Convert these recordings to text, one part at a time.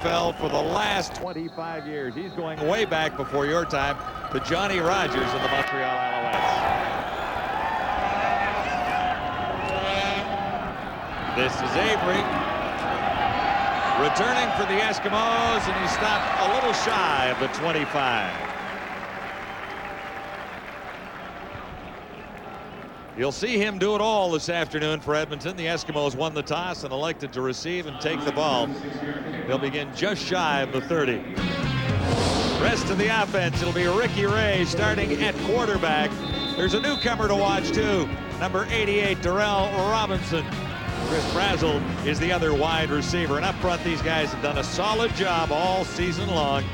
CFL for the last 25 years. He's going way back before your time to Johnny Rogers of the Montreal Alouettes. This is Avery returning for the Eskimos, and he stopped a little shy of the 25. You'll see him do it all this afternoon for Edmonton. The Eskimos won the toss and elected to receive and take the ball. They'll begin just shy of the 30. Rest of the offense, it'll be Ricky Ray starting at quarterback. There's a newcomer to watch too, number 88, Darrell Robinson. Chris Brazel is the other wide receiver. And up front, these guys have done a solid job all season long.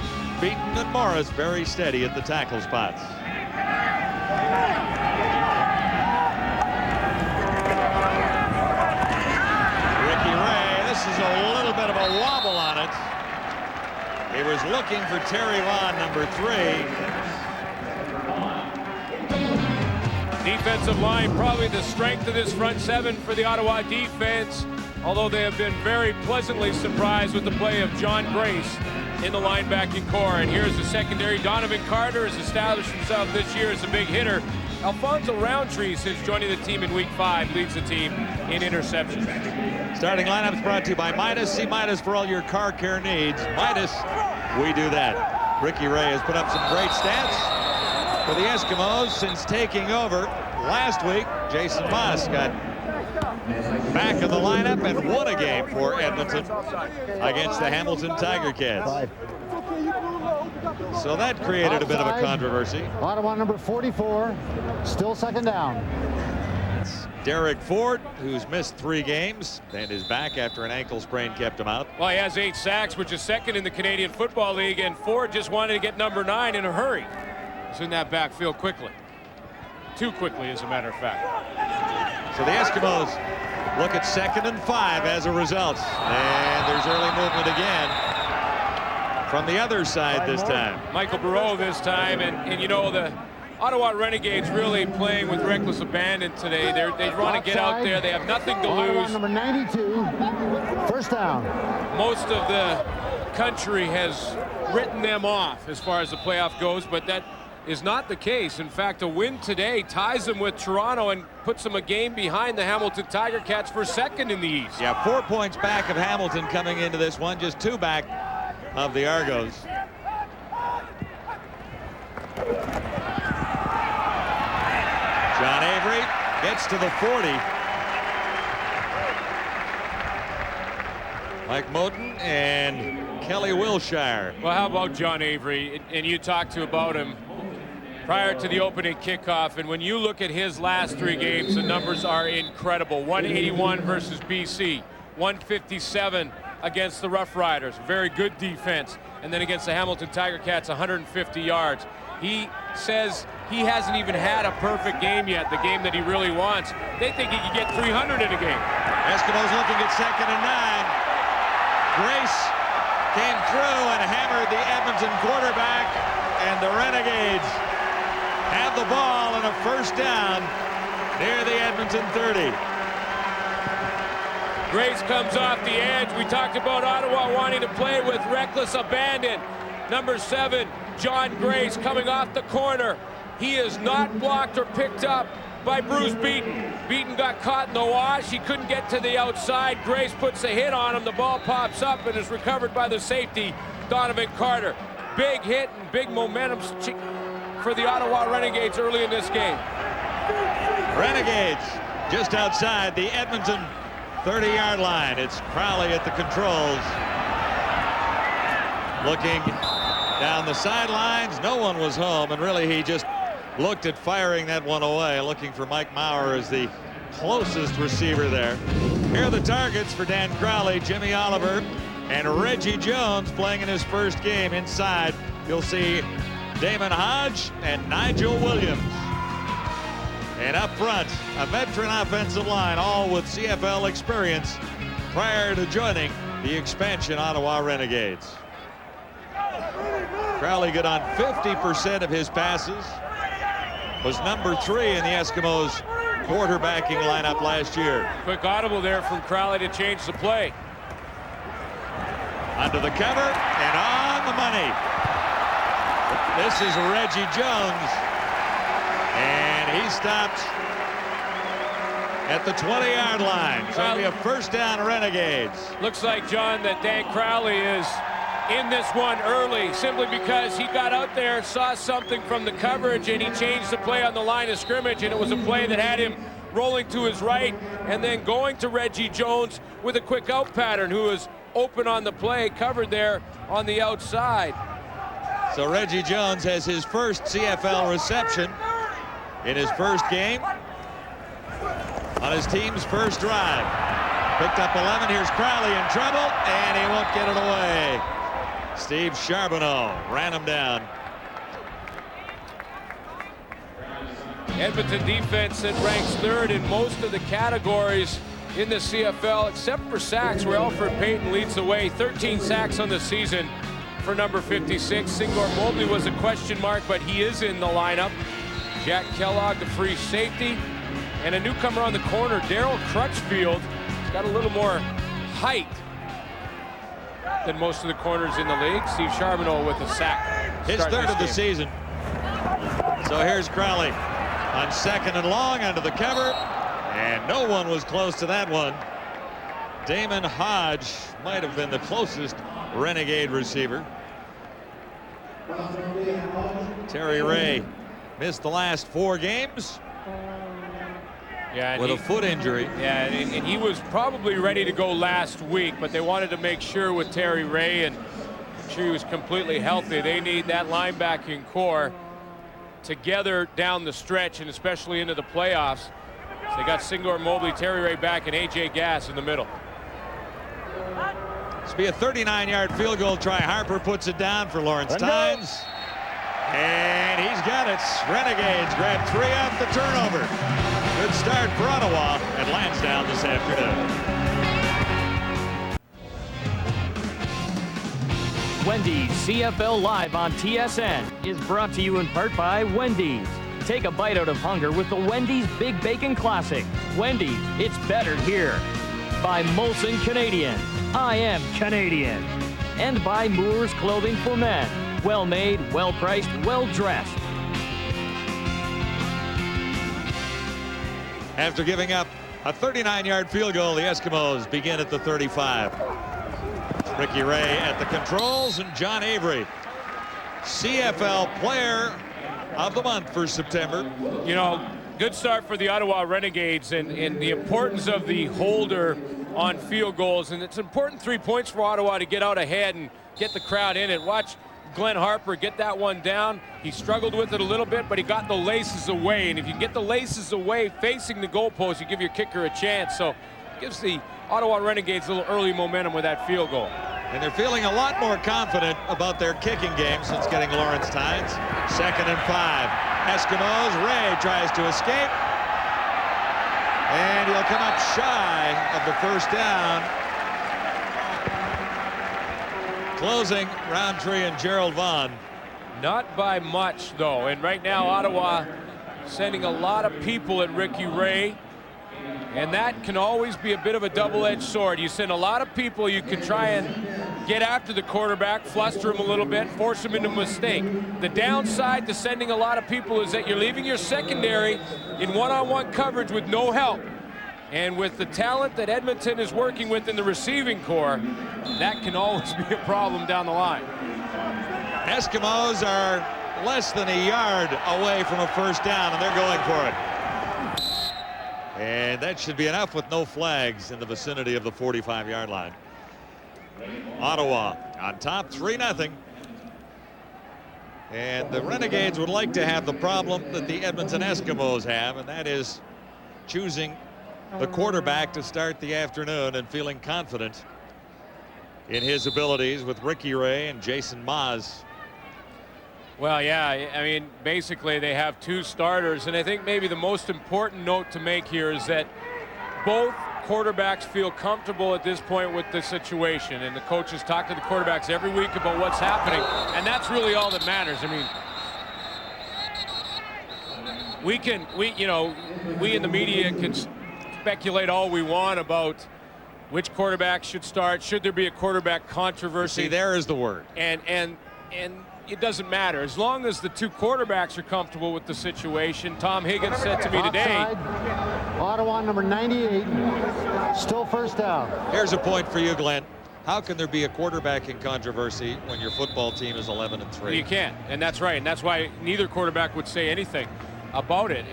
Beaton and Morris very steady at the tackle spots. This is a little bit of a wobble on it. He was looking for Terry Vaughn, number 3. Defensive line, probably the strength of this front seven for the Ottawa defense, although they have been very pleasantly surprised with the play of John Grace in the linebacking core. And here's the secondary. Donovan Carter has established himself this year as a big hitter. Alfonso Roundtree, since joining the team in Week 5, leads the team in interceptions. Starting lineups brought to you by Midas. See Midas for all your car care needs. Midas, we do that. Ricky Ray has put up some great stats for the Eskimos since taking over last week. Jason Moss got back in the lineup and won a game for Edmonton against the Hamilton Tiger Cats. So that created a bit of a controversy. Ottawa number 44, still second down. It's Derek Ford, who's missed 3 games and is back after an ankle sprain kept him out. Well, he has 8 sacks, which is second in the Canadian Football League, and Ford just wanted to get number 9 in a hurry. He's in that backfield quickly. Too quickly, as a matter of fact. So the Eskimos look at 2nd and 5 as a result. And there's early movement again from the other side this time. Michael Bureau this time, and you know, the Ottawa Renegades really playing with reckless abandon today. They want to get out there. They have nothing to lose. Number 92, first down. Most of the country has written them off as far as the playoff goes, but that is not the case. In fact, a win today ties them with Toronto and puts them a game behind the Hamilton Tiger Cats for second in the East. Yeah, 4 points back of Hamilton coming into this one, just 2 back of the Argos. John Avery gets to the 40. Mike Moten and Kelly Wilshire. Well, how about John Avery? And you talked about him prior to the opening kickoff, and when you look at his last 3 games, the numbers are incredible. 181 versus BC, 157 against the Rough Riders, very good defense, and then against the Hamilton Tiger Cats, 150 yards. He says he hasn't even had a perfect game yet, the game that he really wants. They think he could get 300 in a game. Eskimos looking at 2nd and 9. Grace came through and hammered the Edmonton quarterback, and the Renegades have the ball and a first down near the Edmonton 30. Grace comes off the edge. We talked about Ottawa wanting to play with reckless abandon. Number 7, John Grace, coming off the corner. He is not blocked or picked up by Bruce Beaton. Beaton got caught in the wash. He couldn't get to the outside. Grace puts a hit on him. The ball pops up and is recovered by the safety, Donovan Carter. Big hit and big momentum for the Ottawa Renegades early in this game. Renegades just outside the Edmonton 30-yard line. It's Crowley at the controls. Looking down the sidelines. No one was home, and really he just looked at firing that one away, looking for Mike Maurer as the closest receiver there. Here are the targets for Dan Crowley, Jimmy Oliver, and Reggie Jones playing in his first game. Inside, you'll see Damon Hodge and Nigel Williams. And up front, a veteran offensive line, all with CFL experience prior to joining the expansion Ottawa Renegades. Crowley got on 50% of his passes, was number 3 in the Eskimos quarterbacking lineup last year. Quick audible there from Crowley to change the play. Under the cover and on the money. This is Reggie Jones. And he stopped at the 20-yard line. So it'll be a first down, Renegades. Looks like, John, that Dan Crowley is in this one early simply because he got out there, saw something from the coverage, and he changed the play on the line of scrimmage, and it was a play that had him rolling to his right and then going to Reggie Jones with a quick out pattern, who was open on the play, covered there on the outside. So Reggie Jones has his first CFL reception in his first game on his team's first drive. Picked up 11. Here's Crowley in trouble, and he won't get it away. Steve Charbonneau ran him down. Edmonton defense that ranks third in most of the categories in the CFL, except for sacks, where Alfred Payton leads the way. 13 sacks on the season for number 56. Singor Mobley was a question mark, but he is in the lineup. Jack Kellogg, the free safety, and a newcomer on the corner, Daryl Crutchfield. He's got a little more height than most of the corners in the league. Steve Charbonneau with a sack. His third of the season. So here's Crowley on second and long under the cover, and no one was close to that one. Damon Hodge might have been the closest Renegade receiver. Terry Ray missed the last 4 games with a foot injury. Yeah, and he was probably ready to go last week, but they wanted to make sure with Terry Ray and make sure he was completely healthy. They need that linebacking core together down the stretch, and especially into the playoffs. So they got Singor Mobley, Terry Ray back, and A.J. Gass in the middle. This will be a 39-yard field goal try. Harper puts it down for Lawrence Tynes. And he's got it. Renegades grab 3 off the turnover. Good start for Ottawa at Lansdowne this afternoon. Wendy's CFL Live on TSN is brought to you in part by Wendy's. Take a bite out of hunger with the Wendy's Big Bacon Classic. Wendy's, it's better here. By Molson Canadian, I am Canadian. And by Moore's Clothing for Men. Well made, well priced, well dressed. After giving up a 39-yard field goal, the Eskimos begin at the 35. Ricky Ray at the controls, and John Avery, CFL Player of the Month for September. You know, good start for the Ottawa Renegades, and the importance of the holder on field goals. And it's important 3 points for Ottawa to get out ahead and get the crowd in it. Watch Glenn Harper get that one down. He struggled with it a little bit, but he got the laces away. And if you get the laces away facing the goalpost, you give your kicker a chance. So it gives the Ottawa Renegades a little early momentum with that field goal. And they're feeling a lot more confident about their kicking game since getting Lawrence Tynes. 2nd and 5. Eskimos. Ray tries to escape. And he'll come up shy of the first down. Closing Roundtree and Gerald Vaughn. Not by much, though. And right now, Ottawa sending a lot of people at Ricky Ray. And that can always be a bit of a double-edged sword. You send a lot of people, you can try and get after the quarterback, fluster him a little bit, force him into a mistake. The downside to sending a lot of people is that you're leaving your secondary in one-on-one coverage with no help. And with the talent that Edmonton is working with in the receiving core, that can always be a problem down the line. Eskimos are less than a yard away from a first down, and they're going for it. And that should be enough with no flags in the vicinity of the 45-yard line. Ottawa on top, 3-0. And the Renegades would like to have the problem that the Edmonton Eskimos have, and that is choosing the quarterback to start the afternoon and feeling confident in his abilities with Ricky Ray and Jason Maas. Well, yeah, I mean, basically they have 2 starters, and I think maybe the most important note to make here is that both quarterbacks feel comfortable at this point with the situation, and the coaches talk to the quarterbacks every week about what's happening, and that's really all that matters. I mean, we in the media can speculate all we want about which quarterback should start. Should there be a quarterback controversy? See, there is the word. And it doesn't matter. As long as the two quarterbacks are comfortable with the situation. Tom Higgins said to me today. Offside. Ottawa number 98. Still first down. Here's a point for you, Glenn. How can there be a quarterbacking controversy when your football team is 11-3? You can't, and that's right. And that's why neither quarterback would say anything about it.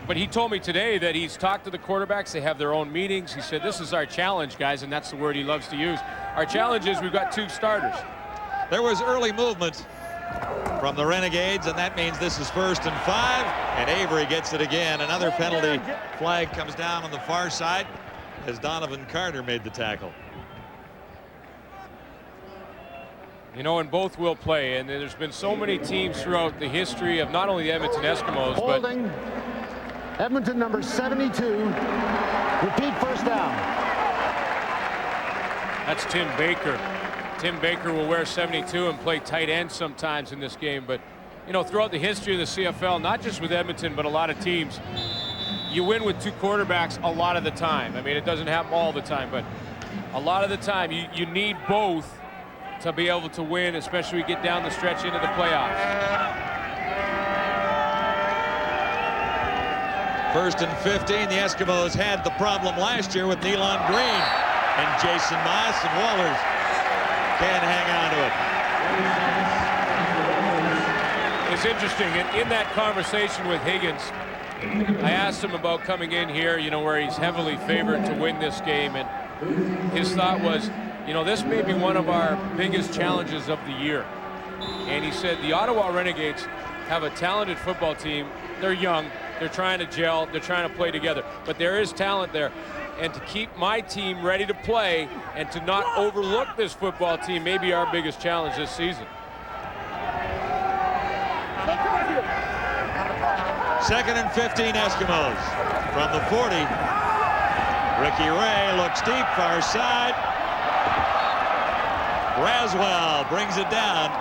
But he told me today that he's talked to the quarterbacks. They have their own meetings. He said, this is our challenge, guys, and that's the word he loves to use. Our challenge is we've got two starters. There was early movement from the Renegades, and that means this is 1st and 5, and Avery gets it again. Another penalty flag comes down on the far side as Donovan Carter made the tackle. You know, and both will play, and there's been so many teams throughout the history of not only the Edmonton Eskimos, Holding. Edmonton number 72. Repeat first down. That's Tim Baker. Tim Baker will wear 72 and play tight end sometimes in this game. But, you know, throughout the history of the CFL, not just with Edmonton, but a lot of teams, you win with two quarterbacks a lot of the time. I mean, it doesn't happen all the time, but a lot of the time you need both to be able to win, especially when we get down the stretch into the playoffs. 1st and 15. The Eskimos had the problem last year with Nealon Green and Jason Moss, and Wallers can't hang on to it. It's interesting. In that conversation with Higgins, I asked him about coming in here, you know, where he's heavily favored to win this game, and his thought was, you know, this may be one of our biggest challenges of the year. And he said the Ottawa Renegades have a talented football team. They're young. They're trying to gel. They're trying to play together. But there is talent there. And to keep my team ready to play and to not overlook this football team may be our biggest challenge this season. 2nd and 15 Eskimos from the 40. Ricky Ray looks deep, far side. Braswell brings it down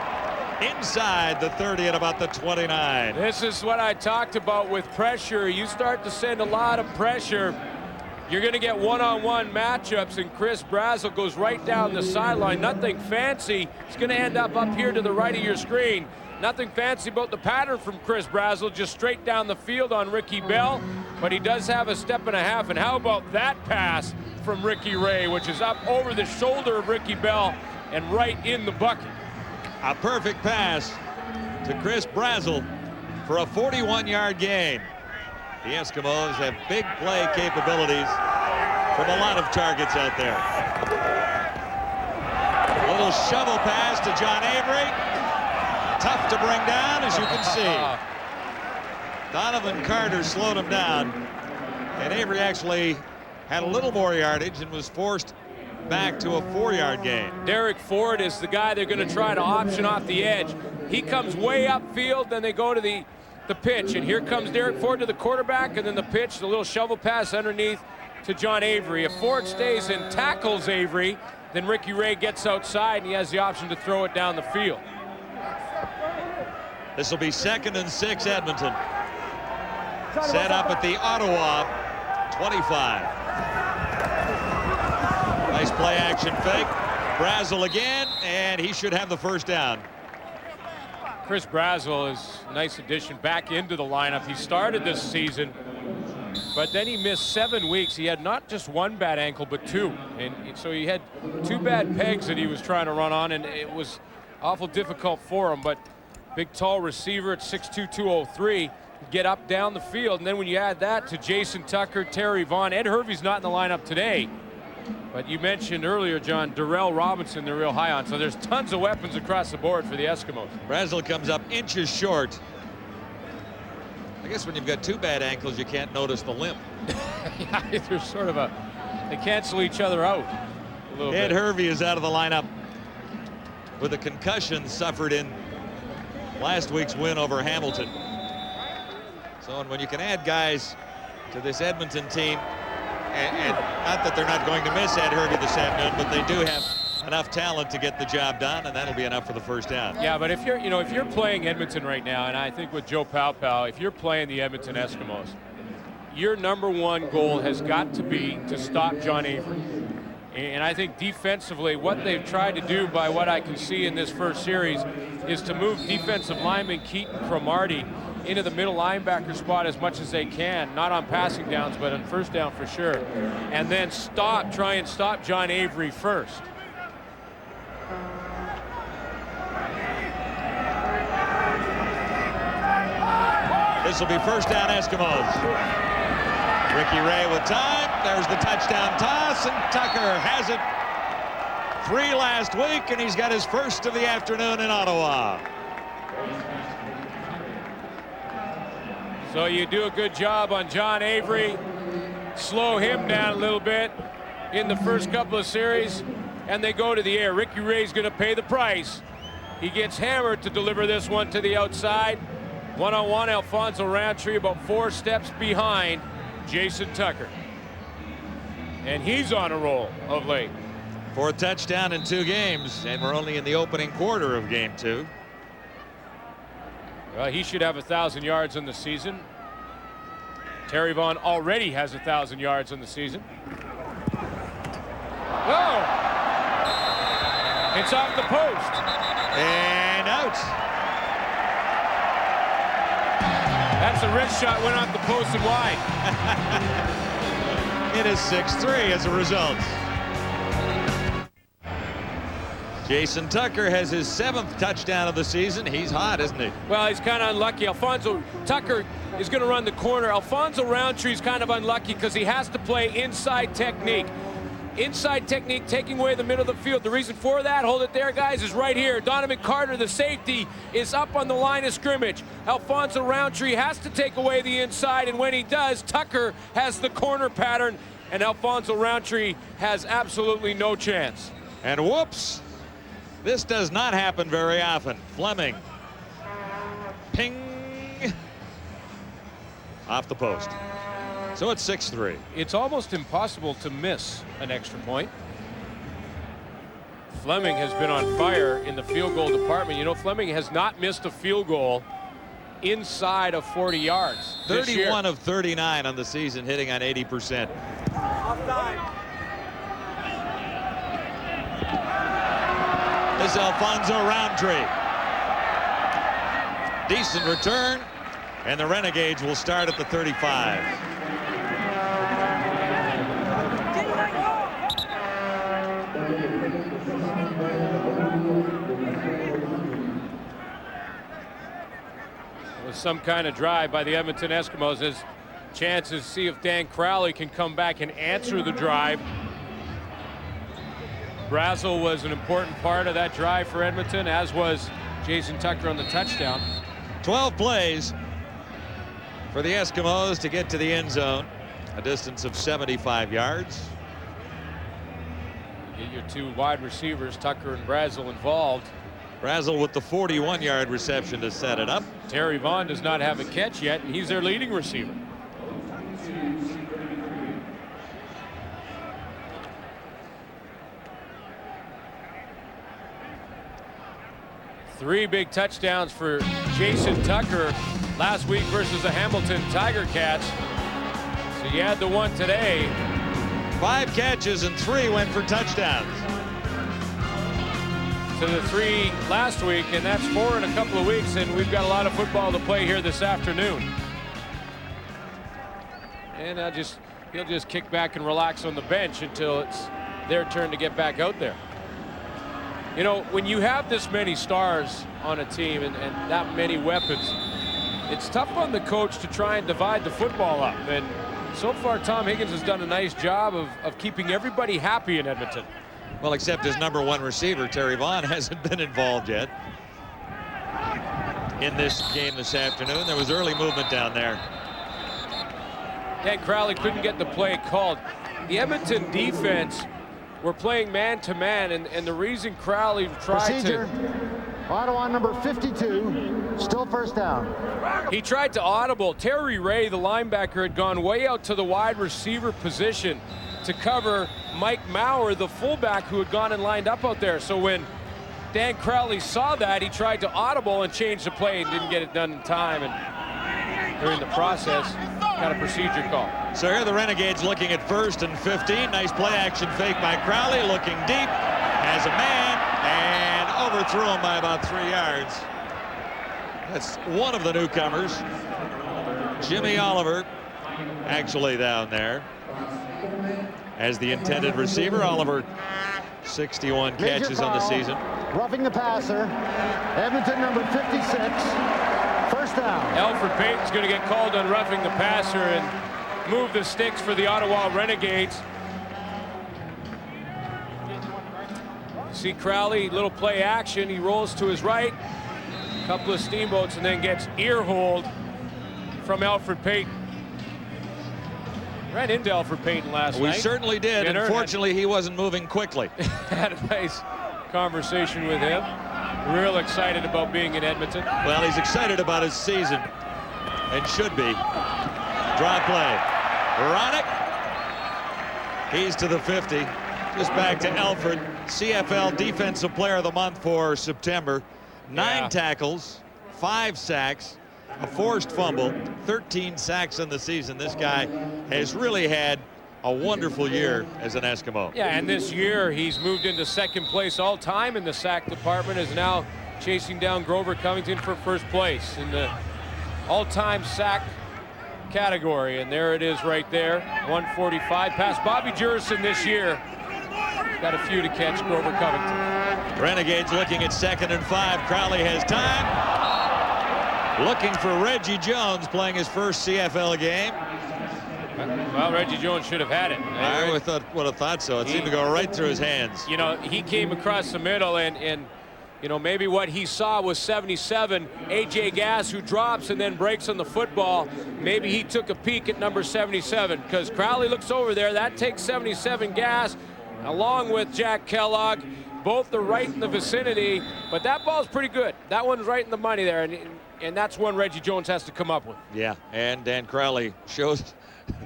inside the 30 at about the 29. This is what I talked about with pressure. You start to send a lot of pressure, you're going to get one-on-one matchups, and Chris Braswell goes right down the sideline. Nothing fancy. It's going to end up here to the right of your screen. Nothing fancy about the pattern from Chris Braswell, just straight down the field on Ricky Bell, but he does have a step and a half. And how about that pass from Ricky Ray, which is up over the shoulder of Ricky Bell and right in the bucket. A perfect pass to Chris Braswell for a 41-yard gain. The Eskimos have big play capabilities from a lot of targets out there. A little shovel pass to John Avery. Tough to bring down, as you can see. Donovan Carter slowed him down, and Avery actually had a little more yardage and was forced back to a 4-yard gain. Derek Ford is the guy they're going to try to option off the edge. He comes way upfield, then they go to the pitch, and here comes Derek Ford to the quarterback, and then the pitch, the little shovel pass underneath to John Avery. If Ford stays and tackles Avery, then Ricky Ray gets outside, and he has the option to throw it down the field. This will be 2nd and 6 Edmonton. Set up at the Ottawa 25. Nice play action fake. Braswell again, and he should have the first down. Chris Braswell is a nice addition back into the lineup. He started this season, but then he missed 7 weeks. He had not just one bad ankle, but two. And so he had 2 bad pegs that he was trying to run on, and it was awful difficult for him. But big, tall receiver at 6'2", 203, get up down the field. And then when you add that to Jason Tucker, Terry Vaughn, Ed Hervey's not in the lineup today. But you mentioned earlier, John, Darrell Robinson, they're real high on. So there's tons of weapons across the board for the Eskimos. Braswell comes up inches short. I guess when you've got 2 bad ankles, you can't notice the limp. Yeah, there's sort of they cancel each other out a little Ed bit. Hervey is out of the lineup with a concussion suffered in last week's win over Hamilton. So when you can add guys to this Edmonton team, and not that they're not going to miss Ed Hervey this afternoon, but they do have enough talent to get the job done, and that'll be enough for the first down. Yeah, but if you're playing Edmonton right now, and I think with Joe Palpal, if you're playing the Edmonton Eskimos, your #1 goal has got to be to stop John Avery. And I think defensively, what they've tried to do, by what I can see in this first series, is to move defensive lineman Keaton Cromartie into the middle linebacker spot as much as they can, not on passing downs, but on first down for sure. And then try and stop John Avery first. This will be first down Eskimos. Ricky Ray with time. There's the touchdown toss, and Tucker has it. 3 last week, and he's got his first of the afternoon in Ottawa. So you do a good job on John Avery. Slow him down a little bit in the first couple of series, and they go to the air. Ricky Ray's going to pay the price. He gets hammered to deliver this one to the outside. One-on-one, Alfonso Roundtree about 4 steps behind Jason Tucker. And he's on a roll of late. 4th touchdown in 2 games, and we're only in the opening quarter of game 2. Well, he should have 1,000 yards in the season. Terry Vaughn already has 1,000 yards in the season. Oh! It's off the post. And out. That's a wrist shot, went off the post and wide. It is 6-3 as a result. Jason Tucker has his 7th touchdown of the season. He's hot, isn't he? Well, he's kind of unlucky. Alfonso Tucker is going to run the corner. Alfonso Roundtree's kind of unlucky because he has to play inside technique. Inside technique, taking away the middle of the field. The reason for that, hold it there, guys, is right here. Donovan Carter, the safety, is up on the line of scrimmage. Alfonso Roundtree has to take away the inside, and when he does, Tucker has the corner pattern, and Alfonso Roundtree has absolutely no chance. And whoops, this does not happen very often. Fleming, ping, off the post. So it's 6-3. It's almost impossible to miss an extra point. Fleming has been on fire in the field goal department. You know, Fleming has not missed a field goal inside of 40 yards. 31 of 39 on the season, hitting on 80%. This is Alfonso Roundtree. Decent return, and the Renegades will start at the 35. Some kind of drive by the Edmonton Eskimos. As chances to see if Dan Crowley can come back and answer the drive. Brazel was an important part of that drive for Edmonton, as was Jason Tucker on the touchdown. 12 plays for the Eskimos to get to the end zone, a distance of 75 yards. You get your 2 wide receivers, Tucker and Brazel, involved. Brazel with the 41-yard reception to set it up. Terry Vaughn does not have a catch yet, and he's their leading receiver. Three big touchdowns for Jason Tucker last week versus the Hamilton Tiger Cats. So you had the one today. 5 catches and 3 went for touchdowns. To the 3 last week, and that's 4 in a couple of weeks, and we've got a lot of football to play here this afternoon. And he'll just kick back and relax on the bench until it's their turn to get back out there. You know, when you have this many stars on a team and that many weapons, it's tough on the coach to try and divide the football up. And so far, Tom Higgins has done a nice job of keeping everybody happy in Edmonton. Well, except his #1 receiver, Terry Vaughn, hasn't been involved yet in this game this afternoon. There was early movement down there. Dan Crowley couldn't get the play called. The Edmonton defense were playing man-to-man, and the reason Crowley tried Procedure. Ottawa number 52, still first down. He tried to audible. Terry Ray, the linebacker, had gone way out to the wide receiver position to cover Mike Maurer, the fullback, who had gone and lined up out there. So when Dan Crowley saw that, he tried to audible and change the play and didn't get it done in time. And during the process, got a procedure call. So here the Renegades looking at 1st and 15. Nice play action fake by Crowley, looking deep, has a man, and overthrew him by about 3 yards. That's one of the newcomers, Jimmy Oliver, actually down there as the intended receiver. Oliver, 61 catches on the season. Roughing the passer. Edmonton, number 56. First down. Alfred Payton's going to get called on roughing the passer and move the sticks for the Ottawa Renegades. See Crowley, little play action. He rolls to his right, a couple of steamboats, and then gets ear hold from Alfred Payton. Ran into Alfred Payton last night. We certainly did. Unfortunately, he wasn't moving quickly. Had a nice conversation with him. Real excited about being in Edmonton. Well, he's excited about his season and should be. Draw play. Ronick. He's to the 50. Just back to Alfred. CFL Defensive Player of the Month for September. 9 tackles, 5 sacks, a forced fumble, 13 sacks in the season. This guy has really had a wonderful year as an Eskimo. Yeah, and this year he's moved into 2nd place all time in the sack department, is now chasing down Grover Covington for 1st place in the all-time sack category. And there it is right there, 145. Past Bobby Jurison this year. Got a few to catch, Grover Covington. Renegades looking at 2nd and 5. Crowley has time. Looking for Reggie Jones, playing his first CFL game. Well, Reggie Jones should have had it. I would have thought so. It seemed to go right through his hands. You know, he came across the middle, and you know, maybe what he saw was 77, A.J. Gass, who drops and then breaks on the football. Maybe he took a peek at number 77, because Crowley looks over there. That takes 77 Gass, along with Jack Kellogg. Both are right in the vicinity, but that ball's pretty good. That one's right in the money there, and that's one Reggie Jones has to come up with. Yeah, and Dan Crowley shows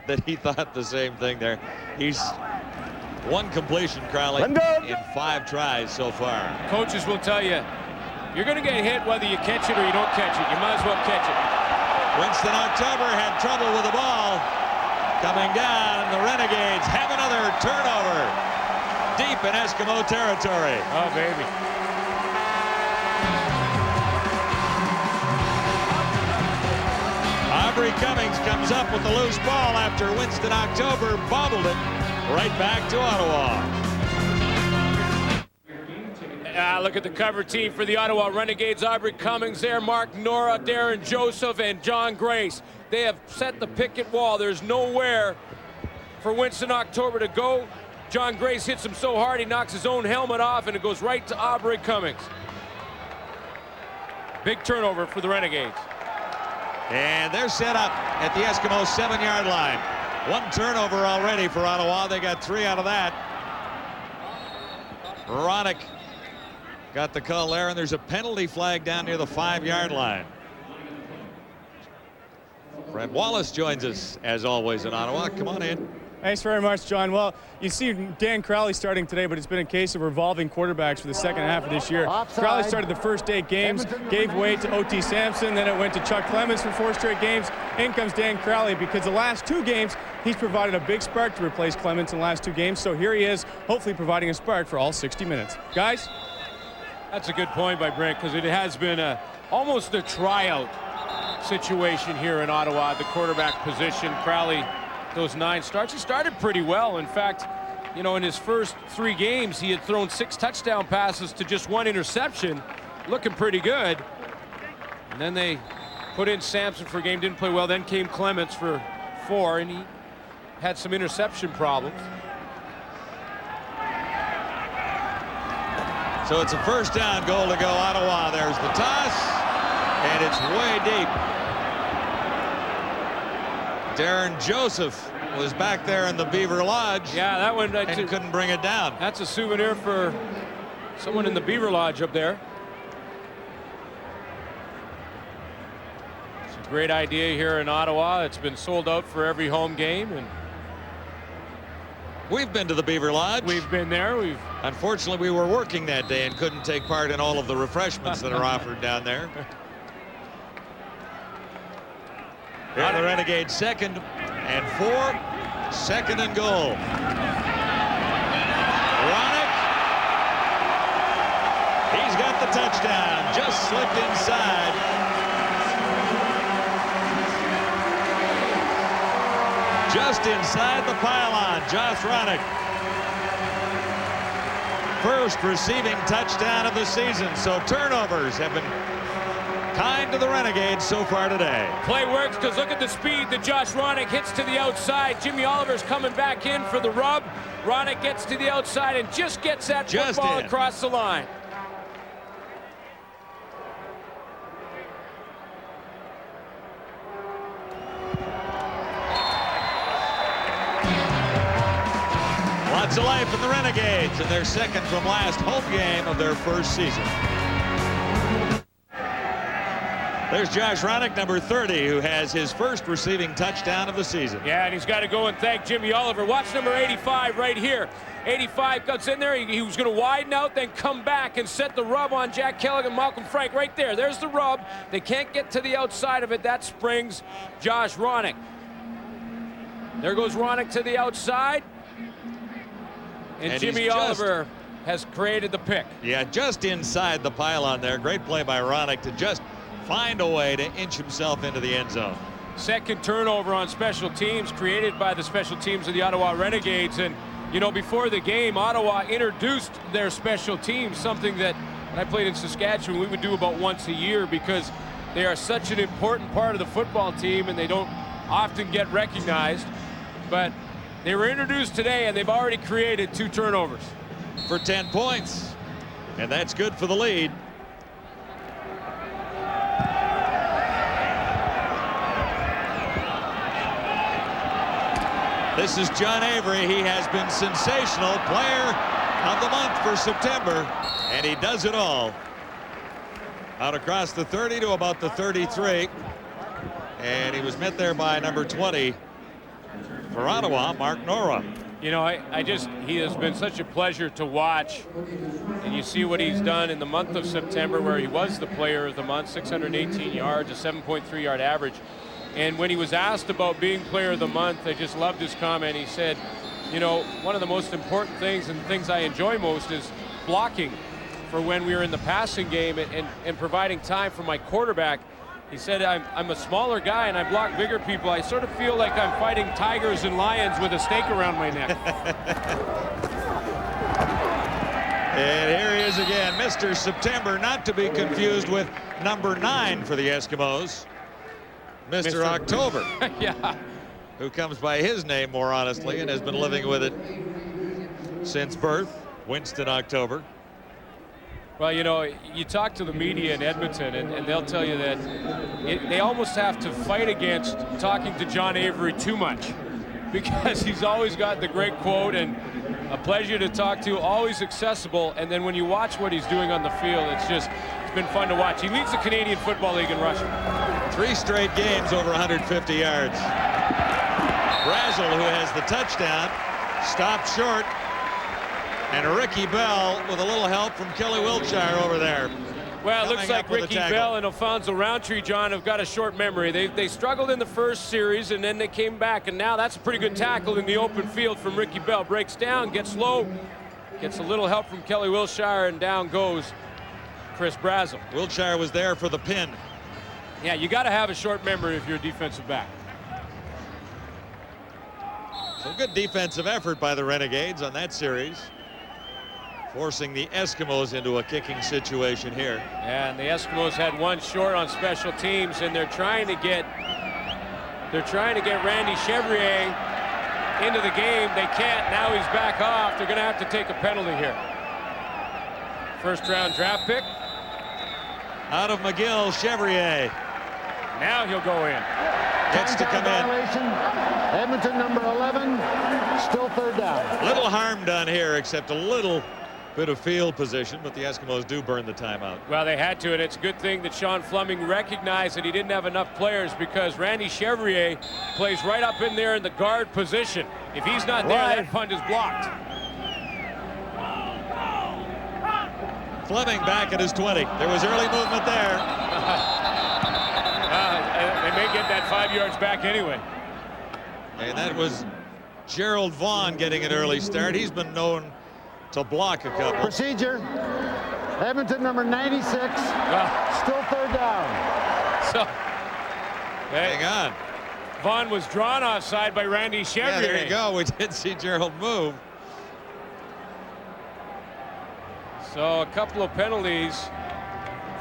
that he thought the same thing there. He's 1 completion, Crowley, in 5 tries so far. Coaches will tell you, you're going to get hit whether you catch it or you don't catch it. You might as well catch it. Winston October had trouble with the ball. Coming down, and the Renegades have another turnover deep in Eskimo territory. Oh, baby. Aubrey Cummings comes up with the loose ball after Winston October bobbled it right back to Ottawa. Look at the cover team for the Ottawa Renegades. Aubrey Cummings there, Mark Nora, Darren Joseph, and John Grace. They have set the picket wall. There's nowhere for Winston October to go. John Grace hits him so hard he knocks his own helmet off, and it goes right to Aubrey Cummings. Big turnover for the Renegades. And they're set up at the Eskimos' 7-yard line. 1 turnover already for Ottawa. They got 3 out of that. Ronick got the call there, and there's a penalty flag down near the 5-yard line. Brent Wallace joins us, as always, in Ottawa. Come on in. Thanks very much, John. Well, you see Dan Crowley starting today, but it's been a case of revolving quarterbacks for the 2nd half of this year. Offside. Crowley started the first 8 games, gave way to O.T. Sampson, then it went to Chuck Clemens for 4 straight games. In comes Dan Crowley, because the last 2 games, he's provided a big spark to replace Clemens in the last 2 games. So here he is, hopefully providing a spark for all 60 minutes. Guys? That's a good point by Brent, because it has been almost a tryout situation here in Ottawa, the quarterback position. Crowley, those 9 starts, he started pretty well. In fact, you know, in his first 3 games, he had thrown 6 touchdown passes to just 1 interception, looking pretty good. And then they put in Sampson for a game, didn't play well. Then came Clements for 4, and he had some interception problems. So it's a first down goal to go Ottawa. There's the toss, and it's way deep. Darren Joseph was back there in the Beaver Lodge. Yeah, that one. And couldn't bring it down. That's a souvenir for someone in the Beaver Lodge up there. It's a great idea here in Ottawa. It's been sold out for every home game, and we've been to the Beaver Lodge. We've been there. Unfortunately, we were working that day and couldn't take part in all of the refreshments that are offered down there. Here the Renegades 2nd and 4. 2nd and goal. Ronick. He's got the touchdown. Just slipped inside. Just inside the pylon. Josh Ronick. First receiving touchdown of the season. So turnovers have been kind to the Renegades so far today. Play works because look at the speed that Josh Ronick hits to the outside. Jimmy Oliver's coming back in for the rub. Ronick gets to the outside and just gets that football across the line. Lots of life in the Renegades in their 2nd from last home game of their first season. There's Josh Ronick, number 30, who has his first receiving touchdown of the season. Yeah, and he's got to go and thank Jimmy Oliver. Watch number 85 right here. 85 cuts in there. He was going to widen out, then come back and set the rub on Jack Kelly and Malcolm Frank right there. There's the rub. They can't get to the outside of it. That springs Josh Ronick. There goes Ronick to the outside. And Jimmy Oliver has created the pick. Yeah, just inside the pylon there. Great play by Ronick to just find a way to inch himself into the end zone. 2nd turnover on special teams created by the special teams of the Ottawa Renegades. And, you know, before the game, Ottawa introduced their special teams, something that when I played in Saskatchewan, we would do about once a year because they are such an important part of the football team and they don't often get recognized. But they were introduced today and they've already created 2 turnovers. For 10 points. And that's good for the lead. This is John Avery. He has been sensational, player of the month for September, and he does it all. Out across the 30 to about the 33, and he was met there by number 20 for Ottawa, Mark Nora. You know, he has been such a pleasure to watch, and you see what he's done in the month of September where he was the player of the month, 618 yards, a 7.3 yard average. And when he was asked about being player of the month, I just loved his comment. He said, you know, one of the most important things and things I enjoy most is blocking for when we were in the passing game and providing time for my quarterback. He said, I'm a smaller guy and I block bigger people. I sort of feel like I'm fighting tigers and lions with a stake around my neck. And here he is again, Mr. September, not to be confused with number 9 for the Eskimos. Mr. October. Yeah. Who comes by his name more honestly and has been living with it since birth, Winston October. Well, you know, you talk to the media in Edmonton and they'll tell you that they almost have to fight against talking to John Avery too much because he's always got the great quote and a pleasure to talk to, always accessible. And then when you watch what he's doing on the field, it's been fun to watch. He leads the Canadian Football League in rushing. 3 straight games over 150 yards. Brazel, who has the touchdown, stopped short. And Ricky Bell with a little help from Kelly Wiltshire over there. Well, it looks like Ricky Bell and Alfonso Roundtree, John, have got a short memory. They struggled in the first series, and then they came back, and now that's a pretty good tackle in the open field from Ricky Bell. Breaks down, gets low, gets a little help from Kelly Wiltshire, and down goes Chris Brazel. Wiltshire was there for the pin. Yeah, you got to have a short memory if you're a defensive back. So good defensive effort by the Renegades on that series, forcing the Eskimos into a kicking situation here. And the Eskimos had one short on special teams, and they're trying to get Randy Chevrier into the game. They can't. Now he's back off. They're going to have to take a penalty here. First round draft pick. Out of McGill, Chevrier. Now he'll go in. Gets to come in. Edmonton number 11, still 3rd down. Little harm done here, except a little bit of field position, but the Eskimos do burn the timeout. Well, they had to, and it's a good thing that Sean Fleming recognized that he didn't have enough players because Randy Chevrier plays right up in there in the guard position. If he's not there, that punt is blocked. Fleming back at his 20. There was early movement there. They ain't getting that 5 yards back anyway. And that was Gerald Vaughn getting an early start. He's been known to block a couple. Procedure. Edmonton number 96. Still third down. So, Hang on. Vaughn was drawn offside by Randy Chevrier. Yeah, there you go. We did see Gerald move. So a couple of penalties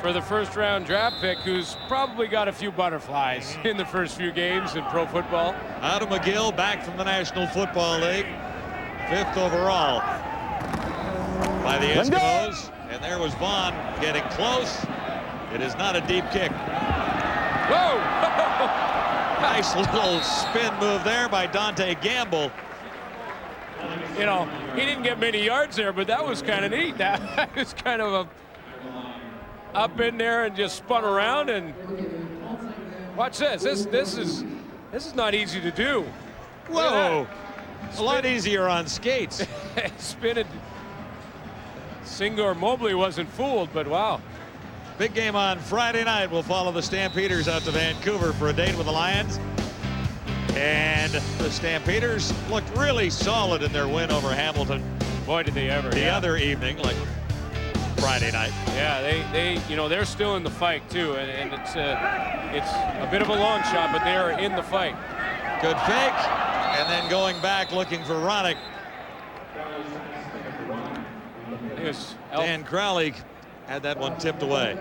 for the first-round draft pick, who's probably got a few butterflies in the first few games in pro football. Adam McGill back from the National Football League. 5th overall by the Eskimos. And there was Vaughn getting close. It is not a deep kick. Whoa! Nice little spin move there by Dante Gamble. You know, he didn't get many yards there, but that was kind of neat. That was kind of a up in there and just spun around. And watch this. This is not easy to do. Whoa! A lot easier on skates. Spin it. Singor Mobley wasn't fooled, but wow. Big game on Friday night. We'll follow the Stampeders out to Vancouver for a date with the Lions. And the Stampeders looked really solid in their win over Hamilton. Boy, did they ever. The other evening, like Friday night. Yeah, they you know, they're still in the fight too, and it's a bit of a long shot, but they are in the fight. Good fake, and then going back looking for Ronick. Dan Crowley had that one tipped away.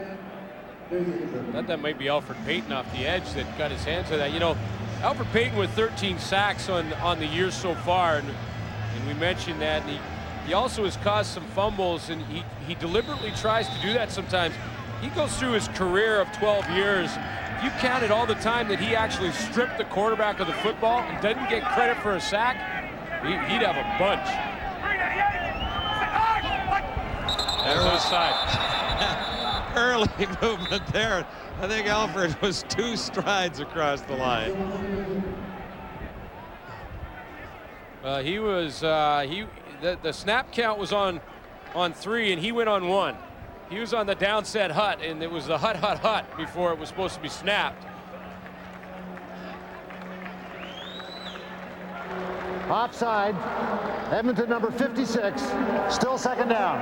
Thought that might be Alfred Payton off the edge that got his hands on that. You know, Alfred Payton with 13 sacks on the year so far, and we mentioned that. And he also has caused some fumbles, and he deliberately tries to do that sometimes. He goes through his career of 12 years. If you counted all the time that he actually stripped the quarterback of the football and doesn't get credit for a sack, he'd have a bunch. There was offside. Early movement there. I think Alfred was 2 strides across the line. He was the snap count was on 3, and he went on 1. He was on the downset hut, and it was the hut before it was supposed to be snapped. Offside. Edmonton number 56. Still second down.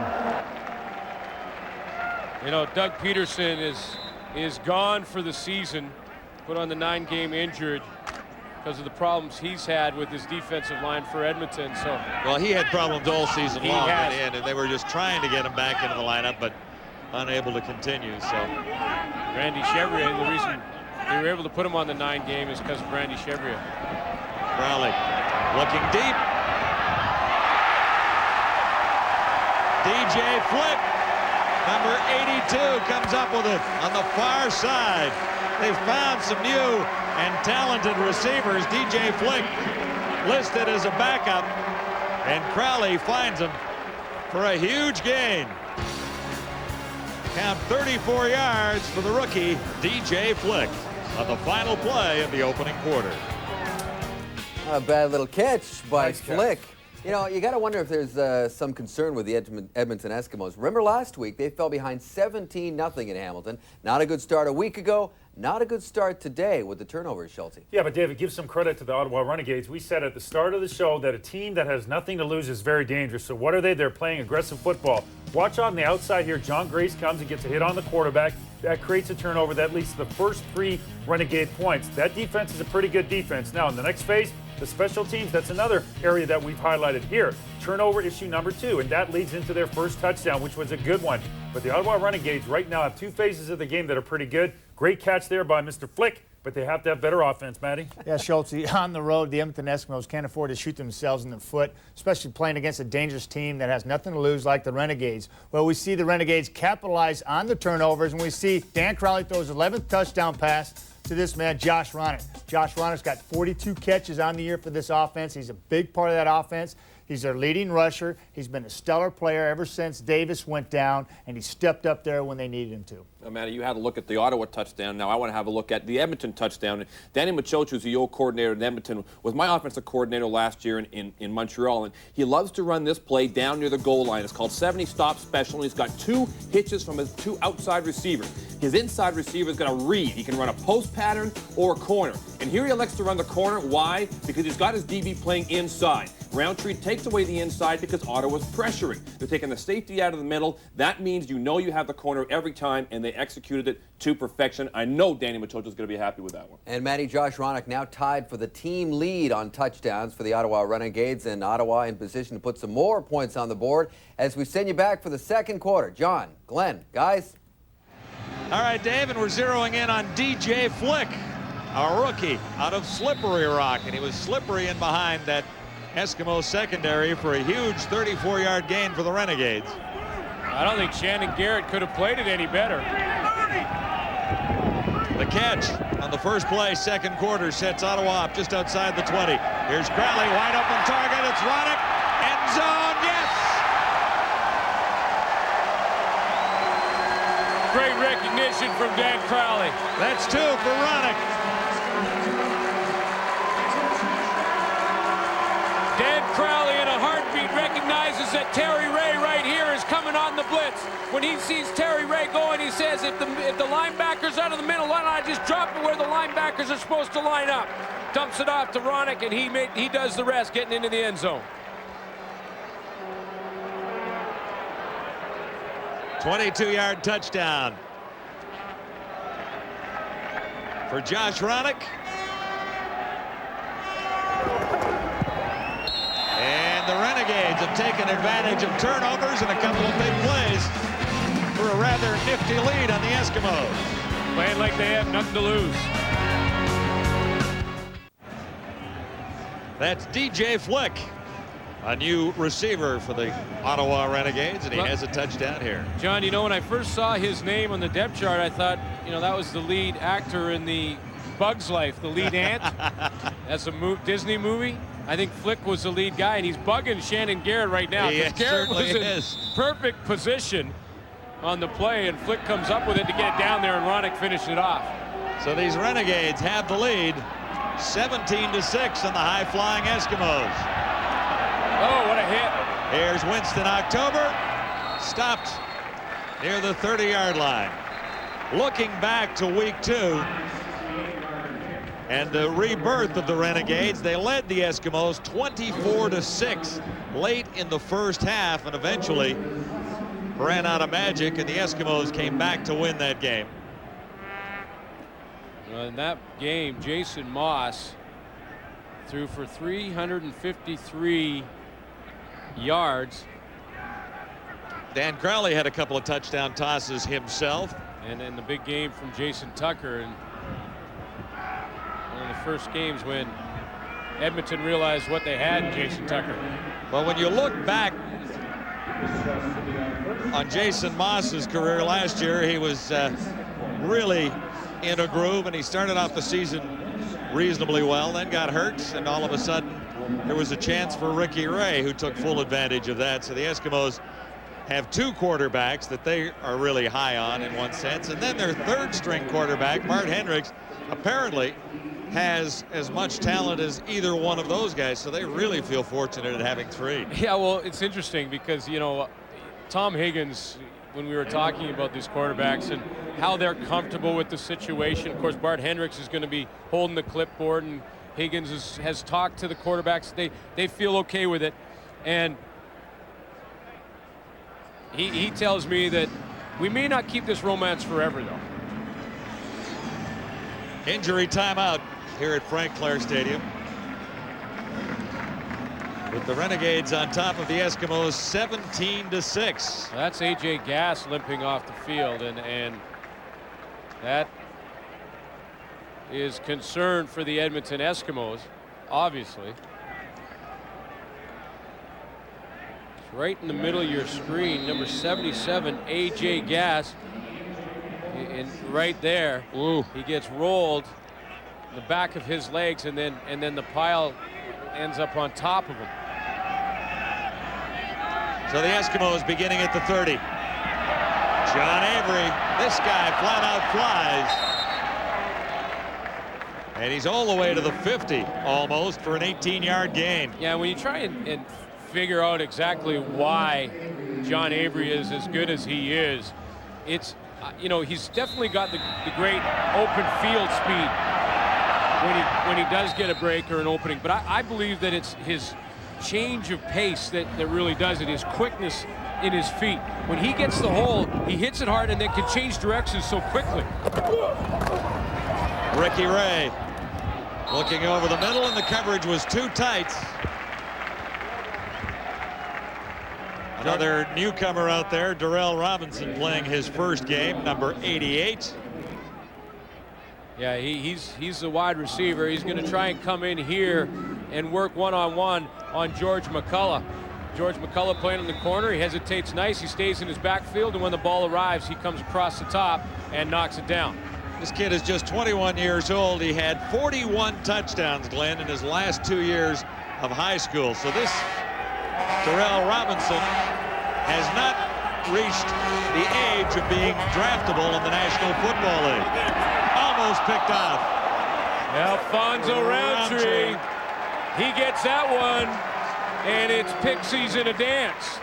You know, Doug Peterson is gone for the season, put on the 9-game injured because of the problems he's had with his defensive line for Edmonton. So, well, he had problems all season long has. at the end, and they were just trying to get him back into the lineup, but unable to continue. So Randy Chevrier, the reason they were able to put him on the 9-game is because of Randy Chevrier. Crowley looking deep. DJ Flick, number 82, comes up with it on the far side. They've found some new and talented receivers. DJ Flick listed as a backup, and Crowley finds him for a huge gain. Count 34 yards for the rookie, DJ Flick, on the final play of the opening quarter. A bad little catch by Nice Flick. catch. You know, you got to wonder if there's some concern with the Edmonton Eskimos. Remember last week, they fell behind 17-0 in Hamilton. Not a good start a week ago. Not a good start today with the turnovers, Schulte. Yeah, but David, give some credit to the Ottawa Renegades. We said at the start of the show that a team that has nothing to lose is very dangerous. So what are they? They're playing aggressive football. Watch on the outside here. John Grace comes and gets a hit on the quarterback. That creates a turnover. That leads to the first 3 Renegade points. That defense is a pretty good defense. Now, in the next phase, the special teams, that's another area that we've highlighted here. Turnover issue number 2, and that leads into their first touchdown, which was a good one. But the Ottawa Renegades right now have 2 phases of the game that are pretty good. Great catch there by Mr. Flick, but they have to have better offense, Matty. Yeah, Schultz, on the road, the Edmonton Eskimos can't afford to shoot themselves in the foot, especially playing against a dangerous team that has nothing to lose like the Renegades. Well, we see the Renegades capitalize on the turnovers, and we see Dan Crowley throws his 11th touchdown pass to this man, Josh Ronick. Josh Ronick's got 42 catches on the year for this offense. He's a big part of that offense. He's their leading rusher. He's been a stellar player ever since Davis went down, and he stepped up there when they needed him to. Now, Matty, you had a look at the Ottawa touchdown. Now I want to have a look at the Edmonton touchdown. Danny Machoch, who's the old coordinator in Edmonton, was my offensive coordinator last year in Montreal, and he loves to run this play down near the goal line. It's called 70 stop special, and he's got 2 hitches from his 2 outside receivers. His inside receiver's got a read. He can run a post pattern or a corner. And here he elects to run the corner. Why? Because he's got his DB playing inside. Roundtree takes away the inside because Ottawa's pressuring. They're taking the safety out of the middle. That means you know you have the corner every time, and they executed it to perfection. I know Danny Machoch is going to be happy with that one. And Matty, Josh Ronick now tied for the team lead on touchdowns for the Ottawa Renegades, and Ottawa in position to put some more points on the board as we send you back for the second quarter. John, Glenn, guys. All right, Dave, and we're zeroing in on DJ Flick, a rookie out of Slippery Rock, and he was slippery in behind that Eskimo secondary for a huge 34-yard gain for the Renegades. I don't think Shannon Garrett could have played it any better. The catch on the first play, second quarter, sets Ottawa up just outside the 20. Here's Crowley, wide open target. It's Ronick, end zone, yes! Great recognition from Dan Crowley. That's 2 for Ronick. Dan Crowley in a heartbeat recognizes that Terry Ray right here is coming on the blitz. When he sees Terry Ray going, he says, if the linebacker's out of the middle, why don't I just drop it where the linebackers are supposed to line up? Dumps it off to Ronick, and he does the rest, getting into the end zone. 22-yard touchdown for Josh Ronick. And the Renegades have taken advantage of turnovers and a couple of big plays for a rather nifty lead on the Eskimos. Playing like they have nothing to lose. That's DJ Flick, a new receiver for the Ottawa Renegades, and he has a touchdown here. John, you know, when I first saw his name on the depth chart, I thought, you know, that was the lead actor in the Bug's Life, the lead ant. That's a Disney movie. I think Flick was the lead guy, and he's bugging Shannon Garrett right now. He Garrett was in is. perfect position on the play, and Flick comes up with it to get it down there, and Ronick finished it off. So these Renegades have the lead, 17-6 on the high-flying Eskimos. Oh, what a hit. Here's Winston October, stopped near the 30-yard line. Looking back to week 2 and the rebirth of the Renegades, they led the Eskimos 24-6 late in the first half and eventually ran out of magic, and the Eskimos came back to win that game. In that game, Jason Moss threw for 353 yards. Dan Crowley had a couple of touchdown tosses himself. And in the big game from Jason Tucker, and one of the first games when Edmonton realized what they had in Jason Tucker. Well, when you look back on Jason Moss's career last year, he was really in a groove, and he started off the season reasonably well, then got hurt, and all of a sudden there was a chance for Ricky Ray, who took full advantage of that. So the Eskimos have 2 quarterbacks that they are really high on in one sense, and then their third string quarterback, Bart Hendricks, apparently has as much talent as either one of those guys, so they really feel fortunate at having 3. Yeah, well, it's interesting because, you know, Tom Higgins, when we were talking about these quarterbacks and how they're comfortable with the situation, of course, Bart Hendricks is going to be holding the clipboard, and Higgins has talked to the quarterbacks. They feel okay with it, and he tells me that we may not keep this romance forever, though. Injury timeout here at Frank Clair Stadium, with the Renegades on top of the Eskimos 17-6. That's AJ Gass limping off the field, and that is concern for the Edmonton Eskimos, obviously. It's right in the middle of your screen, number 77, AJ Gass. And right there, ooh, he gets rolled in the back of his legs, and then the pile ends up on top of him. So the Eskimos beginning at the 30. John Avery, this guy flat out flies. And he's all the way to the 50 almost for an 18-yard gain. Yeah, when you try and figure out exactly why John Avery is as good as he is, it's, you know, he's definitely got the great open field speed when he does get a break or an opening. But I believe that it's his change of pace that really does it, his quickness in his feet. When he gets the hole, he hits it hard and then can change directions so quickly. Ricky Ray looking over the middle, and the coverage was too tight. Another newcomer out there, Darrell Robinson, playing his first game, number 88. Yeah, he's a wide receiver. He's going to try and come in here and work one-on-one on George McCullough. George McCullough playing in the corner. He hesitates nice. He stays in his backfield, and when the ball arrives, he comes across the top and knocks it down. This kid is just 21 years old. He had 41 touchdowns, Glenn, in his last 2 years of high school. So this Darrell Robinson has not reached the age of being draftable in the National Football League. Almost picked off. Alfonso Roundtree. He gets that one, and it's Pixies in a dance.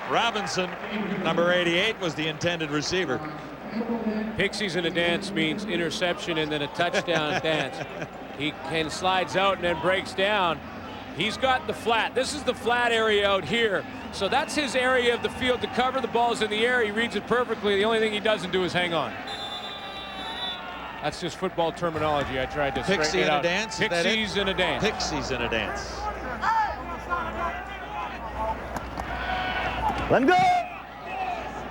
Robinson, number 88, was the intended receiver. Pixies in a dance means interception and then a touchdown dance. He slides out and then breaks down. He's got the flat. This is the flat area out here. So that's his area of the field to cover. The ball's in the air. He reads it perfectly. The only thing he doesn't do is hang on. That's just football terminology. I tried to straighten it out. Pixies in a dance? Pixies in a dance. Pixies in a dance. Let him go.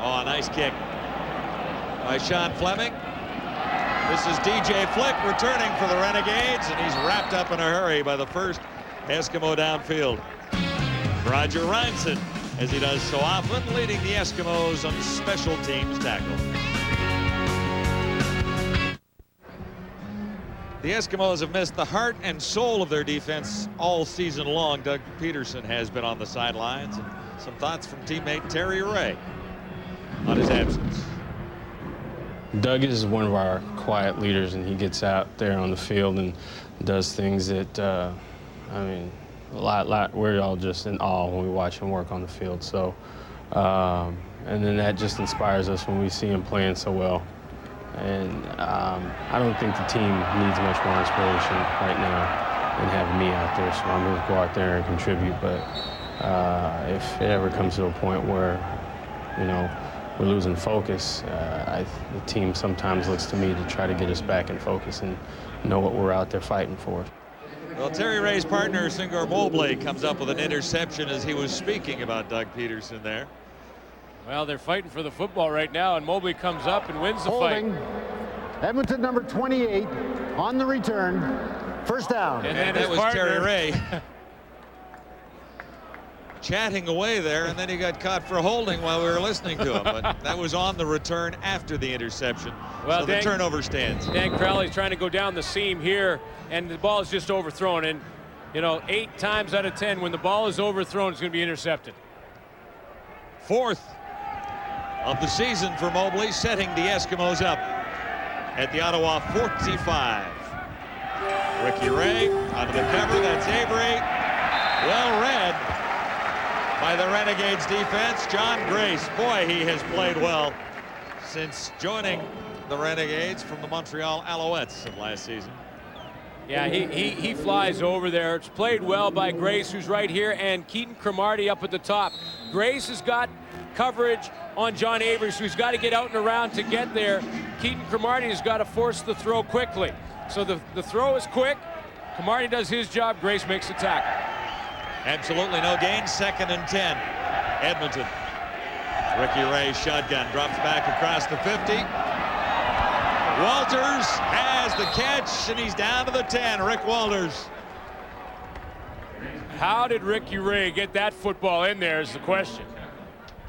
Oh, a nice kick by Sean Fleming. This is DJ Flick returning for the Renegades, and he's wrapped up in a hurry by the first Eskimo downfield. Roger Reinson, as he does so often, leading the Eskimos on special teams tackle. The Eskimos have missed the heart and soul of their defense all season long. Doug Peterson has been on the sidelines, and some thoughts from teammate Terry Ray on his absence. Doug is one of our quiet leaders, and he gets out there on the field and does things that, I mean, we're all just in awe when we watch him work on the field. So, and then that just inspires us when we see him playing so well. And I don't think the team needs much more inspiration right now than having me out there. So I'm going to go out there and contribute. But if it ever comes to a point where, you know, we're losing focus, the team sometimes looks to me to try to get us back in focus and know what we're out there fighting for. Well, Terry Ray's partner, Singor Mobley, comes up with an interception as he was speaking about Doug Peterson there. Well, they're fighting for the football right now, and Mobley comes up and wins the fight. Edmonton number 28 on the return. First down. And that was Terry Ray chatting away there, and then he got caught for holding while we were listening to him. But that was on the return after the interception. Well, so the turnover stands. Dan Crowley's trying to go down the seam here, and the ball is just overthrown. And, you know, 8 times out of 10, when the ball is overthrown, it's going to be intercepted. Fourth of the season for Mobley, setting the Eskimos up at the Ottawa 45. Ricky Ray under the cover. That's Avery. Well read by the Renegades defense. John Grace, boy, he has played well since joining the Renegades from the Montreal Alouettes of last season. Yeah, he flies over there. It's played well by Grace, who's right here, and Keaton Cromartie up at the top. Grace has got coverage on John Avery, so he's got to get out and around to get there. Keaton Cromartie has got to force the throw quickly. So the throw is quick. Cromartie does his job. Grace makes the tackle. Absolutely no gain. 2nd and 10. Edmonton. Ricky Ray shotgun drops back across the 50. Walters has the catch, and he's down to the 10. Rick Walters. How did Ricky Ray get that football in there is the question.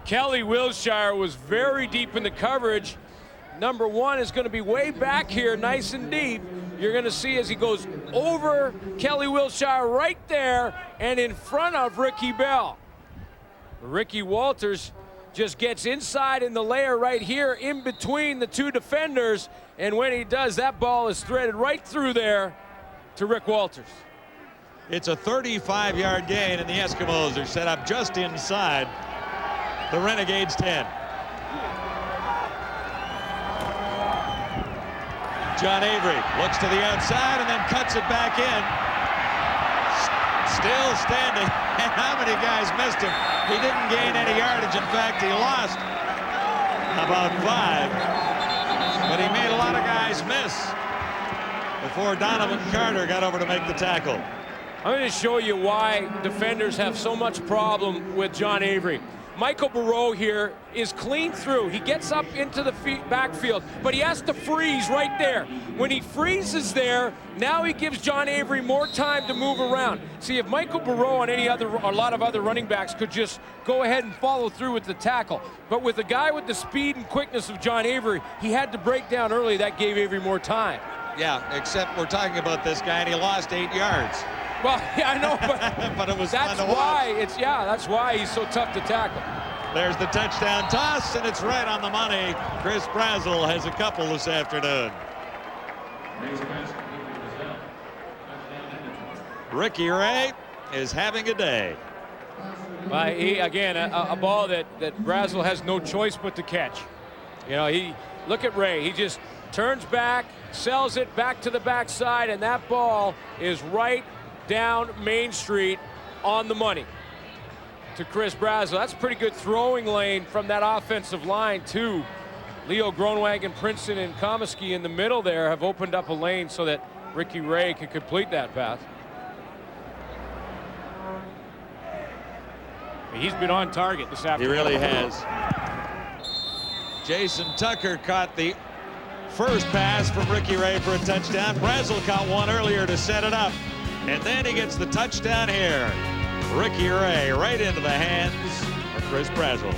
Kelly Wilshire was very deep in the coverage. Number 1 is going to be way back here, nice and deep. You're going to see as he goes over Kelly Wilshire right there and in front of Ricky Bell. Ricky Walters just gets inside in the layer right here in between the two defenders, and when he does, that ball is threaded right through there to Rick Walters. It's a 35-yard gain, and the Eskimos are set up just inside the Renegades 10. John Avery looks to the outside and then cuts it back in. Still standing, and how many guys missed him? He didn't gain any yardage. In fact, he lost about 5. But he made a lot of guys miss before Donovan Carter got over to make the tackle. I'm going to show you why defenders have so much problem with John Avery. Michael Barreau here is clean through. He gets up into the backfield, but he has to freeze right there. When he freezes there, now he gives John Avery more time to move around. See, if Michael Barreau and a lot of other running backs could just go ahead and follow through with the tackle. But with a guy with the speed and quickness of John Avery, he had to break down early. That gave Avery more time. Yeah, except we're talking about this guy, and he lost 8 yards. Well, yeah, I know, but, but it was that's fun to why watch. that's why he's so tough to tackle. There's the touchdown toss, and it's right on the money. Chris Brazel has a couple this afternoon. Ricky Ray is having a day. Again, a ball that Brazel has no choice but to catch. You know, look at Ray. He just turns back, sells it back to the backside, and that ball is right down Main Street on the money to Chris Brazel. That's a pretty good throwing lane from that offensive line, too. Leo Groenewegen, Princeton, and Comiskey in the middle there have opened up a lane so that Ricky Ray can complete that pass. He's been on target this afternoon. He really has. Jason Tucker caught the first pass from Ricky Ray for a touchdown. Brazel caught one earlier to set it up. And then he gets the touchdown here. Ricky Ray right into the hands of Chris Brazel.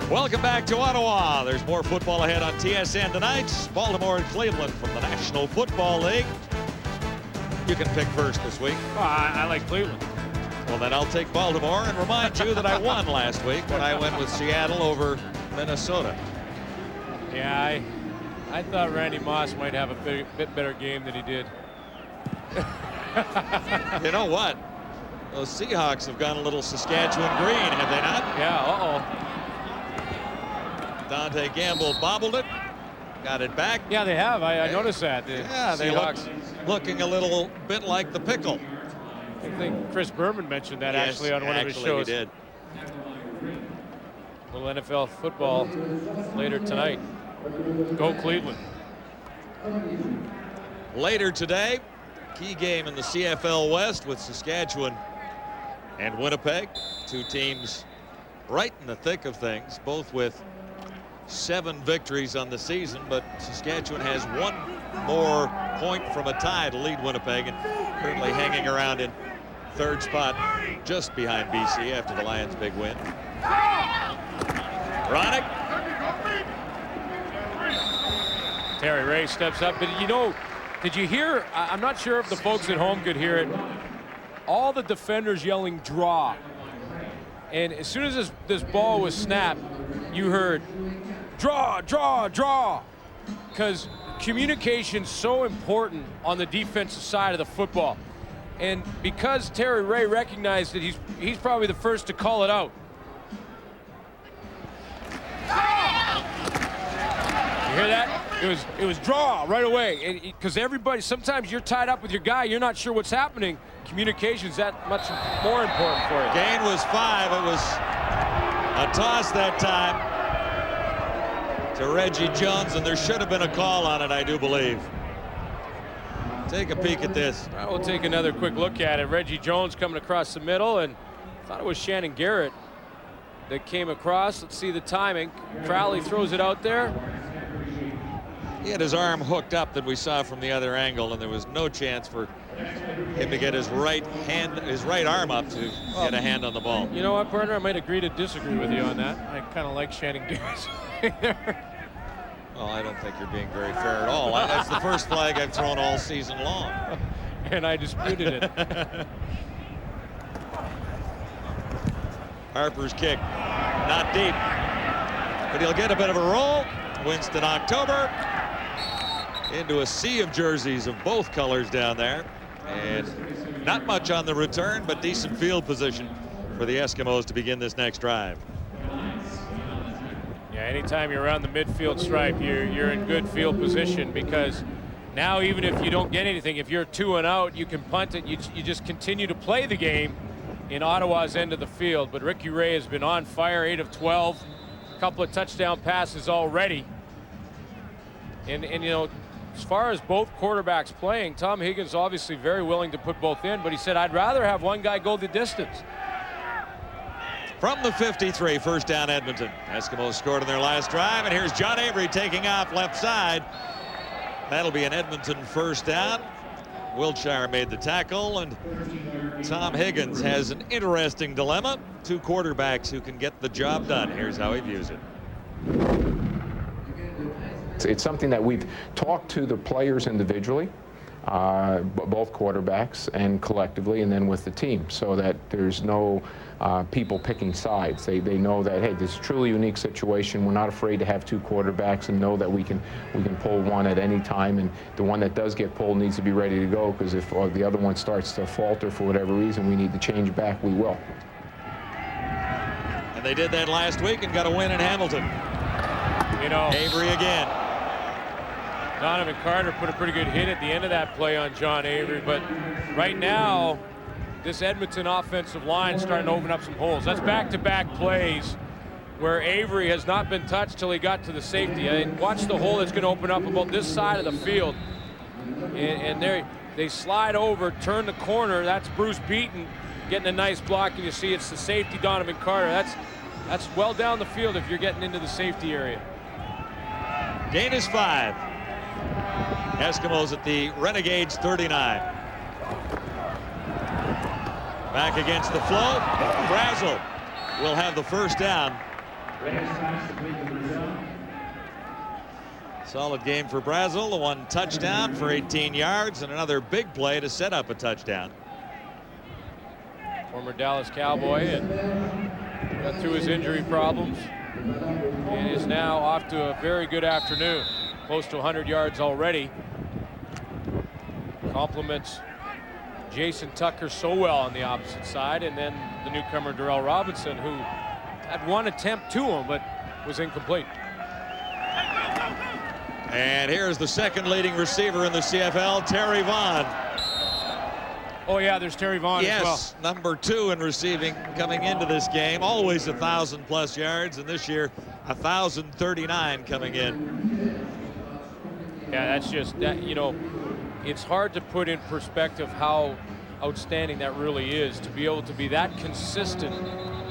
Welcome back to Ottawa. There's more football ahead on TSN tonight. Baltimore and Cleveland from the National Football League. You can pick first this week. Oh, I like Cleveland. Well, then I'll take Baltimore and remind you that I won last week when I went with Seattle over Minnesota. Yeah, I thought Randy Moss might have a bit better game than he did. You know what? Those Seahawks have gone a little Saskatchewan green, have they not? Yeah, Dante Gamble bobbled it, got it back. Yeah, they have. I noticed that. They look looking a little bit like the pickle. I think Chris Berman mentioned that actually on one of his shows. He did. A little NFL football later tonight. Go Cleveland. Later today, key game in the CFL West with Saskatchewan and Winnipeg. Two teams right in the thick of things, both with 7 victories on the season, but Saskatchewan has one more point from a tie to lead Winnipeg and currently hanging around in 3rd spot just behind BC after the Lions' big win. Ronick. Terry Ray steps up, but you know, did you hear, I'm not sure if the folks at home could hear it, all the defenders yelling draw. And as soon as this ball was snapped, you heard draw, draw, draw. Because communication's so important on the defensive side of the football. And because Terry Ray recognized that he's probably the first to call it out. You hear that? It was draw right away. Because everybody, sometimes you're tied up with your guy, you're not sure what's happening. Communication's that much more important for you. Gain was 5. It was a toss that time to Reggie Jones, and there should have been a call on it, I do believe. Take a peek at this. We'll take another quick look at it. Reggie Jones coming across the middle, and I thought it was Shannon Garrett that came across. Let's see the timing. Crowley throws it out there. He had his arm hooked up that we saw from the other angle, and there was no chance for him to get his right arm up to get a hand on the ball. You know what, partner? I might agree to disagree with you on that. I kind of like Shannon Garrett. Well, I don't think you're being very fair at all. That's the first flag I've thrown all season long. and I disputed it. Harper's kick, not deep, but he'll get a bit of a roll. Winston October into a sea of jerseys of both colors down there, and not much on the return, but decent field position for the Eskimos to begin this next drive. Yeah, anytime you're around the midfield stripe, you're in good field position, because now even if you don't get anything, if you're 2 and out, you can punt it. You just continue to play the game in Ottawa's end of the field. But Ricky Ray has been on fire, 8 of 12, a couple of touchdown passes already. And you know, as far as both quarterbacks playing, Tom Higgins obviously very willing to put both in, but he said, I'd rather have one guy go the distance. From the 53, first down Edmonton. Eskimos scored on their last drive, and here's John Avery taking off left side. That'll be an Edmonton first down. Wiltshire made the tackle, and Tom Higgins has an interesting dilemma. 2 quarterbacks who can get the job done. Here's how he views it. It's something that we've talked to the players individually, both quarterbacks and collectively, and then with the team, so that there's no people picking sides. They know that, hey, this is a truly unique situation. We're not afraid to have 2 quarterbacks and know that we can pull one at any time, and the one that does get pulled needs to be ready to go, because if the other one starts to falter for whatever reason, we need to change back, we will. And they did that last week and got a win in Hamilton. You know, Avery again. Donovan Carter put a pretty good hit at the end of that play on John Avery, but right now this Edmonton offensive line is starting to open up some holes. That's back-to-back plays where Avery has not been touched till he got to the safety. And watch the hole that's going to open up about this side of the field. And they slide over, turn the corner. That's Bruce Beaton getting a nice block, and you see it's the safety, Donovan Carter. That's well down the field if you're getting into the safety area. Gain is 5. Eskimos at the Renegades 39. Back against the flow. Brazel will have the first down. Solid game for Brazel. The 1 touchdown for 18 yards and another big play to set up a touchdown. Former Dallas Cowboy, and got through his injury problems and is now off to a very good afternoon. Close to 100 yards already. Compliments Jason Tucker so well on the opposite side, and then the newcomer Darrell Robinson, who had 1 attempt to him but was incomplete. And here's the second leading receiver in the CFL, Terry Vaughn. Oh yeah, there's Terry Vaughn as well. Yes, number 2 in receiving coming into this game. Always 1,000+ yards, and this year 1,039 coming in. Yeah, that's just that, you know, it's hard to put in perspective how outstanding that really is, to be able to be that consistent.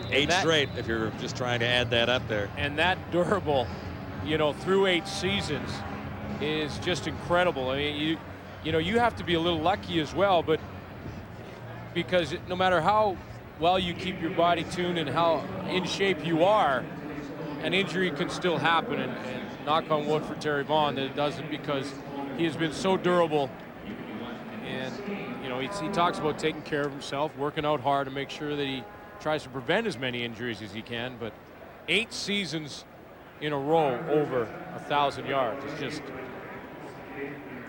8 straight, if you're just trying to add that up there. And that durable, you know, through 8 seasons is just incredible. I mean, you know, you have to be a little lucky as well, but because no matter how well you keep your body tuned and how in shape you are, an injury can still happen, and knock on wood for Terry Vaughn that it doesn't, because he has been so durable. And you know, he talks about taking care of himself, working out hard to make sure that he tries to prevent as many injuries as he can. But 8 seasons in a row over 1,000 yards is just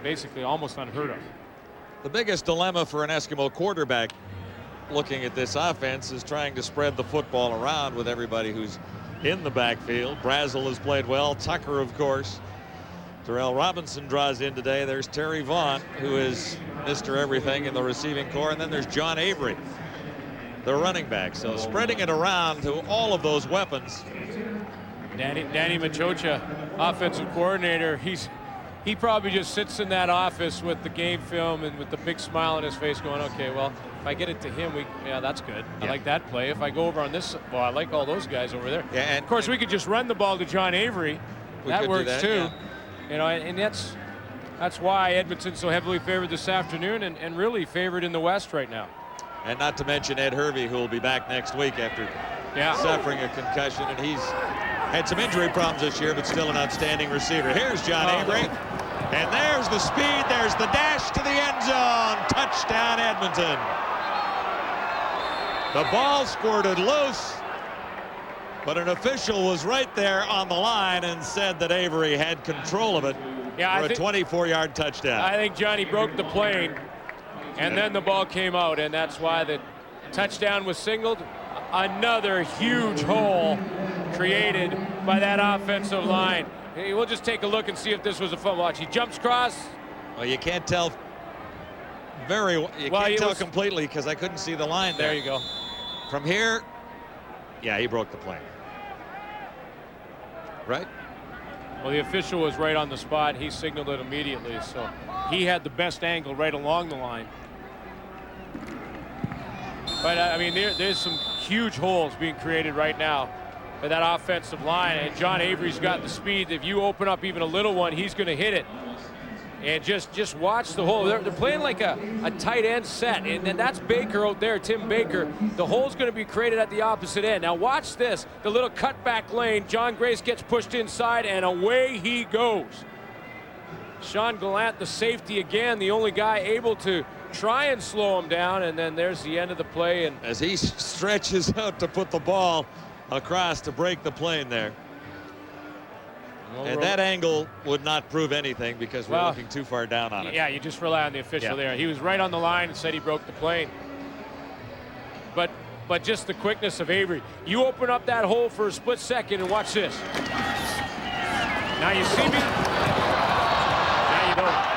basically almost unheard of. The biggest dilemma for an Eskimo quarterback looking at this offense is trying to spread the football around with everybody who's in the backfield. Brazel has played well. Tucker, of course. Darrell Robinson draws in today. There's Terry Vaughn, who is Mr. Everything in the receiving corps. And then there's John Avery, the running back. So spreading it around to all of those weapons. Danny Machocha, offensive coordinator, he probably just sits in that office with the game film and with the big smile on his face going, okay, well, if I get it to him, yeah, that's good. I like that play. If I go over on this, well, I like all those guys over there. Yeah, and of course, we could just run the ball to John Avery. That works too. Yeah. You know, and that's why Edmonton's so heavily favored this afternoon, and really favored in the West right now. And not to mention Ed Hervey, who will be back next week after suffering a concussion, and he's had some injury problems this year, but still an outstanding receiver. Here's John Avery. And there's the speed, there's the dash to the end zone. Touchdown, Edmonton. The ball squirted loose, but an official was right there on the line and said that Avery had control of it for a 24-yard touchdown. I think Johnny broke the plane, and then the ball came out, and that's why the touchdown was signaled. Another huge hole created by that offensive line. Hey, we'll just take a look and see if this was a fumble. Watch, he jumps across. Well, you can't tell very well. You can't tell completely because I couldn't see the line there. There you go. From here, yeah, he broke the plane. Right? Well, the official was right on the spot. He signaled it immediately, so he had the best angle right along the line. But, I mean, there's some huge holes being created right now by that offensive line, and John Avery's got the speed. If you open up even a little one, he's going to hit it. And just watch the hole. They're playing like a tight end set, and then that's Baker out there, Tim Baker. The hole's going to be created at the opposite end. Now watch this, the little cutback lane. John Grace gets pushed inside, and away he goes. Sean Gallant, the safety again, the only guy able to try and slow him down, and then there's the end of the play. And as he stretches out to put the ball across to break the plane there. And that angle would not prove anything because we're looking too far down on it. Yeah, you just rely on the official there. He was right on the line and said he broke the plane. But just the quickness of Avery. You open up that hole for a split second and watch this. Now you see me. Now you don't.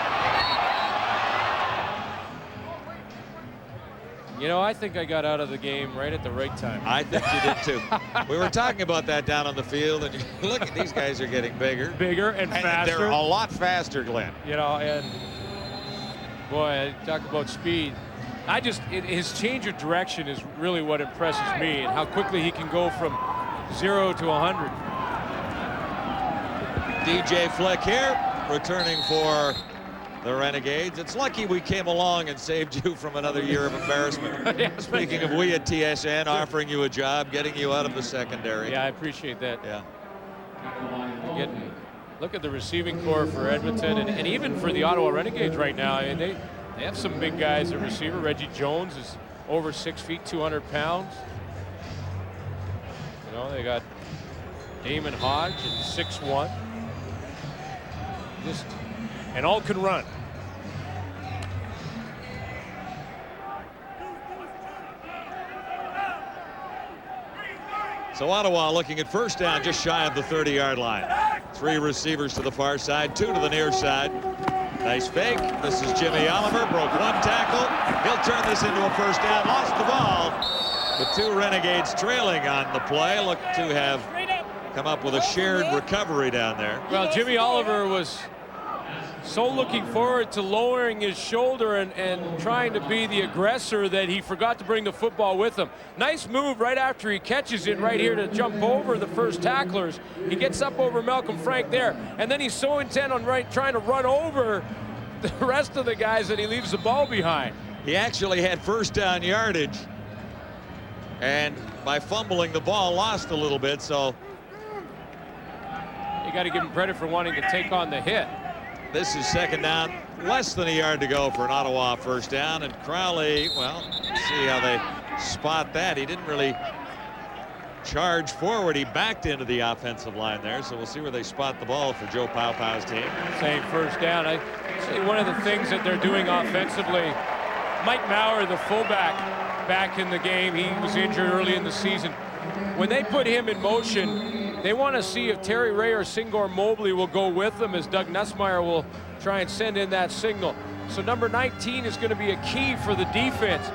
You know, I think I got out of the game right at the right time. I think you did too. We were talking about that down on the field, and look at these guys are getting bigger. Bigger and faster. They're a lot faster, Glenn. You know, and boy, talk about speed. His change of direction is really what impresses me, and how quickly he can go from 0 to 100. DJ Fleck here, returning for the Renegades. It's lucky we came along and saved you from another year of embarrassment. Yeah, Speaking of we at TSN offering you a job, getting you out of the secondary. Yeah, I appreciate that. Yeah. Look at the receiving core for Edmonton, and even for the Ottawa Renegades right now. I mean, they have some big guys at receiver. Reggie Jones is over 6 feet, 200 pounds. You know, they got Damon Hodge at 6'1". And all can run. So Ottawa looking at first down just shy of the 30-yard line. 3 receivers to the far side, 2 to the near side. Nice fake. This is Jimmy Oliver, broke 1 tackle. He'll turn this into a first down, lost the ball. The 2 Renegades trailing on the play look to have come up with a shared recovery down there. Well, Jimmy Oliver was so looking forward to lowering his shoulder and trying to be the aggressor that he forgot to bring the football with him. Nice move right after he catches it right here to jump over the first tacklers. He gets up over Malcolm Frank there, and then he's so intent on trying to run over the rest of the guys that he leaves the ball behind. He actually had first down yardage, and by fumbling the ball lost a little bit, so you got to give him credit for wanting to take on the hit. This is second down, less than a yard to go for an Ottawa first down, and Crowley, well, see how they spot that. He didn't really charge forward. He backed into the offensive line there, so we'll see where they spot the ball for Joe Paupau's team. Saying first down. I say one of the things that they're doing offensively, Mike Maurer, the fullback, back in the game. He was injured early in the season. When they put him in motion, they want to see if Terry Ray or Singor Mobley will go with them, as Doug Nussmeier will try and send in that signal. So number 19 is going to be a key for the defense.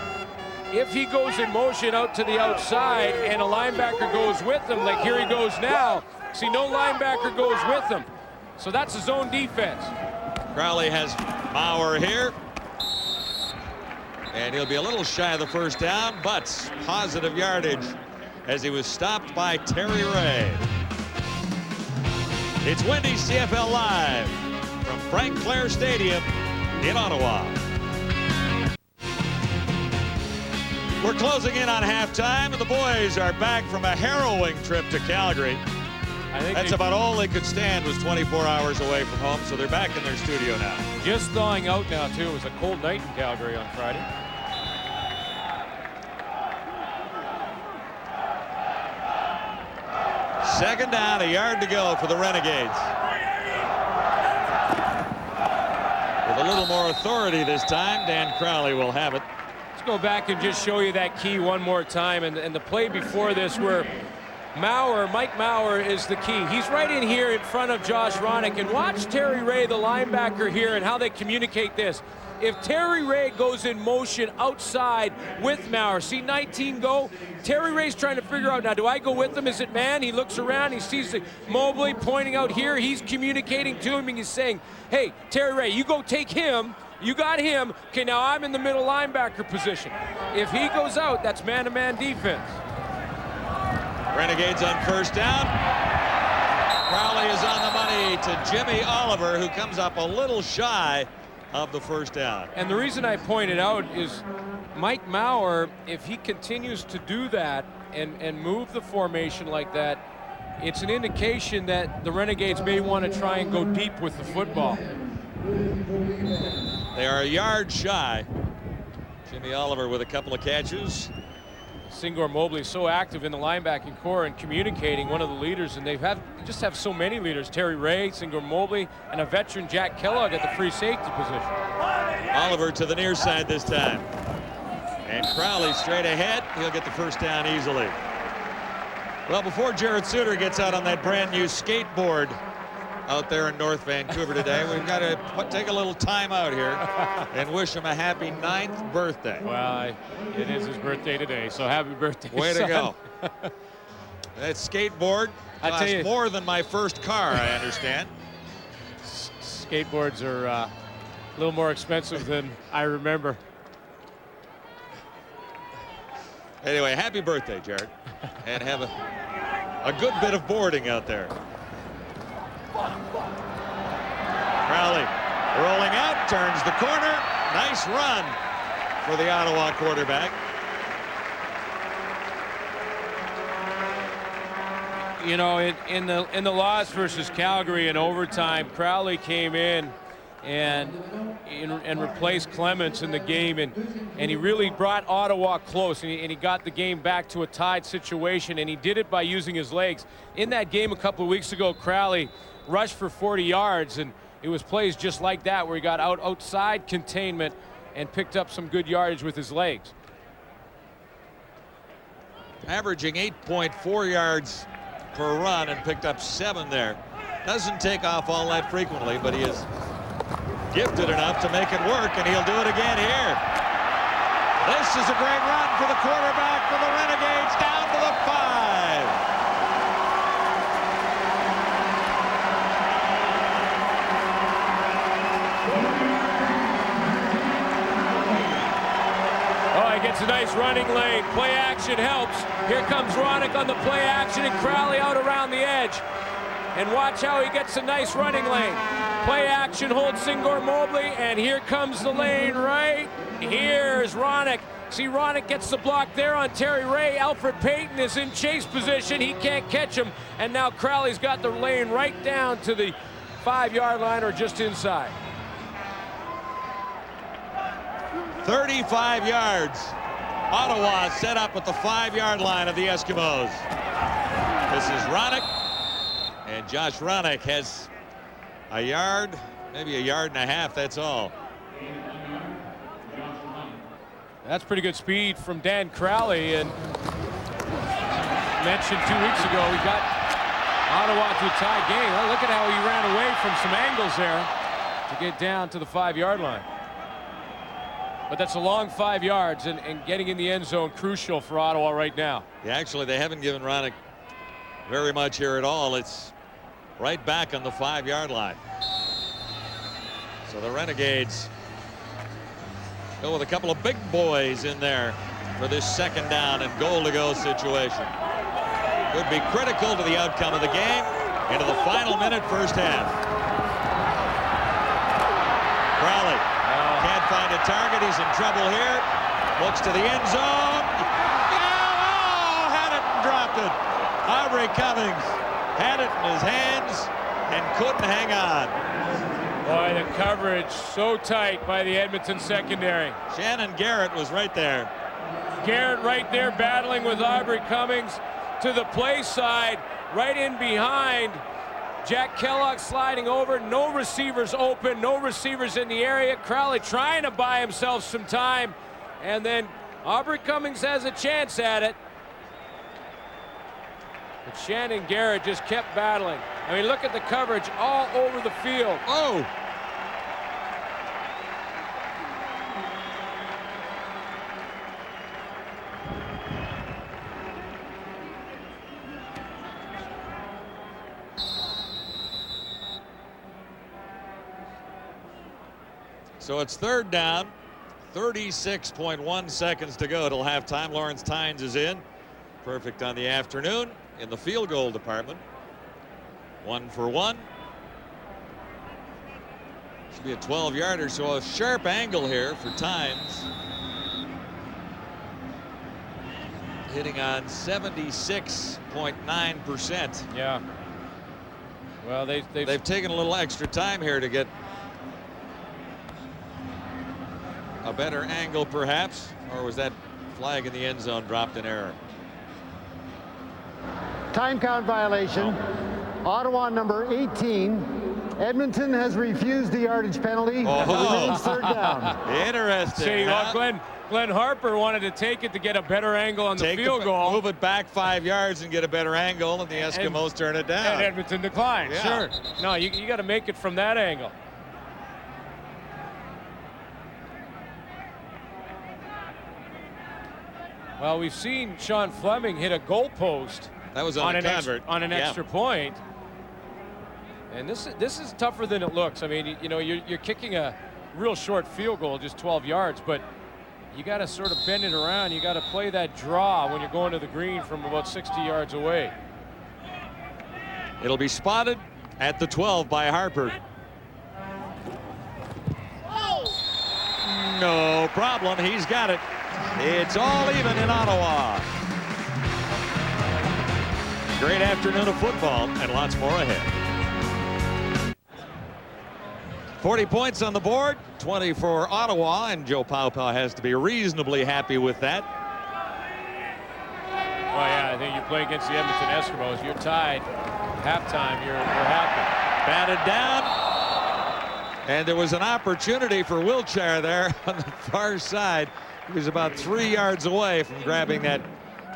If he goes in motion out to the outside and a linebacker goes with him, like here he goes now, see, no linebacker goes with him. So that's his own defense. Crowley has Maurer here. And he'll be a little shy of the first down, but positive yardage as he was stopped by Terry Ray. It's Wendy's CFL Live from Frank Clair Stadium in Ottawa. We're closing in on halftime, and the boys are back from a harrowing trip to Calgary. I think That's about all they could stand was 24 hours away from home, so they're back in their studio now. Just thawing out now, too. It was a cold night in Calgary on Friday. Second down, a yard to go for the Renegades. With a little more authority this time, Dan Crowley will have it. Let's go back and just show you that key one more time. And the play before this where Mike Maurer is the key. He's right in here in front of Josh Ronick. And watch Terry Ray, the linebacker here, and how they communicate this. If Terry Ray goes in motion outside with Maurer, see 19 go, Terry Ray's trying to figure out, now do I go with him? Is it man? He looks around, he sees the Mobley pointing out here. He's communicating to him and he's saying, hey, Terry Ray, you go take him. You got him. Okay, now I'm in the middle linebacker position. If he goes out, that's man-to-man defense. Renegades on first down. Crowley is on the money to Jimmy Oliver, who comes up a little shy of the first down. And the reason I pointed out is Mike Maurer, if he continues to do that and move the formation like that, it's an indication that the Renegades may want to try and go deep with the football. They are a yard shy. Jimmy Oliver with a couple of catches. Singor Mobley so active in the linebacking core and communicating, one of the leaders, and they just have so many leaders. Terry Ray, Singor Mobley, and a veteran Jack Kellogg at the free safety position. Oliver to the near side this time. And Crowley straight ahead. He'll get the first down easily. Well, before Jared Suter gets out on that brand new skateboard out there in North Vancouver today, we've got to take a little time out here and wish him a happy 9th birthday. Well, it is his birthday today, so happy birthday, Way son. to go. That skateboard cost more than my first car, I understand. Skateboards are a little more expensive than I remember. Anyway, happy birthday, Jared. And have a good bit of boarding out there. Crowley rolling out, turns the corner. Nice run for the Ottawa quarterback. You know, in the loss versus Calgary in overtime, Crowley came in and replaced Clements in the game, and he really brought Ottawa close, and he got the game back to a tied situation, and he did it by using his legs. In that game a couple of weeks ago, Crowley rushed for 40 yards, and it was plays just like that where he got outside containment and picked up some good yardage with his legs. Averaging 8.4 yards per run and picked up 7 there. Doesn't take off all that frequently, but he is gifted enough to make it work, and he'll do it again here. This is a great run for the quarterback for the Renegades down to the 5. Gets a nice running lane. Play action helps. Here comes Ronick on the play action and Crowley out around the edge. And watch how he gets a nice running lane. Play action holds Singor Mobley, and here comes the lane right. Here's Ronick. See, Ronick gets the block there on Terry Ray. Alfred Payton is in chase position. He can't catch him. And now Crowley's got the lane right down to the 5-yard line or just inside. 35 yards. Ottawa set up at the 5-yard line of the Eskimos. This is Ronick. And Josh Ronick has a yard, maybe a yard and a half, that's all. That's pretty good speed from Dan Crowley, and mentioned 2 weeks ago he got Ottawa to a tie game. Well, look at how he ran away from some angles there to get down to the 5-yard line. But that's a long 5 yards, and getting in the end zone crucial for Ottawa right now. Yeah, actually, they haven't given Ronick very much here at all. It's right back on the 5-yard line. So the Renegades go with a couple of big boys in there for this second down and goal to go situation. Could be critical to the outcome of the game into the final minute, first half. Crowley can't find a target. He's in trouble here. Looks to the end zone. Oh, had it and dropped it. Aubrey Cummings had it in his hands and couldn't hang on. Boy, the coverage so tight by the Edmonton secondary. Shannon Garrett was right there. Garrett right there battling with Aubrey Cummings to the play side, right in behind. Jack Kellogg sliding over, no receivers open, no receivers in the area. Crowley trying to buy himself some time, and then Aubrey Cummings has a chance at it. But Shannon Garrett just kept battling. I mean, look at the coverage all over the field. Oh! So it's third down, 36.1 seconds to go till halftime. Lawrence Tynes is in. Perfect on the afternoon in the field goal department. 1 for 1. Should be a 12-yarder, so a sharp angle here for Tynes. Hitting on 76.9%. Yeah. Well, they've taken a little extra time here to get a better angle, perhaps, or was that flag in the end zone dropped in error? Time count violation. Ottawa number 18. Edmonton has refused the yardage penalty. It remains third down. Interesting. See, Glenn Harper wanted to take it to get a better angle on the field goal. Move it back 5 yards and get a better angle, and the Eskimos turn it down. And Edmonton declines. Yeah. Sure. No, you got to make it from that angle. Well, we've seen Sean Fleming hit a goalpost. That was on a convert. On an extra point. And this is tougher than it looks. I mean, you know, you're kicking a real short field goal, just 12 yards, but you got to sort of bend it around. You got to play that draw when you're going to the green from about 60 yards away. It'll be spotted at the 12 by Harper. No problem. He's got it. It's all even in Ottawa. Great afternoon of football and lots more ahead. 40 points on the board, 20 for Ottawa, and Joe Paopao has to be reasonably happy with that. Well, yeah, I think you play against the Edmonton Eskimos. You're tied. Halftime, you're happy. Batted down. And there was an opportunity for Wiltshire there on the far side. He was about 3 yards away from grabbing that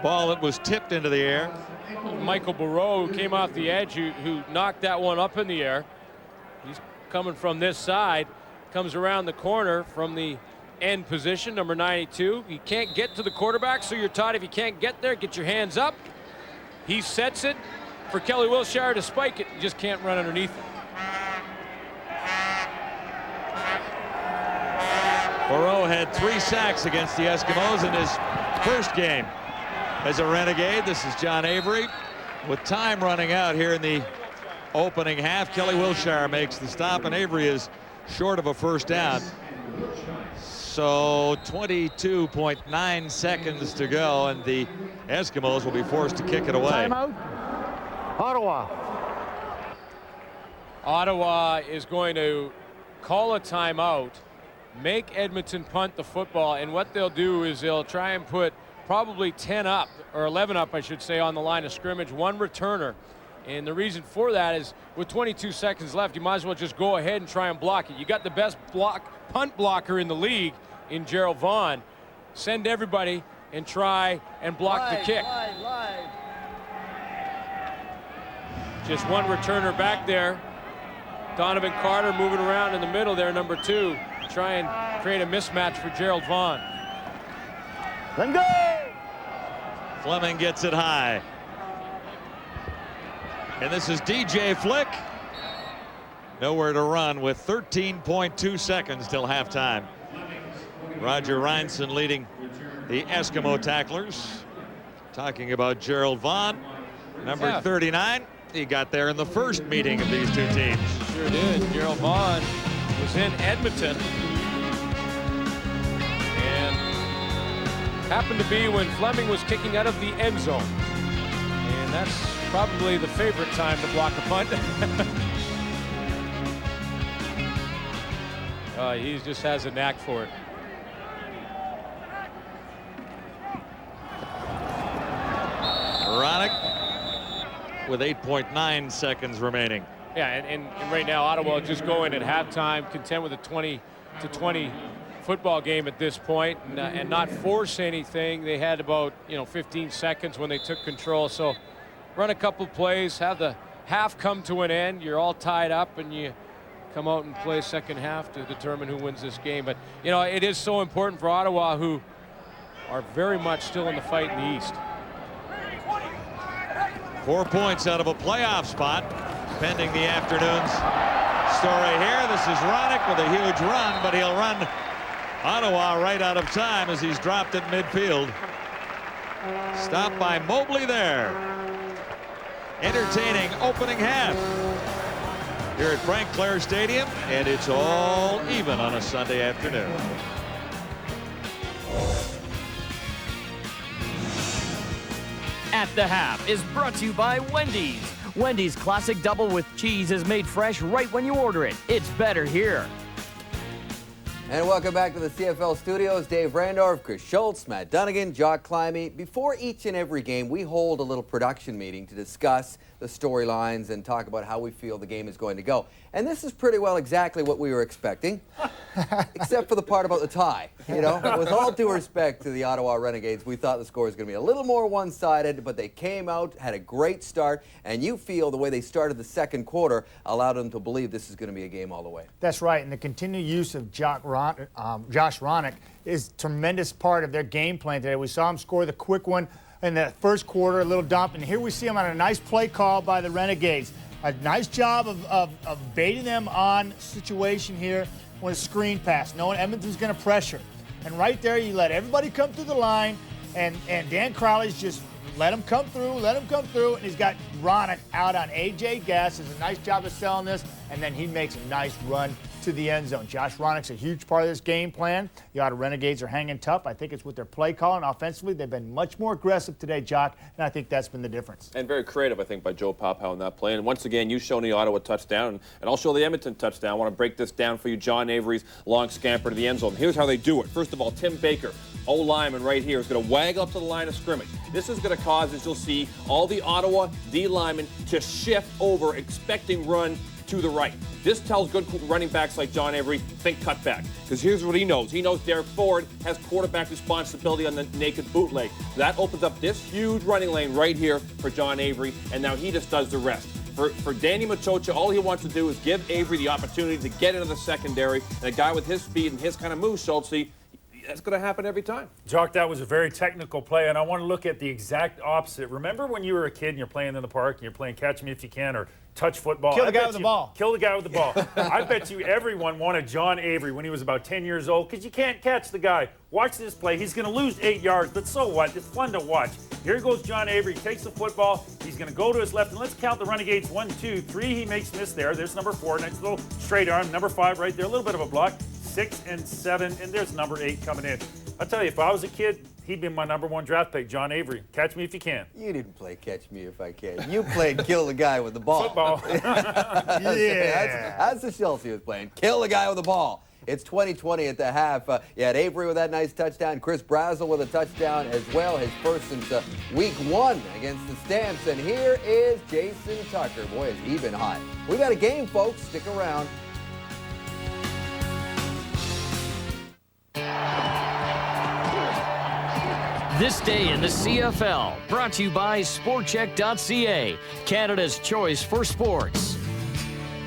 ball that was tipped into the air. Michael Barreau, who came off the edge, who knocked that one up in the air. He's coming from this side, comes around the corner from the end position, number 92. You can't get to the quarterback, so you're taught if you can't get there, get your hands up. He sets it for Kelly Wiltshire to spike it. You just can't run underneath it. Barreau had 3 sacks against the Eskimos in his first game as a Renegade. This is John Avery. With time running out here in the opening half, Kelly Wiltshire makes the stop, and Avery is short of a first down. So 22.9 seconds to go, and the Eskimos will be forced to kick it away. Timeout. Ottawa. Ottawa is going to call a timeout, make Edmonton punt the football, and what they'll do is they'll try and put probably 10 up, or 11 up, I should say, on the line of scrimmage, one returner. And the reason for that is with 22 seconds left, you might as well just go ahead and try and block it. You got the best punt blocker in the league in Gerald Vaughn. Send everybody and try and block the kick. Just one returner back there. Donovan Carter moving around in the middle there, number 2. Try and create a mismatch for Gerald Vaughn. Then go! Fleming gets it high. And this is DJ Flick. Nowhere to run with 13.2 seconds till halftime. Roger Reinson leading the Eskimo tacklers. Talking about Gerald Vaughn, number 39. He got there in the first meeting of these two teams. Sure did. Gerald Vaughn was in Edmonton. And happened to be when Fleming was kicking out of the end zone. And that's Probably the favorite time to block a punt. He just has a knack for it. Ronick with 8.9 seconds remaining. Yeah, and right now Ottawa just going at halftime, content with a 20-20 football game at this point, and not force anything. They had about 15 seconds when they took control. So run a couple plays, have the half come to an end. You're all tied up, and you come out and play second half to determine who wins this game. But it is so important for Ottawa, who are very much still in the fight in the East. 4 points out of a playoff spot, pending the afternoon's story here. This is Ronick with a huge run, but he'll run Ottawa right out of time as he's dropped at midfield. Stopped by Mobley there. Entertaining opening half here at Frank Clair Stadium, and it's all even on a Sunday afternoon. At the Half is brought to you by Wendy's. Wendy's classic double with cheese is made fresh right when you order it. It's better here. And welcome back to the CFL studios. Dave Randorf, Chris Schultz, Matt Dunnigan, Jock Climby. Before each and every game, we hold a little production meeting to discuss the storylines and talk about how we feel the game is going to go. And this is pretty well exactly what we were expecting, except for the part about the tie. With all due respect to the Ottawa Renegades, we thought the score was going to be a little more one-sided, but they came out, had a great start, and you feel the way they started the second quarter allowed them to believe this is going to be a game all the way. That's right, and the continued use of Josh Ronick is a tremendous part of their game plan today. We saw him score the quick one in the first quarter, a little dump, and here we see him on a nice play call by the Renegades. A nice job of baiting them on situation here when a screen pass, knowing Edmonton's going to pressure. And right there, you let everybody come through the line, and Dan Crowley's just let him come through, and he's got Ronick out on A.J. Gass. Does a nice job of selling this, and then he makes a nice run to the end zone. Josh Ronick's a huge part of this game plan. The Ottawa Renegades are hanging tough. I think it's with their play calling. Offensively, they've been much more aggressive today, Jock, and I think that's been the difference. And very creative, I think, by Joe Papow in that play. And once again, you show the Ottawa touchdown, and I'll show the Edmonton touchdown. I want to break this down for you. John Avery's long scamper to the end zone. Here's how they do it. First of all, Tim Baker, O-lineman right here, is going to waggle up to the line of scrimmage. This is going to cause, as you'll see, all the Ottawa D linemen to shift over, expecting run to the right. This tells good running backs like John Avery, think cut back. Because here's what he knows. He knows Derek Ford has quarterback responsibility on the naked bootleg. That opens up this huge running lane right here for John Avery, and now he just does the rest. For Danny Machocha, all he wants to do is give Avery the opportunity to get into the secondary, and a guy with his speed and his kind of moves, Schultz, that's going to happen every time. Jock, that was a very technical play, and I want to look at the exact opposite. Remember when you were a kid and you're playing in the park and you're playing catch me if you can or touch football? Kill the guy with the ball. Kill the guy with the ball. I bet you everyone wanted John Avery when he was about 10 years old because you can't catch the guy. Watch this play. He's going to lose 8 yards, but so what? It's fun to watch. Here goes John Avery. He takes the football. He's going to go to his left, and let's count the Renegades. 1, 2, 3. He makes miss there. There's number 4. Next little straight arm. Number 5 right there. A little bit of a block. 6 and 7, and there's number 8 coming in. I'll tell you, if I was a kid, he'd be my #1 draft pick, John Avery. Catch me if you can. You didn't play catch me if I can. You played kill the guy with the ball. Football. Yeah. That's the Schultz he was playing. Kill the guy with the ball. It's 20-20 at the half. You had Avery with that nice touchdown. Chris Brazel with a touchdown as well. His first since week 1 against the Stamps. And here is Jason Tucker. Boy, has he been hot. We got a game, folks. Stick around. This day in the CFL, brought to you by SportCheck.ca, Canada's choice for sports.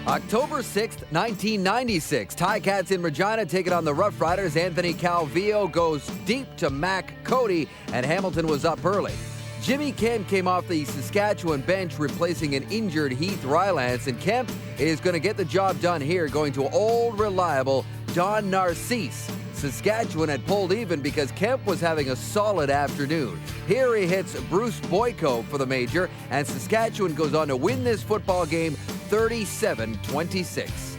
October 6th, 1996. Ticats in Regina taking on the Rough Riders. Anthony Calvillo goes deep to Mac Cody, and Hamilton was up early. Jimmy Kemp came off the Saskatchewan bench, replacing an injured Heath Rylance, and Kemp is going to get the job done here, going to old reliable Don Narcisse. Saskatchewan had pulled even because Kemp was having a solid afternoon. Here he hits Bruce Boyko for the major, and Saskatchewan goes on to win this football game 37-26.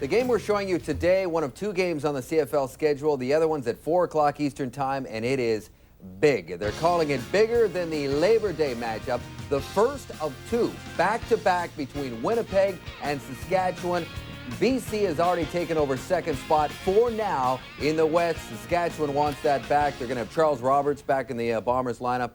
The game we're showing you today, one of 2 games on the CFL schedule. The other one's at 4 o'clock Eastern Time, and it is big. They're calling it bigger than the Labor Day matchup, the first of two back-to-back between Winnipeg and Saskatchewan. BC has already taken over second spot for now in the West. Saskatchewan wants that back. They're going to have Charles Roberts back in the Bombers lineup.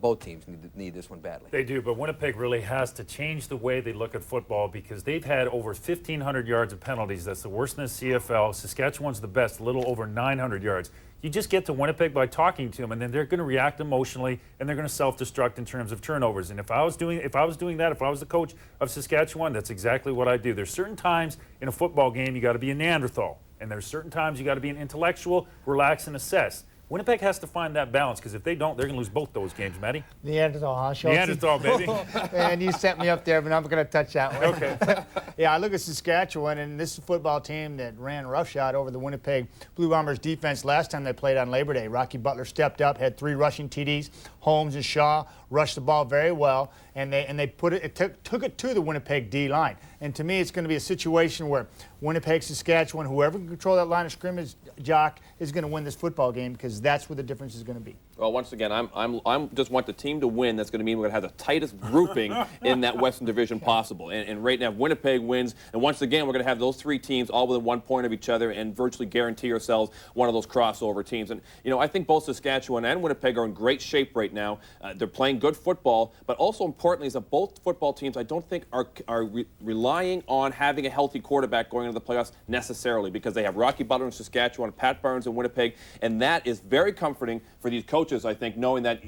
Both teams need this one badly. They do, but Winnipeg really has to change the way they look at football because they've had over 1,500 yards of penalties. That's the worst in the CFL. Saskatchewan's the best, a little over 900 yards. You just get to Winnipeg by talking to them, and then they're going to react emotionally, and they're going to self-destruct in terms of turnovers. And if I was doing that, if I was the coach of Saskatchewan, that's exactly what I do. There's certain times in a football game you got to be a Neanderthal, and there's certain times you got to be an intellectual, relax, and assess. Winnipeg has to find that balance because if they don't, they're going to lose both those games, Matty. Neanderthal, huh, Schultz? Neanderthal, baby. And you set me up there, but I'm going to touch that one. Okay. Yeah, I look at Saskatchewan, and this is a football team that ran roughshod over the Winnipeg Blue Bombers defense last time they played on Labor Day. Rocky Butler stepped up, had 3 rushing TDs. Holmes and Shaw rushed the ball very well, and they took it to the Winnipeg D line. And to me, it's going to be a situation where Winnipeg, Saskatchewan, whoever can control that line of scrimmage, Jock, is going to win this football game because that's where the difference is going to be. Well, once again, I'm just want the team to win. That's going to mean we're going to have the tightest grouping in that Western Division possible. And right now, if Winnipeg wins, and once again, we're going to have those 3 teams all within 1 point of each other and virtually guarantee ourselves one of those crossover teams. And, you know, I think both Saskatchewan and Winnipeg are in great shape right now. They're playing good football, but also importantly is that both football teams I don't think are relying on having a healthy quarterback going into the playoffs necessarily because they have Rocky Butler in Saskatchewan, Pat Burns in Winnipeg, and that is very comforting for these coaches, I think, knowing that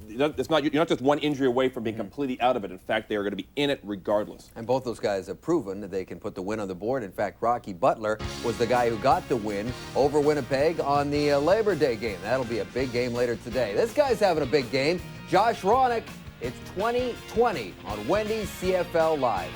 you're not just one injury away from being completely out of it. In fact, they are going to be in it regardless. And both those guys have proven that they can put the win on the board. In fact, Rocky Butler was the guy who got the win over Winnipeg on the Labor Day game. That'll be a big game later today. This guy's having a big game. Josh Ronick. It's 2020 on Wendy's CFL Live.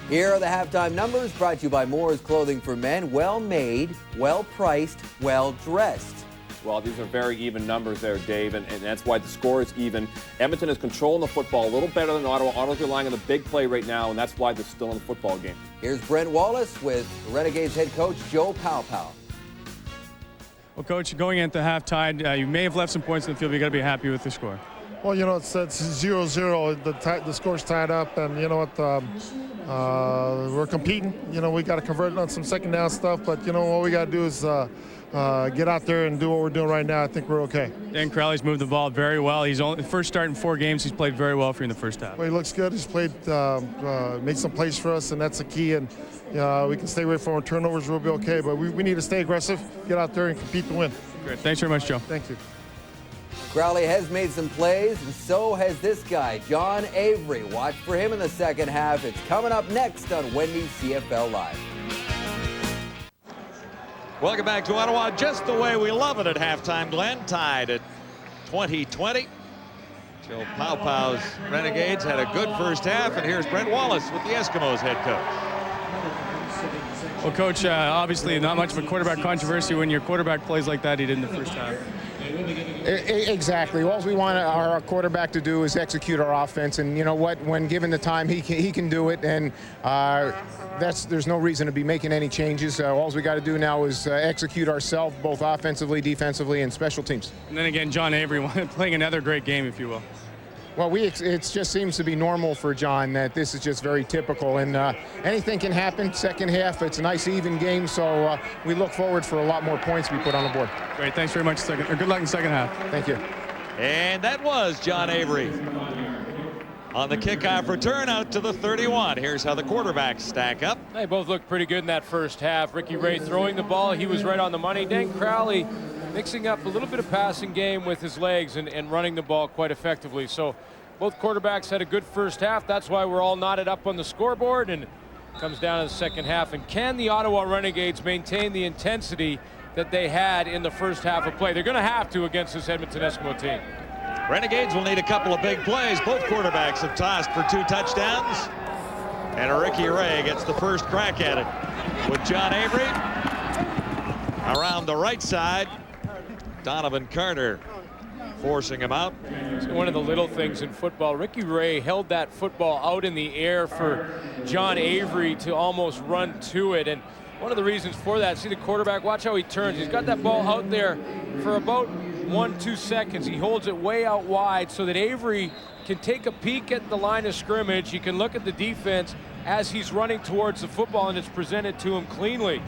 Here are the halftime numbers brought to you by Moore's Clothing for Men. Well-made, well-priced, well-dressed. Well, these are very even numbers there, Dave, and that's why the score is even. Edmonton is controlling the football a little better than Ottawa. Ottawa's relying on the big play right now, and that's why they're still in the football game. Here's Brent Wallace with Renegades head coach Joe Powpow. Well, Coach, going into halftime, you may have left some points in the field, but you got to be happy with the score. Well, you know, it's 0-0. The score's tied up, and you know what? We're competing. You know, we got to convert on some second down stuff, but you know what we got to do is get out there and do what we're doing right now. I think we're okay. Dan Crowley's moved the ball very well. He's only first start in 4 games. He's played very well for you in the first half. Well, he looks good. He's played, made some plays for us, and that's the key. And we can stay away from our turnovers. We'll be okay. But we need to stay aggressive, get out there, and compete to win. Great. Thanks very much, Joe. Thank you. Crowley has made some plays, and so has this guy, John Avery. Watch for him in the second half. It's coming up next on Wendy's CFL Live. Welcome back to Ottawa, just the way we love it at halftime, Glenn. Tied at 20-20. Joe Powpow's Renegades had a good first half, and here's Brent Wallace with the Eskimos head coach. Well, Coach, obviously not much of a quarterback controversy when your quarterback plays like that he did in the first half. Exactly. All we want our quarterback to do is execute our offense, and you know what? When given the time, he can do it, and there's no reason to be making any changes. All we got to do now is execute ourselves, both offensively, defensively, and special teams. And then again, John Avery playing another great game, if you will. Well, it just seems to be normal for John that this is just very typical, and anything can happen. Second half, it's a nice even game, so we look forward for a lot more points to be put on the board. Great, thanks very much. Good luck in the second half. Thank you. And that was John Avery on the kickoff return out to the 31. Here's how the quarterbacks stack up. They both looked pretty good in that first half. Ricky Ray throwing the ball, he was right on the money. Dan Crowley mixing up a little bit of passing game with his legs and running the ball quite effectively. So both quarterbacks had a good first half. That's why we're all knotted up on the scoreboard, and it comes down to the second half. And can the Ottawa Renegades maintain the intensity that they had in the first half of play? They're going to have to against this Edmonton Eskimo team. Renegades will need a couple of big plays. Both quarterbacks have tossed for 2 touchdowns. And Ricky Ray gets the first crack at it with John Avery around the right side. Donovan Carter forcing him out. It's one of the little things in football. Ricky Ray held that football out in the air for John Avery to almost run to it. And one of the reasons for that, see the quarterback, watch how he turns. He's got that ball out there for about 1-2 seconds. He holds it way out wide so that Avery can take a peek at the line of scrimmage. He can look at the defense as he's running towards the football, and it's presented to him cleanly.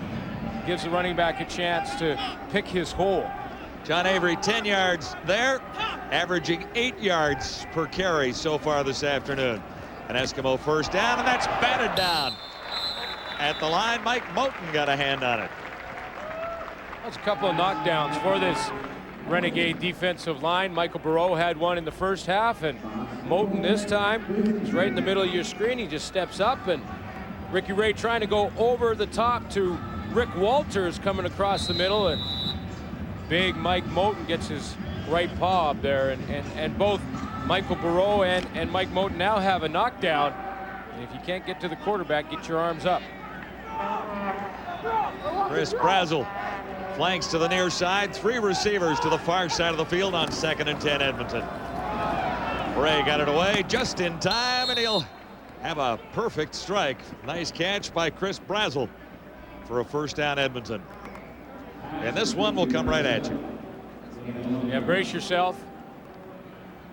Gives the running back a chance to pick his hole. John Avery 10 yards there, averaging 8 yards per carry so far this afternoon. An Eskimo first down, and that's batted down. At the line, Mike Moten got a hand on it. That's a couple of knockdowns for this Renegade defensive line. Michael Burrow had one in the first half, and Moten this time is right in the middle of your screen. He just steps up, and Ricky Ray trying to go over the top to Rick Walters coming across the middle, and big Mike Moten gets his right paw up there, and both Michael Burrow and Mike Moten now have a knockdown. And if you can't get to the quarterback, get your arms up. Chris Brazel flanks to the near side. 3 receivers to the far side of the field on 2nd and 10 Edmonton. Ray got it away just in time, and he'll have a perfect strike. Nice catch by Chris Brazel for a first down Edmonton. And this one will come right at you. Yeah, brace yourself.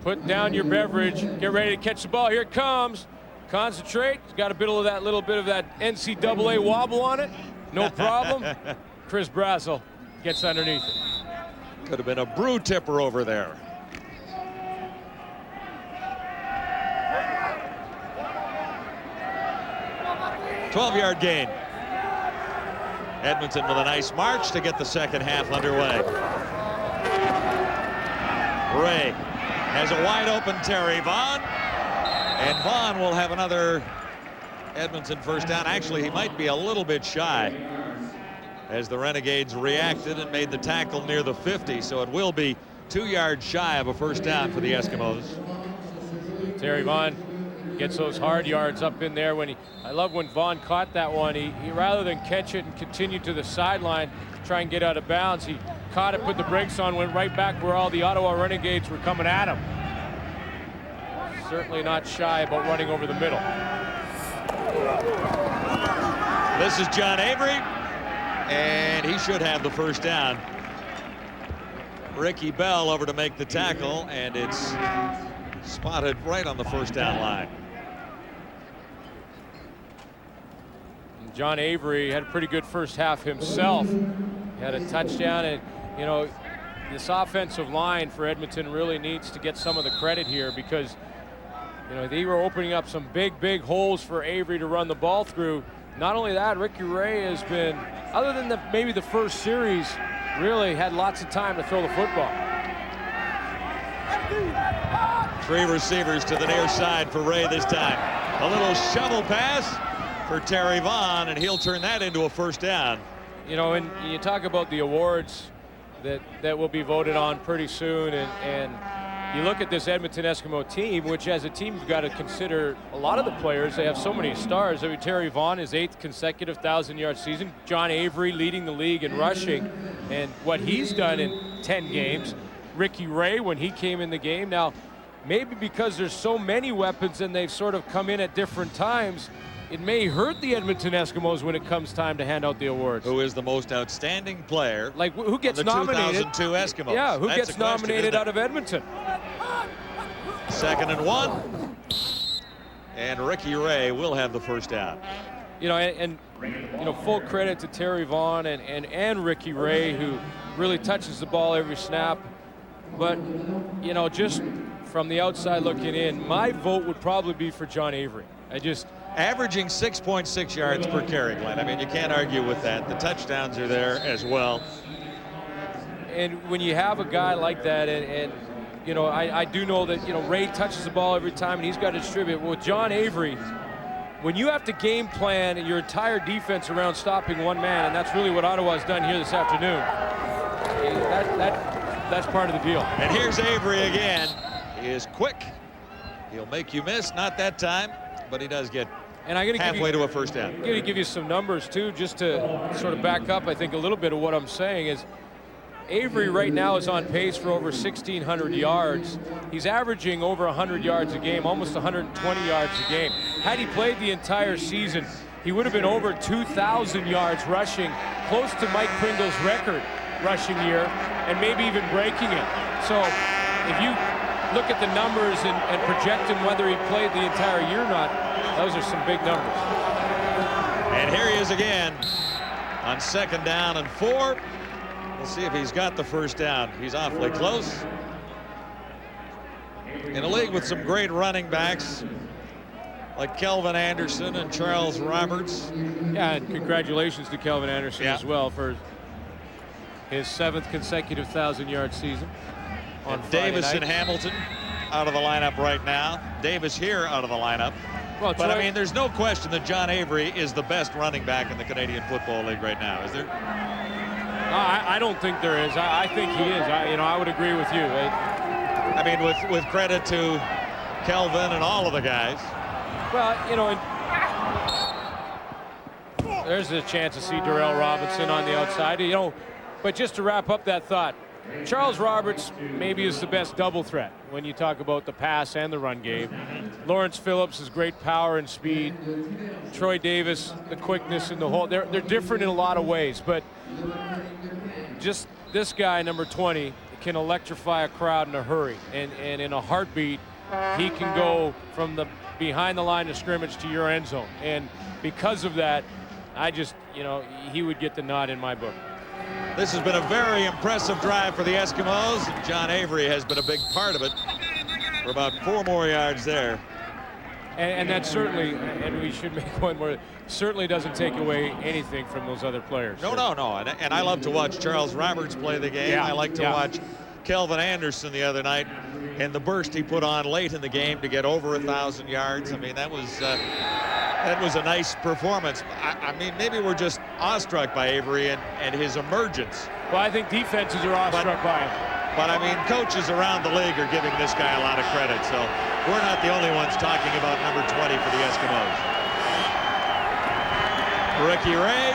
Put down your beverage. Get ready to catch the ball. Here it comes. Concentrate. He's got a bit of that little bit of that NCAA wobble on it. No problem. Chris Brazel gets underneath it. Could have been a brew tipper over there. A 12-yard gain. Edmonton with a nice march to get the second half underway. Ray has a wide open Terry Vaughn, and Vaughn will have another Edmonton first down. Actually, he might be a little bit shy as the Renegades reacted and made the tackle near the 50, so it will be 2 yards shy of a first down for the Eskimos. Terry Vaughn gets those hard yards up in there. I love when Vaughn caught that one. He rather than catch it and continue to the sideline, try and get out of bounds, he caught it, put the brakes on, went right back where all the Ottawa Renegades were coming at him. Certainly not shy about running over the middle. This is John Avery, and he should have the first down. Ricky Bell over to make the tackle, and it's spotted right on the first down line. John Avery had a pretty good first half himself. He had a touchdown, and you know, this offensive line for Edmonton really needs to get some of the credit here, because you know, they were opening up some big holes for Avery to run the ball through. Not only that, Ricky Ray has been, other than maybe the first series, really had lots of time to throw the football. 3 receivers to the near side for Ray this time. A little shovel pass for Terry Vaughn, and he'll turn that into a first down. You know, and you talk about the awards that will be voted on pretty soon, and you look at this Edmonton Eskimo team, which as a team you've got to consider a lot of the players. They have so many stars. I mean, Terry Vaughn, his 8th consecutive 1,000-yard season. John Avery leading the league in rushing, and what he's done in 10 games. Ricky Ray when he came in the game. Now, maybe because there's so many weapons and they've sort of come in at different times, it may hurt the Edmonton Eskimos when it comes time to hand out the awards. Who is the most outstanding player? Like, who gets on the nominated? 2002 Eskimos. Yeah, who That's gets nominated out of Edmonton? 2nd and 1. And Ricky Ray will have the first down. You know, and you know, full credit to Terry Vaughn and Ricky Ray, who really touches the ball every snap. But, you know, just from the outside looking in, my vote would probably be for John Avery. Averaging 6.6 yards per carry, Glenn. I mean, you can't argue with that. The touchdowns are there as well. And when you have a guy like that, and you know, I do know that, you know, Ray touches the ball every time and he's got to distribute. Well, with John Avery, when you have to game plan your entire defense around stopping one man, and that's really what Ottawa's done here this afternoon, that's part of the deal. And here's Avery again. He is quick. He'll make you miss. Not that time, but he does get halfway to a first down. I'm going to give you some numbers, too, just to sort of back up, I think, a little bit of what I'm saying is Avery right now is on pace for over 1,600 yards. He's averaging over 100 yards a game, almost 120 yards a game. Had he played the entire season, he would have been over 2,000 yards rushing, close to Mike Pringle's record rushing year, and maybe even breaking it. So if you look at the numbers and project him whether he played the entire year or not, those are some big numbers. And here he is again on 2nd down and 4. We'll see if he's got the first down. He's awfully close. In a league with some great running backs like Kelvin Anderson and Charles Roberts. Yeah, and congratulations to Kelvin Anderson as well for his 7th consecutive 1,000-yard season. On Davis and Hamilton out of the lineup right now. Davis here out of the lineup. Well, but I mean, there's no question that John Avery is the best running back in the Canadian Football League right now, is there? I don't think there is. I think he is. I would agree with you. I mean, with credit to Kelvin and all of the guys. Well, there's a chance to see Darrell Robinson on the outside. But just to wrap up that thought, Charles Roberts maybe is the best double threat when you talk about the pass and the run game. Lawrence Phillips has great power and speed. Troy Davis, the quickness and the whole. They're different in a lot of ways, but just this guy, number 20, can electrify a crowd in a hurry, and in a heartbeat, he can go from the behind the line of scrimmage to your end zone. And because of that, he would get the nod in my book. This has been a very impressive drive for the Eskimos, and John Avery has been a big part of it for about 4 more yards there. And that certainly, and we should make one more, certainly doesn't take away anything from those other players. No. And I love to watch Charles Roberts play the game. Yeah, I like to watch Kelvin Anderson the other night, and the burst he put on late in the game to get over 1,000 yards. I mean, that was a nice performance. I mean, maybe we're just awestruck by Avery and his emergence. Well, I think defenses are awestruck by him. But I mean, coaches around the league are giving this guy a lot of credit, so we're not the only ones talking about number 20 for the Eskimos. Ricky Ray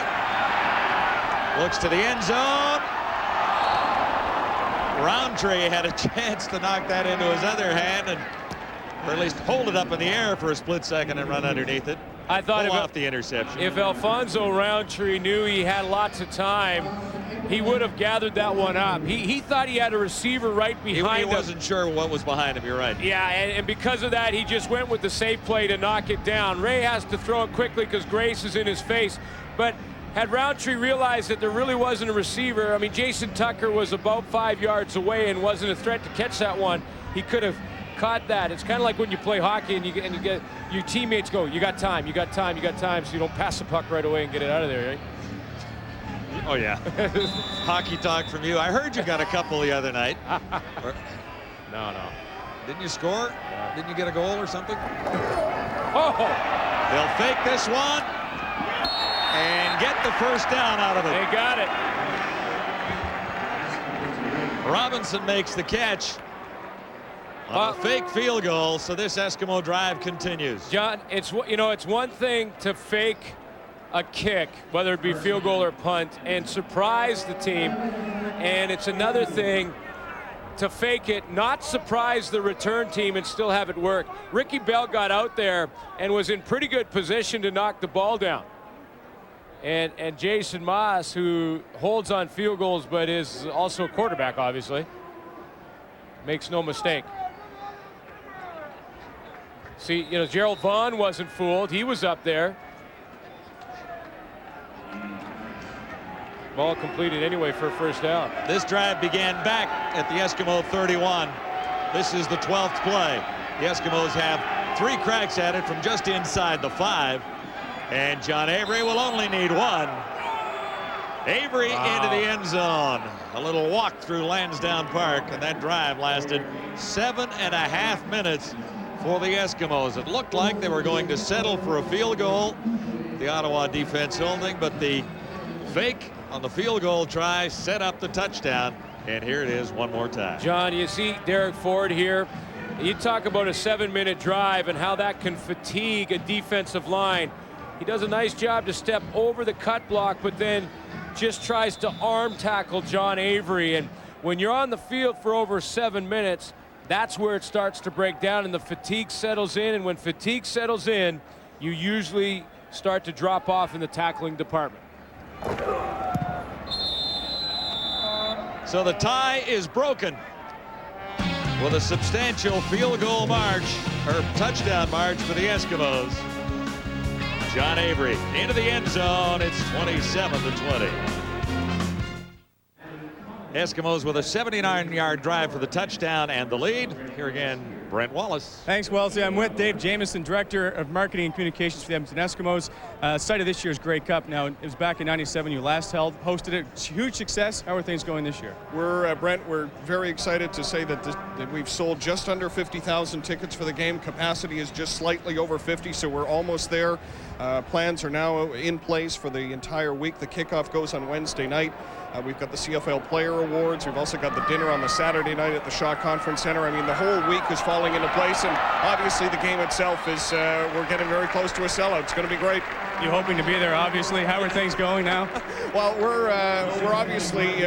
looks to the end zone. Roundtree had a chance to knock that into his other hand, or at least hold it up in the air for a split second and run underneath it. I thought off the interception. If Alfonso Roundtree knew he had lots of time, he would have gathered that one up. He thought he had a receiver right behind him. He wasn't sure what was behind him, you're right. Yeah, and because of that, he just went with the safe play to knock it down. Ray has to throw it quickly because Grace is in his face. But had Roundtree realized that there really wasn't a receiver, I mean, Jason Tucker was about 5 yards away and wasn't a threat to catch that one, he could have caught that. It's kind of like when you play hockey and you get your teammates go, you got time, so you don't pass the puck right away and get it out of there, right? Oh, yeah. Hockey talk from you. I heard you got a couple the other night. No. Didn't you score? Yeah. Didn't you get a goal or something? Oh! They'll fake this one and get the first down out of it. They got it. Robinson makes the catch on a fake field goal, so this Eskimo drive continues. John, it's one thing to fake a kick, whether it be field goal or punt, and surprise the team, and it's another thing to fake it, not surprise the return team and still have it work. Ricky Bell got out there and was in pretty good position to knock the ball down. And Jason Moss, who holds on field goals but is also a quarterback, obviously, makes no mistake. See, Gerald Vaughn wasn't fooled. He was up there. Ball completed anyway for a first down. This drive began back at the Eskimo 31. This is the 12th play. The Eskimos have 3 cracks at it from just inside the 5. And John Avery will only need 1. Avery into the end zone. A little walk through Lansdowne Park, and that drive lasted 7.5 minutes for the Eskimos. It looked like they were going to settle for a field goal. The Ottawa defense holding, but the fake on the field goal try set up the touchdown, and here it is one more time. John, you see Derek Ford here. You talk about a 7-minute drive and how that can fatigue a defensive line. He does a nice job to step over the cut block, but then just tries to arm tackle John Avery. And when you're on the field for over 7 minutes, that's where it starts to break down and the fatigue settles in. And when fatigue settles in, you usually start to drop off in the tackling department. So the tie is broken with a substantial field goal march, or touchdown march for the Eskimos. John Avery into the end zone. It's 27-20. Eskimos with a 79-yard drive for the touchdown and the lead. Here again, Brent Wallace. Thanks, Wellesley. I'm with Dave Jamieson, Director of Marketing and Communications for the Edmonton Eskimos. Site of this year's Grey Cup. Now, it was back in '97. You last hosted it. It's a huge success. How are things going this year? Brent, we're very excited to say that we've sold just under 50,000 tickets for the game. Capacity is just slightly over 50, so we're almost there. Plans are now in place for the entire week. The kickoff goes on Wednesday night. We've got the CFL Player Awards. We've also got the dinner on the Saturday night at the Shaw Conference Center. I mean, the whole week is falling into place, and obviously the game itself is, we're getting very close to a sellout. It's going to be great. You're hoping to be there, obviously. How are things going now? Well, we're obviously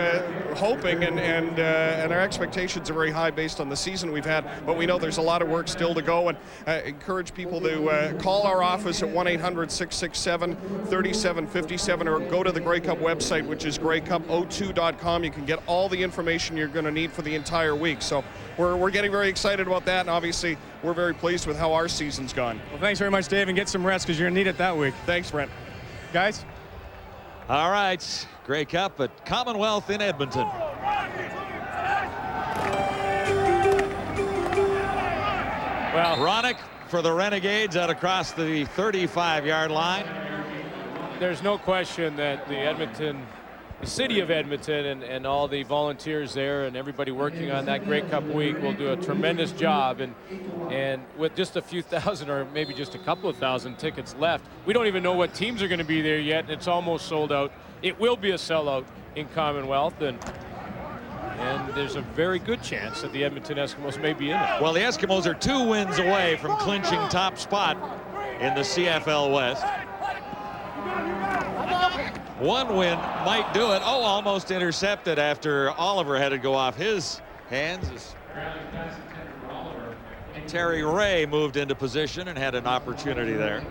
hoping, and our expectations are very high based on the season we've had, but we know there's a lot of work still to go, and encourage people to call our office at 1-800-667-3757 or go to the Grey Cup website, which is greycup02.com. You can get all the information you're going to need for the entire week. So we're getting very excited about that, and obviously we're very pleased with how our season's gone. Well, thanks very much, Dave, and get some rest because you're going to need it that week. Thanks, Brent. Guys? All right, Grey Cup at Commonwealth in Edmonton. Well, Ronick for the Renegades out across the 35-yard line. There's no question that the city of Edmonton and all the volunteers there and everybody working on that Grey Cup week will do a tremendous job. And with just a few thousand or maybe just a couple of thousand tickets left, we don't even know what teams are going to be there yet. It's almost sold out. It will be a sellout in Commonwealth, and there's a very good chance that the Edmonton Eskimos may be in it. Well, the Eskimos are 2 wins away from clinching top spot in the CFL West. 1 win might do it. Oh, almost intercepted after Oliver had to go off his hands. Terry Ray moved into position and had an opportunity there.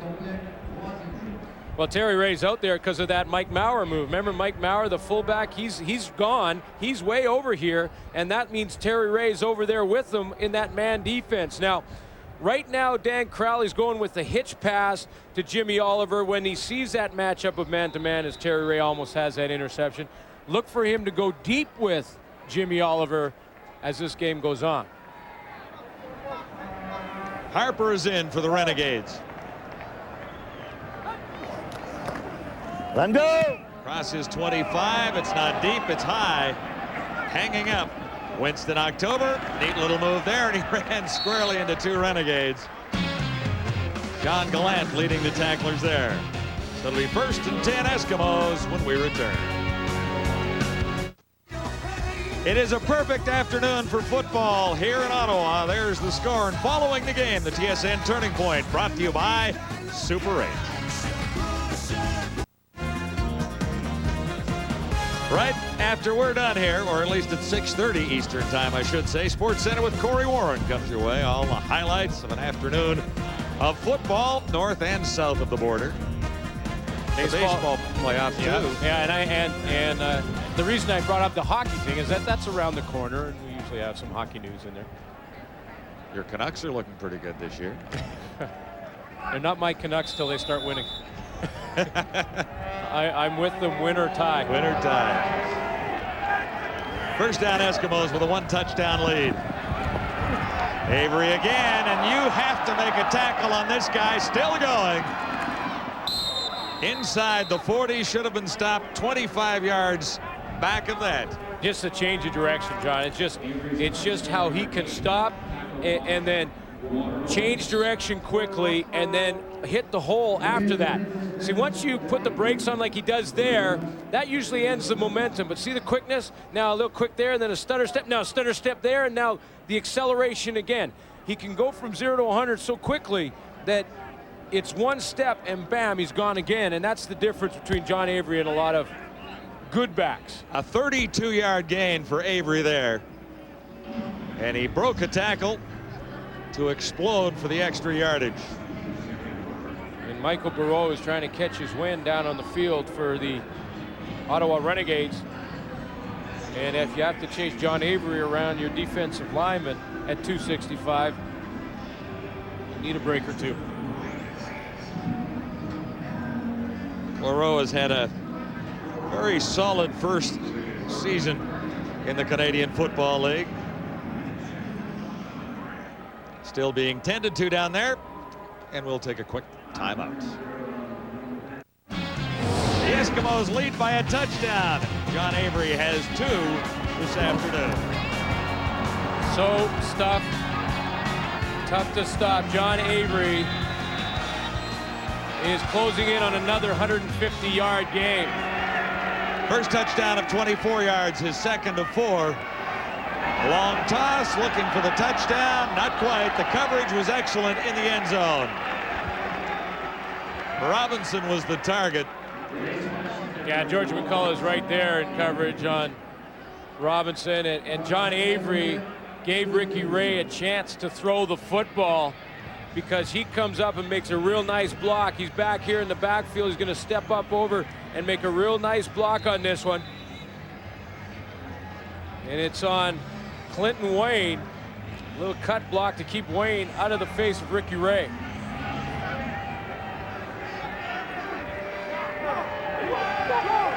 Well, Terry Ray's out there because of that Mike Maurer move. Remember Mike Maurer, the fullback? He's gone. He's way over here, and that means Terry Ray's over there with him in that man defense. Now, right now, Dan Crowley's going with the hitch pass to Jimmy Oliver when he sees that matchup of man-to-man as Terry Ray almost has that interception. Look for him to go deep with Jimmy Oliver as this game goes on. Harper is in for the Renegades. Let go. Cross his 25. It's not deep. It's high. Hanging up. Winston October. Neat little move there, and he ran squarely into 2 Renegades. John Gallant leading the tacklers there. So it'll be 1st and 10 Eskimos when we return. It is a perfect afternoon for football here in Ottawa. There's the score, and following the game, the TSN Turning Point, brought to you by Super 8. Right after we're done here, or at least at 6:30 Eastern time, I should say, Sports Center with Corey Warren comes your way. All the highlights of an afternoon of football, north and south of the border. Baseball playoffs too. Yeah, and the reason I brought up the hockey thing is that's around the corner, and we usually have some hockey news in there. Your Canucks are looking pretty good this year. They're not my Canucks till they start winning. I'm with them, win or tie. Win or tie. First down Eskimos with a 1-touchdown lead. Avery again, and you have to make a tackle on this guy. Still going. Inside the 40, should have been stopped 25 yards back of that. Just a change of direction, John. It's just how he can stop and then change direction quickly and then hit the hole after that. See, once you put the brakes on like he does there, that usually ends the momentum. But see the quickness? Now a little quick there, and then a stutter step. Now a stutter step there, and now the acceleration again. He can go from 0 to 100 so quickly that it's one step and bam, he's gone again. And that's the difference between John Avery and a lot of good backs. A 32-yard gain for Avery there. And he broke a tackle to explode for the extra yardage. And Michael Barreau is trying to catch his wind down on the field for the Ottawa Renegades. And if you have to chase John Avery around your defensive lineman at 265, you need a break or two. Barreau has had a very solid first season in the Canadian Football League. Still being tended to down there, and we'll take a quick timeout. The Eskimos lead by a touchdown. John Avery has 2 this afternoon. So tough to stop. John Avery is closing in on another 150-yard game. First touchdown of 24 yards, his second of 4. A long toss, looking for the touchdown. Not quite. The coverage was excellent in the end zone. Robinson was the target. Yeah, George McCullough is right there in coverage on Robinson. And John Avery gave Ricky Ray a chance to throw the football because he comes up and makes a real nice block. He's back here in the backfield. He's going to step up over and make a real nice block on this one. And it's on Clinton Wayne. A little cut block to keep Wayne out of the face of Ricky Ray.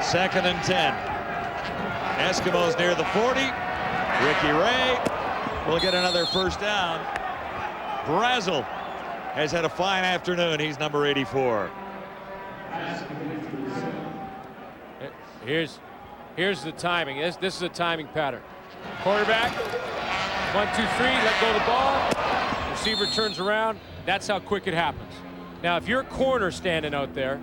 Second and 10. Eskimos near the 40. Ricky Ray will get another first down. Brazel has had a fine afternoon. He's number 84. Here's the timing. This is a timing pattern. Quarterback, 1, 2, 3, let go of the ball. Receiver turns around. That's how quick it happens. Now, if you're a corner standing out there,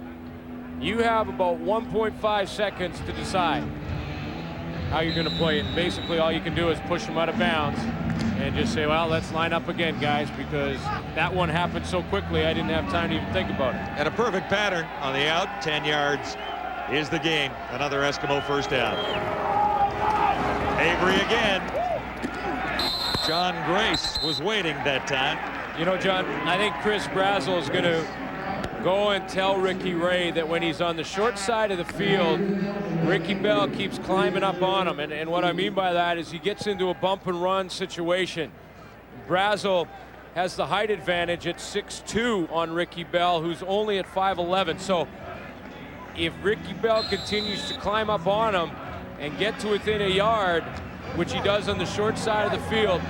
you have about 1.5 seconds to decide how you're going to play it. And basically, all you can do is push them out of bounds and just say, well, let's line up again, guys, because that one happened so quickly I didn't have time to even think about it. And a perfect pattern on the out. 10 yards is the game. Another Eskimo first down. Avery again. John Grace was waiting that time. You know, John, I think Chris Brazel is going to go and tell Ricky Ray that when he's on the short side of the field, Ricky Bell keeps climbing up on him. And what I mean by that is he gets into a bump and run situation. Brazel has the height advantage at 6'2" on Ricky Bell, who's only at 5'11". So if Ricky Bell continues to climb up on him and get to within a yard, which he does on the short side of the field,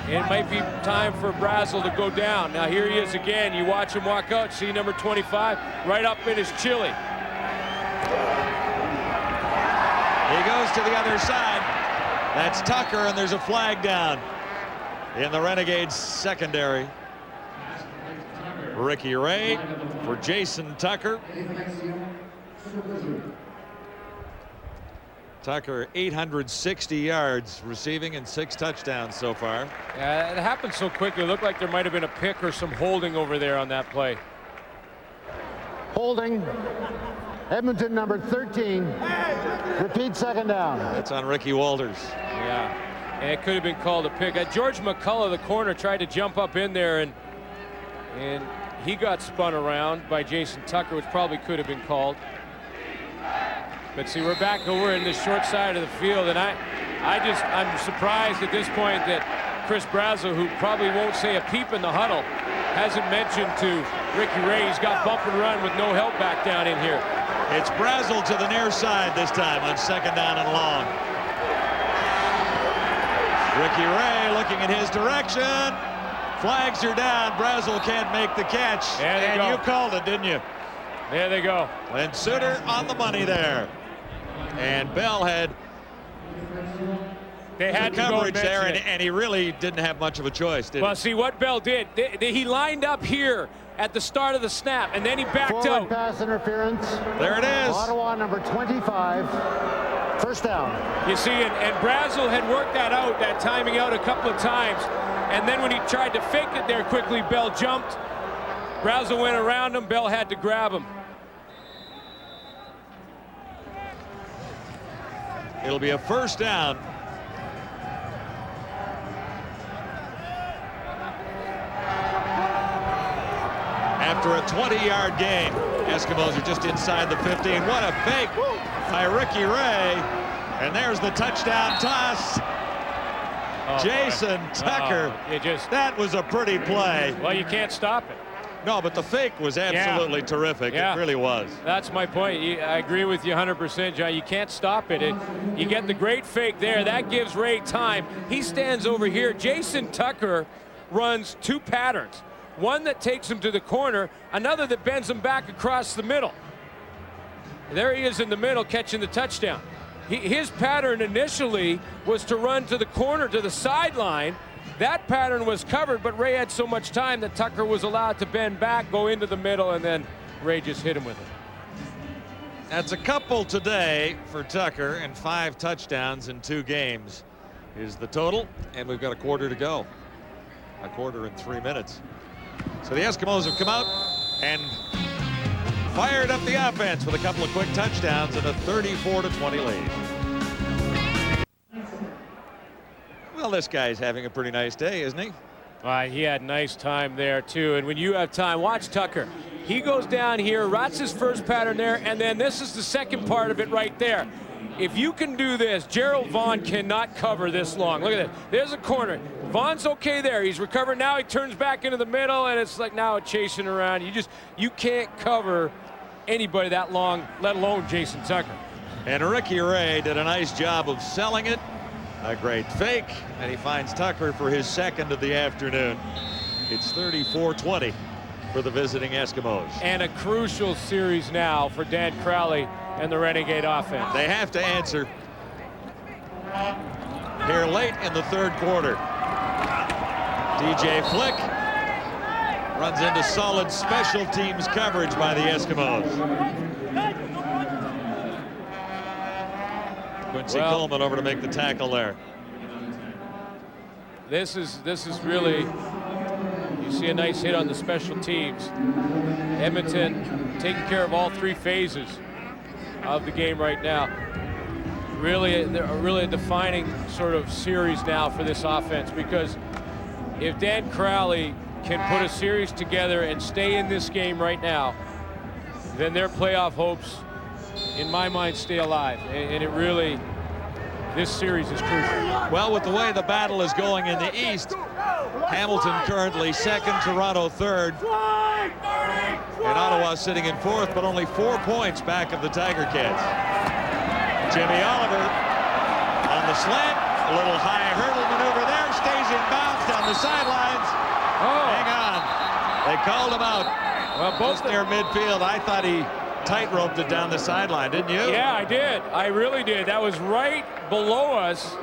it might be time for Brazel to go down. Now here he is again. You watch him walk out. See number 25 right up in his chili. He goes to the other side. That's Tucker, and there's a flag down in the Renegades secondary. Ricky Ray for Jason Tucker. Tucker, 860 yards receiving and 6 touchdowns so far. Yeah, it happened so quickly. It looked like there might have been a pick or some holding over there on that play. Holding. Edmonton number 13. Repeat second down. That's on Ricky Walters. Yeah, and it could have been called a pick. George McCullough, the corner, tried to jump up in there, and he got spun around by Jason Tucker, which probably could have been called. But see, we're back over in the short side of the field, and I'm surprised at this point that Chris Brazel, who probably won't say a peep in the huddle, hasn't mentioned to Ricky Ray he's got bump and run with no help back down in here. It's Brazel to the near side this time on second down and long. Ricky Ray looking in his direction. Flags are down. Brazel can't make the catch. And you called it, didn't you? There they go. And Sutter on the money there. And Bell had the coverage there, and he really didn't have much of a choice, did he? Well, see what Bell did. He lined up here at the start of the snap, and then he backed Forward out. Pass interference. There it is. Ottawa number 25. First down. You see, and Brazel had worked that out, that timing out a couple of times. And then when he tried to fake it there quickly, Bell jumped. Brazel went around him. Bell had to grab him. It'll be a first down. after a 20-yard gain. Eskimos are just inside the 15. What a fake by Ricky Ray. And there's the touchdown toss. Jason Tucker. That was a pretty play. Well, you can't stop it. No, but the fake was absolutely terrific. Yeah. It really was. That's my point. I agree with you 100%, John. You can't stop it. You get the great fake there. That gives Ray time. He stands over here. Jason Tucker runs two patterns. One that takes him to the corner, another that bends him back across the middle. There he is in the middle catching the touchdown. His pattern initially was to run to the corner to the sideline. That pattern was covered, but Ray had so much time that Tucker was allowed to bend back, go into the middle, and then Ray just hit him with it. That's a couple today for Tucker, and 5 touchdowns in 2 games is the total, and we've got a quarter to go. A quarter in 3 minutes. So the Eskimos have come out and fired up the offense with a couple of quick touchdowns and a 34-20 lead. Well, this guy's having a pretty nice day, isn't he? He had nice time there, too. And when you have time, watch Tucker. He goes down here, rots his first pattern there, and then this is the second part of it right there. If you can do this, Gerald Vaughn cannot cover this long. Look at this. There's a corner. Vaughn's okay there. He's recovering now. He turns back into the middle, and it's like now chasing around. You can't cover anybody that long, let alone Jason Tucker. And Ricky Ray did a nice job of selling it. A great fake, and he finds Tucker for his second of the afternoon. It's 34-20 for the visiting Eskimos. And a crucial series now for Dan Crowley and the Renegade offense. They have to answer here late in the third quarter. DJ Flick runs into solid special teams coverage by the Eskimos. Quincy Coleman over to make the tackle there. This is really, you see a nice hit on the special teams. Edmonton taking care of all 3 phases of the game right now. Really a defining sort of series now for this offense, because if Dan Crowley can put a series together and stay in this game right now, then their playoff hopes, in my mind, stay alive. And it really, this series is crucial. Well, with the way the battle is going in the East, Hamilton currently second, Toronto third, and Ottawa sitting in fourth, but only 4 points back of the Tiger Cats. Jimmy Oliver on the slant, a little high hurdle maneuver there, stays in bounds down the sidelines. Hang on, they called him out. Well, both near midfield. I thought he tight-roped it down the sideline, didn't you? Yeah, I did. I really did. That was right below us.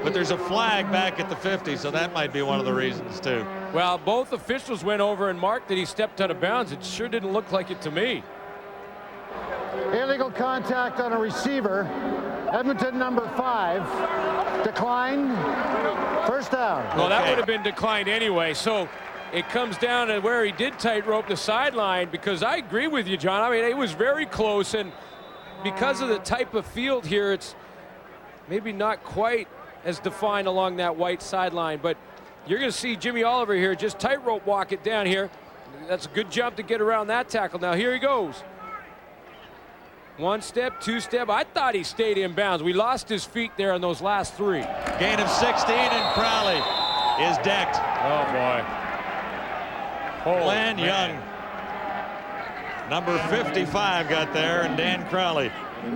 But there's a flag back at the 50, so that might be one of the reasons, too. Well, both officials went over and marked that he stepped out of bounds. It sure didn't look like it to me. Illegal contact on a receiver. Edmonton number 5. Declined. First down. Well, that would have been declined anyway. So it comes down to where he did tightrope the sideline, because I agree with you, John. I mean, it was very close, and because of the type of field here, it's maybe not quite as defined along that white sideline, but you're going to see Jimmy Oliver here just tightrope walk it down here. That's a good jump to get around that tackle. Now here he goes. 1 step, 2 step. I thought he stayed in bounds. We lost his feet there on those last 3. Gain of 16, and Crowley is decked. Oh, boy. Glenn Young, number 55, got there, and Dan Crowley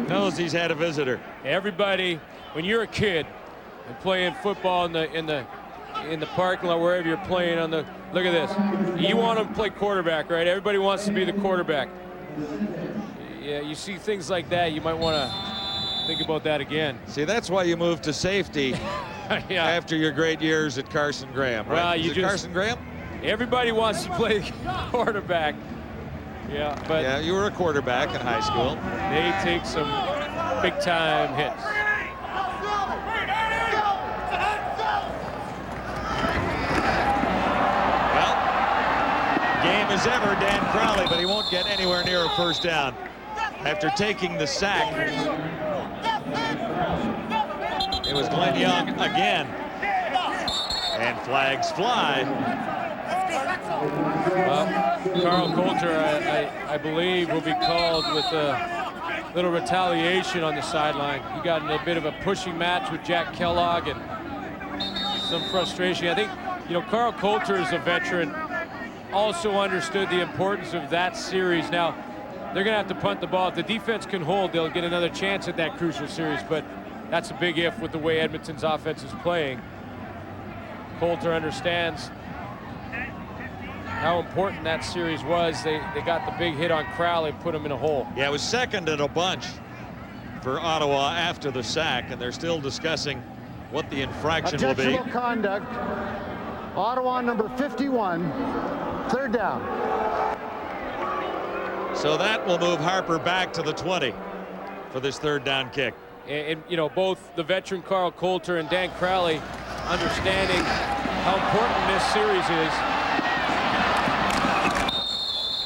knows he's had a visitor. Everybody, when you're a kid and playing football in the parking lot, wherever you're playing on the, look at this. You want to play quarterback, right? Everybody wants to be the quarterback. Yeah, you see things like that, you might want to think about that again. See, that's why you moved to safety after your great years at Carson Graham, right? Well, you just, Carson Graham? Everybody wants to play quarterback. Yeah, but yeah, you were a quarterback in high school. They take some big-time hits. Well, game as ever, Dan Crowley, but he won't get anywhere near a first down after taking the sack. It was Glenn Young again, and flags fly. Carl Coulter, I believe, will be called with a little retaliation on the sideline. He got in a bit of a pushing match with Jack Kellogg and some frustration. I think, you know, Carl Coulter is a veteran, also understood the importance of that series. Now, they're going to have to punt the ball. If the defense can hold, they'll get another chance at that crucial series, but that's a big if with the way Edmonton's offense is playing. Coulter understands how important that series was. They got the big hit on Crowley, put him in a hole. Yeah, it was second in a bunch for Ottawa after the sack, and they're still discussing what the infraction will be. Objectionable conduct. Ottawa number 51, third down. So that will move Harper back to the 20 for this third down kick. And you know, both the veteran Carl Coulter and Dan Crowley understanding how important this series is.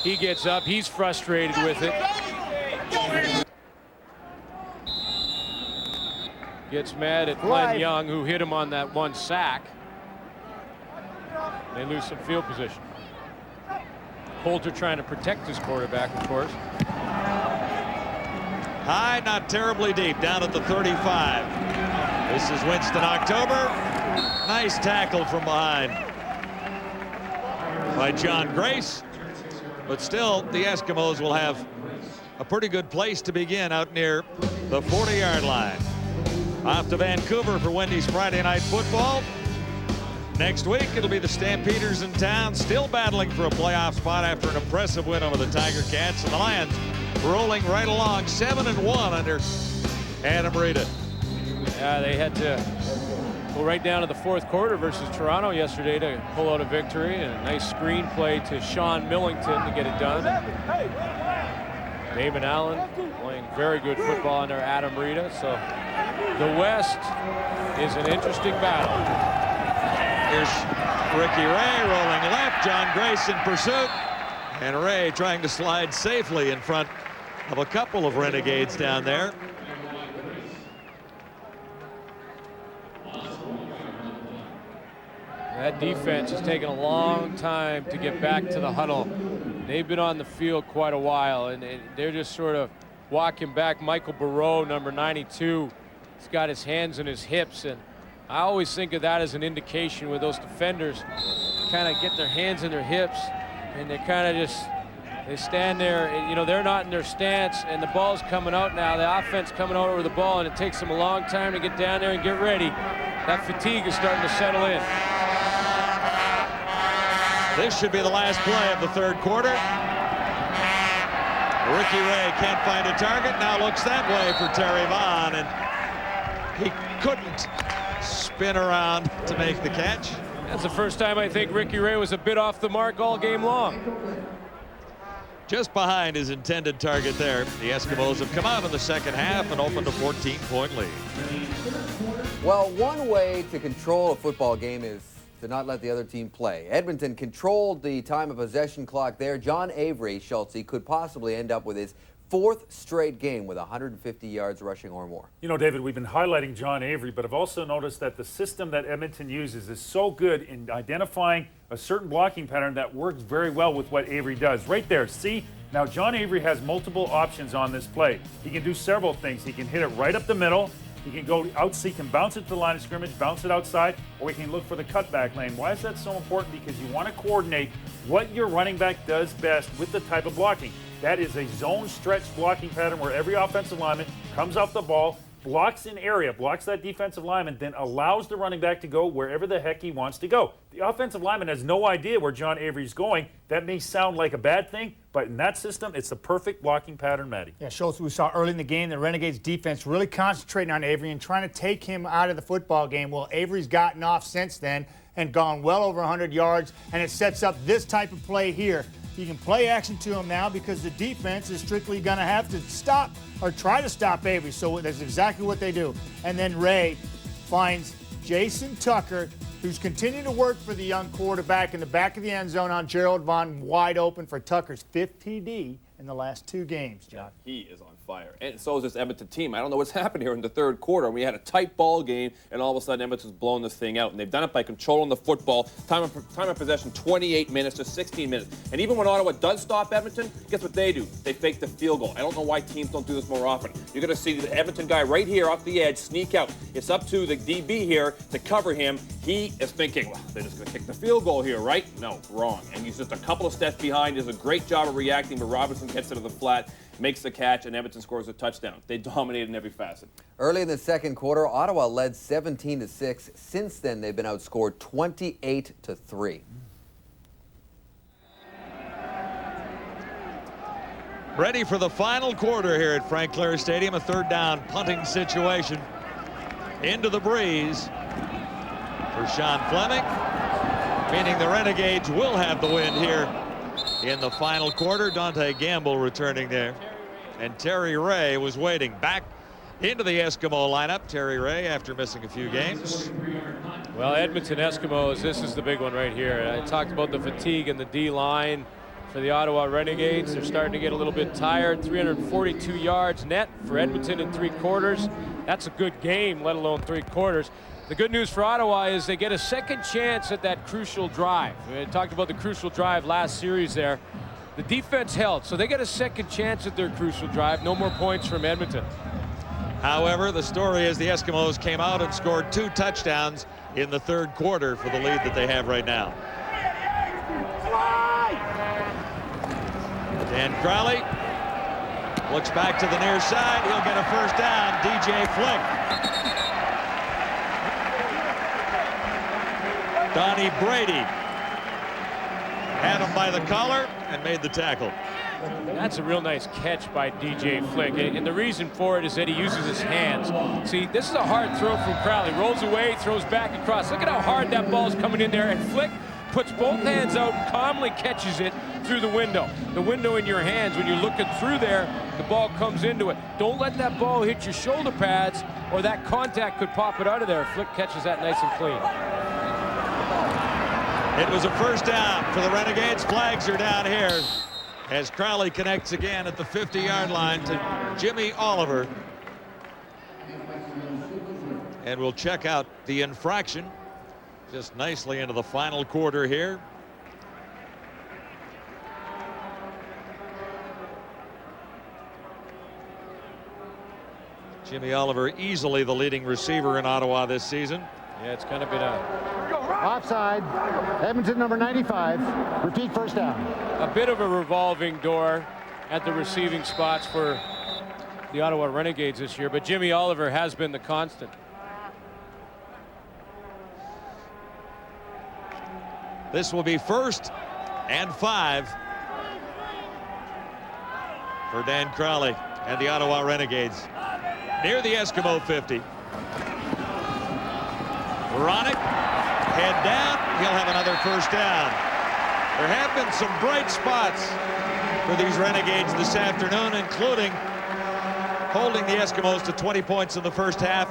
He gets up, he's frustrated with it. Gets mad at Glenn Young, who hit him on that one sack. They lose some field position. Coulter trying to protect his quarterback, of course. High, not terribly deep, down at the 35. This is Winston October. Nice tackle from behind by John Grace. But still, the Eskimos will have a pretty good place to begin out near the 40-yard line. Off to Vancouver for Wendy's Friday Night Football. Next week, it'll be the Stampeders in town, still battling for a playoff spot after an impressive win over the Tiger Cats, and the Lions rolling right along 7-1 under Adam Rita. Yeah, they had to go right down to the fourth quarter versus Toronto yesterday to pull out a victory, and a nice screen play to Sean Millington to get it done. Damon Allen playing very good football under Adam Rita. So the West is an interesting battle. Here's Ricky Ray rolling left, John Grace in pursuit, and Ray trying to slide safely in front of a couple of Renegades down there. That defense has taken a long time to get back to the huddle. They've been on the field quite a while, and they're just sort of walking back. Michael Barreau, number 92, he's got his hands in his hips, and I always think of that as an indication where those defenders kind of get their hands in their hips, and they kind of just, they stand there, and, you know, they're not in their stance, and the ball's coming out now. The offense coming out over the ball, and it takes them a long time to get down there and get ready. That fatigue is starting to settle in. This should be the last play of the third quarter. Ricky Ray can't find a target, now looks that way for Terry Vaughn, and he couldn't spin around to make the catch. That's the first time I think Ricky Ray was a bit off the mark all game long. Just behind his intended target there. The Eskimos have come out in the second half and opened a 14-point lead. Well, one way to control a football game is to not let the other team play. Edmonton controlled the time of possession clock there. John Avery, Schultze, could possibly end up with his fourth straight game with 150 yards rushing or more. You know, David, we've been highlighting John Avery, but I've also noticed that the system that Edmonton uses is so good in identifying a certain blocking pattern that works very well with what Avery does. Right there, see? Now, John Avery has multiple options on this play. He can do several things. He can hit it right up the middle. He can go out, he can bounce it to the line of scrimmage, bounce it outside, or he can look for the cutback lane. Why is that so important? Because you want to coordinate what your running back does best with the type of blocking. That is a zone stretch blocking pattern where every offensive lineman comes off the ball, blocks an area, blocks that defensive lineman, then allows the running back to go wherever the heck he wants to go. The offensive lineman has no idea where John Avery's going. That may sound like a bad thing, but in that system, it's the perfect blocking pattern, Matty. Yeah, Schultz, we saw early in the game the Renegades defense really concentrating on Avery and trying to take him out of the football game. Well, Avery's gotten off since then and gone well over 100 yards, and it sets up this type of play here. You can play action to him now because the defense is strictly going to have to stop or try to stop Avery. So that's exactly what they do. And then Ray finds Jason Tucker, who's continuing to work for the young quarterback in the back of the end zone on Gerald Vaughn, wide open for Tucker's fifth TD in the last 2 games, John. He is on fire. And so is this Edmonton team. I don't know what's happened here in the third quarter. We had a tight ball game, and all of a sudden Edmonton's blown this thing out. And they've done it by controlling the football. Time of possession, 28 minutes to 16 minutes. And even when Ottawa does stop Edmonton, guess what they do? They fake the field goal. I don't know why teams don't do this more often. You're going to see the Edmonton guy right here off the edge sneak out. It's up to the DB here to cover him. He is thinking, well, they're just going to kick the field goal here, right? No, wrong. And he's just a couple of steps behind. Does a great job of reacting, but Robinson gets it to the flat, makes the catch, and Edmonton scores a touchdown. They dominated in every facet. Early in the second quarter, Ottawa led 17-6. Since then, they've been outscored 28-3. Ready for the final quarter here at Frank Clair Stadium. A third down punting situation. Into the breeze for Sean Fleming, meaning the Renegades will have the win here in the final quarter. Dante Gamble returning there, and Terry Ray was waiting. Back into the Eskimo lineup. Terry Ray, after missing a few games. Well, Edmonton Eskimos, this is the big one right here. I talked about the fatigue in the D-line for the Ottawa Renegades. They're starting to get a little bit tired. 342 yards net for Edmonton in 3 quarters. That's a good game, let alone 3 quarters. The good news for Ottawa is they get a second chance at that crucial drive. We talked about the crucial drive last series there. The defense held, so they get a second chance at their crucial drive. No more points from Edmonton. However, the story is the Eskimos came out and scored 2 touchdowns in the third quarter for the lead that they have right now. Dan Crowley looks back to the near side. He'll get a first down. DJ Flick. Donnie Brady had him by the collar and made the tackle. That's a real nice catch by DJ Flick, and the reason for it is that he uses his hands. See, this is a hard throw from Crowley. Rolls away, throws back across. Look at how hard that ball's coming in there, and Flick puts both hands out and calmly catches it through the window. The window in your hands, when you're looking through there, the ball comes into it. Don't let that ball hit your shoulder pads, or that contact could pop it out of there. Flick catches that nice and clean. It was a first down for the Renegades. Flags are down here as Crowley connects again at the 50-yard line to Jimmy Oliver. And we'll check out the infraction just nicely into the final quarter here. Jimmy Oliver, easily the leading receiver in Ottawa this season. Yeah, it's kind of been a offside. Edmonton number 95. Repeat, first down. A bit of a revolving door at the receiving spots for the Ottawa Renegades this year, but Jimmy Oliver has been the constant. This will be 1st and 5 for Dan Crowley and the Ottawa Renegades near the Eskimo 50. Ronick, head down. He'll have another first down. There have been some bright spots for these Renegades this afternoon, including holding the Eskimos to 20 points in the first half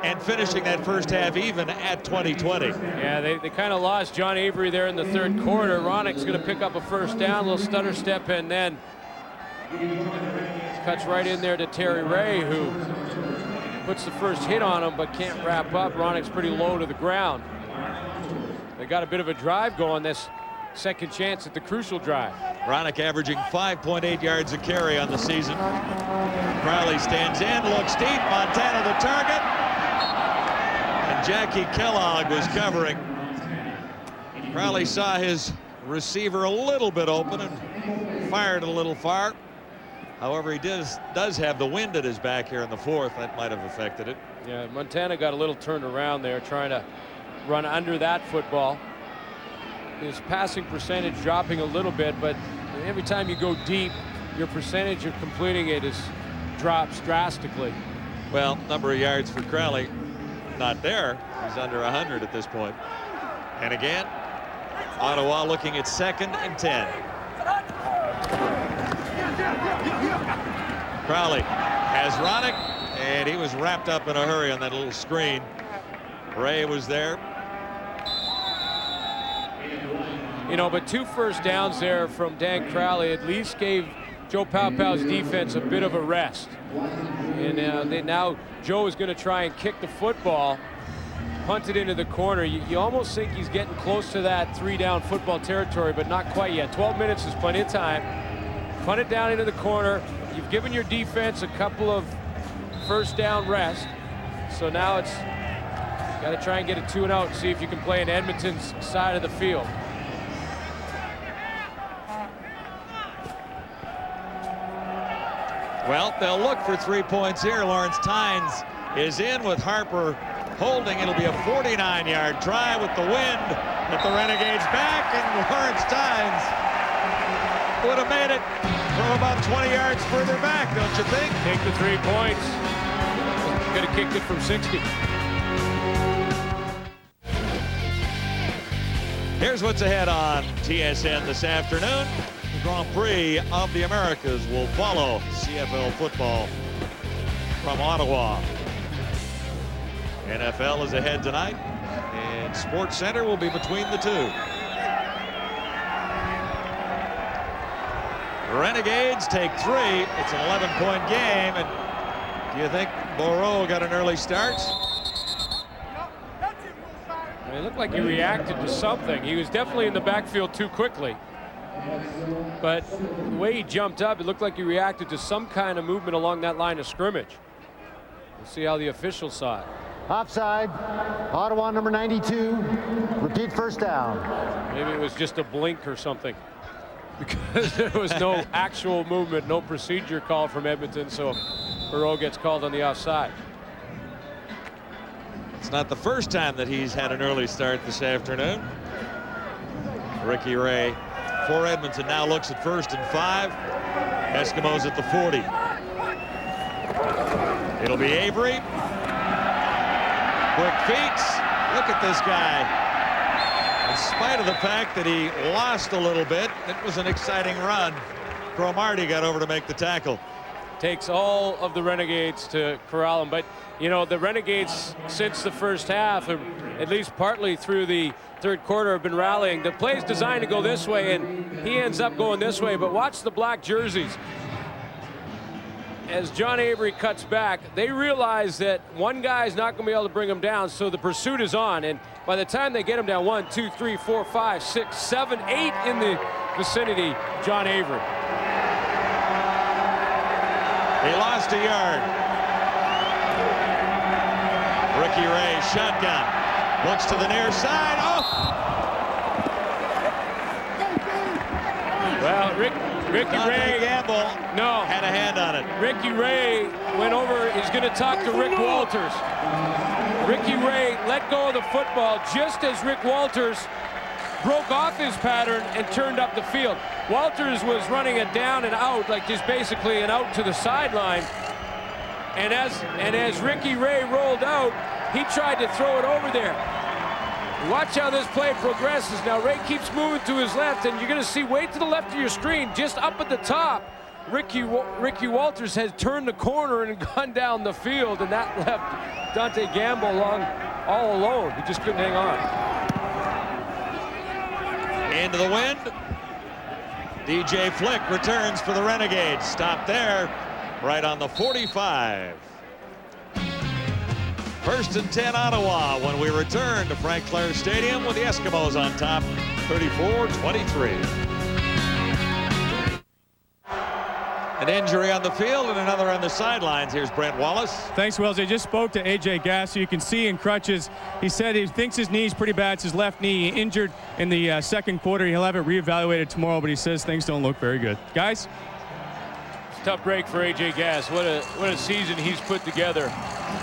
and finishing that first half even at 20-20. Yeah, they kind of lost John Avery there in the third quarter. Ronick's going to pick up a first down, a little stutter step, and then cuts right in there to Terry Ray, who puts the first hit on him but can't wrap up. Ronick's pretty low to the ground. They got a bit of a drive going, this second chance at the crucial drive. Ronick averaging 5.8 yards a carry on the season. Crowley stands in, looks deep. Montana the target. And Jackie Kellogg was covering. Crowley saw his receiver a little bit open and fired a little far. However, he does have the wind at his back here in the fourth. That might have affected it. Yeah, Montana got a little turned around there, trying to run under that football. His passing percentage dropping a little bit, but every time you go deep, your percentage of completing it drops drastically. Well, number of yards for Crowley, not there. He's under 100 at this point. And again, Ottawa looking at 2nd and 10. Crowley has Ronick, and he was wrapped up in a hurry on that little screen. Ray was there. You know, but 2 first downs there from Dan Crowley at least gave Joe Paopau's defense a bit of a rest. And now Joe is going to try and kick the football, punt it into the corner. You almost think he's getting close to that 3-down football territory, but not quite yet. 12 minutes is plenty of time. Punt it down into the corner. You've given your defense a couple of first down rest. So now it's got to try and get a 2 and out and see if you can play in Edmonton's side of the field. Well, they'll look for 3 points here. Lawrence Tynes is in with Harper holding. It'll be a 49-yard try with the wind. But the Renegades back, and Lawrence Tynes would have made it from about 20 yards further back, don't you think? Take the 3 points. Could have kicked it from 60. Here's what's ahead on TSN this afternoon. The Grand Prix of the Americas will follow CFL football from Ottawa. NFL is ahead tonight, and Sports Center will be between the two. The Renegades take 3. It's an 11-point game, and do you think Moreau got an early start? It looked like he reacted to something. He was definitely in the backfield too quickly. But the way he jumped up, it looked like he reacted to some kind of movement along that line of scrimmage. We'll see how the officials saw it. Offside. Ottawa number 92. Repeat first down. Maybe it was just a blink or something, because there was no actual movement, no procedure called from Edmonton, so Moreau gets called on the offside. It's not the first time that he's had an early start this afternoon. Ricky Ray for Edmonton now looks at 1st and 5. Eskimos at the 40. It'll be Avery. Quick feet. Look at this guy. In spite of the fact that he lost a little bit, it was an exciting run. Cromartie got over to make the tackle. Takes all of the Renegades to corral him, but you know, the Renegades since the first half, or at least partly through the third quarter, have been rallying. The play's designed to go this way, and he ends up going this way, but watch the black jerseys. As John Avery cuts back, they realize that one guy's not going to be able to bring him down, so the pursuit is on, and by the time they get him down 1, 2, 3, 4, 5, 6, 7, 8 in the vicinity, John Avery. He lost a yard. Ricky Ray, shotgun. Looks to the near side. Oh! Well, Ricky Ray Gamble had a hand on it. Ricky Ray went over. He's going to talk to Rick Walters. Ricky Ray let go of the football just as Rick Walters broke off his pattern and turned up the field. Walters was running a down and out, like just basically an out to the sideline. And as Ricky Ray rolled out, he tried to throw it over there. Watch how this play progresses. Now Ray keeps moving to his left, and you're going to see, wait to the left of your screen, just up at the top, Ricky Walters has turned the corner and gone down the field, and that left Dante Gamble all alone. He just couldn't hang on. Into the wind. DJ Flick returns for the Renegades. Stop there, right on the 45. 1st and 10 Ottawa when we return to Frank Clair Stadium with the Eskimos on top, 34-23. An injury on the field and another on the sidelines. Here's Brent Wallace. Thanks, Wells. I just spoke to A.J. Gass. So you can see in crutches, he said he thinks his knee's pretty bad. It's his left knee. He injured in the second quarter. He'll have it reevaluated tomorrow, but he says things don't look very good. Guys? It's a tough break for A.J. Gass. What a season he's put together.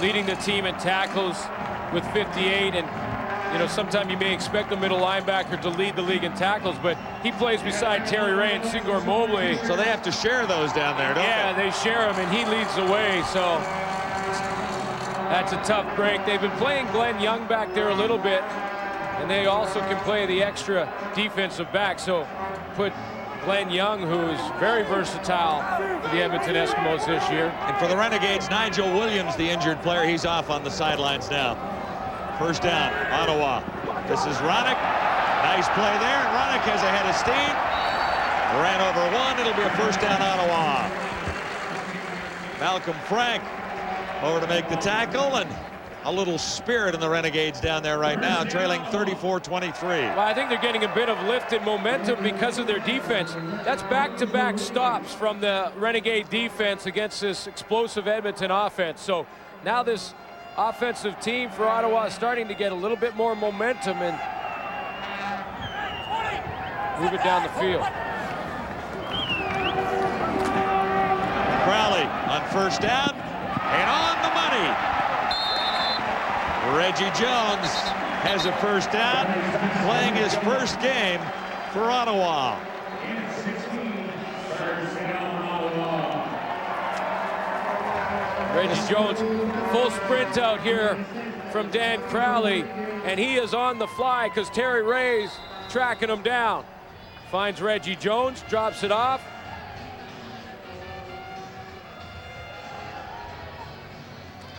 Leading the team in tackles with 58, and you know, sometimes you may expect the middle linebacker to lead the league in tackles, but he plays beside Terry Ray and Singor Mobley. So they have to share those down there, don't they? Yeah, they share them, and he leads the way, so that's a tough break. They've been playing Glenn Young back there a little bit, and they also can play the extra defensive back, so put Glenn Young, who's very versatile for the Edmonton Eskimos this year. And for the Renegades, Nigel Williams, the injured player, he's off on the sidelines now. First down, Ottawa. This is Ronick. Nice play there. Ronick has a head of steam. Ran over one. It'll be a first down, Ottawa. Malcolm Frank over to make the tackle, and a little spirit in the Renegades down there right now, trailing 34-23. Well, I think they're getting a bit of lift and momentum because of their defense. That's back-to-back stops from the Renegade defense against this explosive Edmonton offense. So now this offensive team for Ottawa is starting to get a little bit more momentum and move it down the field. Crowley on first down and on the money. Reggie Jones has a first down, playing his first game for Ottawa. Reggie Jones, full sprint out here from Dan Crowley, and he is on the fly because Terry Ray's tracking him down. Finds Reggie Jones, drops it off.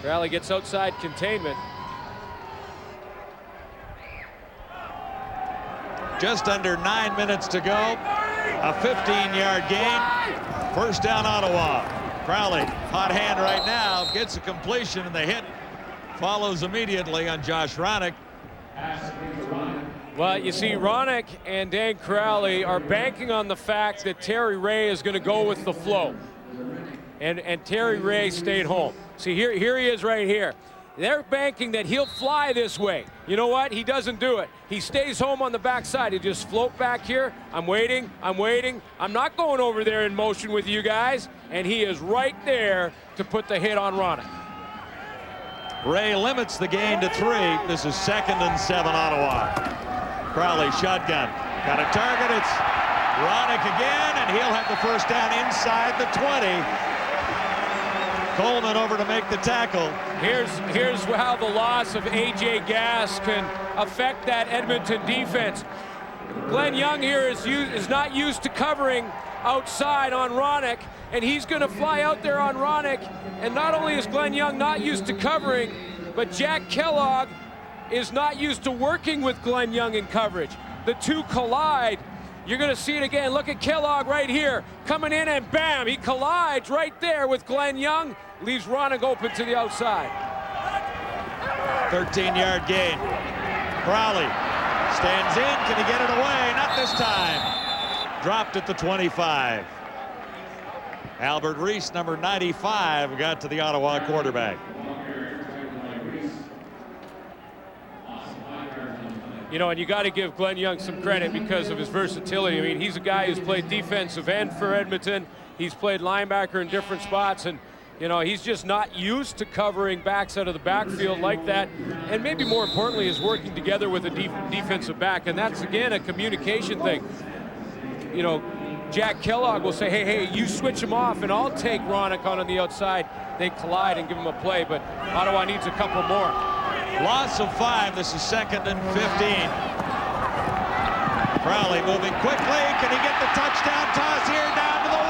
Crowley gets outside containment. Just under 9 minutes to go. A 15-yard gain. First down, Ottawa. Crowley, hot hand right now, gets a completion, and the hit follows immediately on Josh Ronick. Well, you see, Ronick and Dan Crowley are banking on the fact that Terry Ray is going to go with the flow. And Terry Ray stayed home. See, here he is right here. They're banking that he'll fly this way. You know what? He doesn't do it. He stays home on the backside. He just float back here. I'm waiting. I'm waiting. I'm not going over there in motion with you guys. And he is right there to put the hit on Ronick. Ray limits the gain to 3. This is 2nd and 7, Ottawa. Crowley shotgun. Got a target. It's Ronick again, and he'll have the first down inside the 20. Coleman over to make the tackle. Here's how the loss of A.J. Gass can affect that Edmonton defense. Glenn Young here is not used to covering outside on Ronick, and he's going to fly out there on Ronick. And not only is Glenn Young not used to covering, but Jack Kellogg is not used to working with Glenn Young in coverage. The two collide. You're going to see it again. Look at Kellogg right here, coming in, and bam, he collides right there with Glenn Young, leaves Ronick open to the outside. 13-yard gain. Crowley stands in. Can he get it away? Not this time. Dropped at the 25. Albert Reese, number 95, got to the Ottawa quarterback. You know, and you got to give Glenn Young some credit because of his versatility. I mean, he's a guy who's played defensive end for Edmonton. He's played linebacker in different spots, and, you know, he's just not used to covering backs out of the backfield like that. And maybe more importantly is working together with a defensive back, and that's, again, a communication thing. You know, Jack Kellogg will say, hey, you switch him off, and I'll take Ronick on the outside. They collide and give him a play, but Ottawa needs a couple more. Loss of 5. This is 2nd and 15. Crowley moving quickly. Can he get the touchdown toss here down to the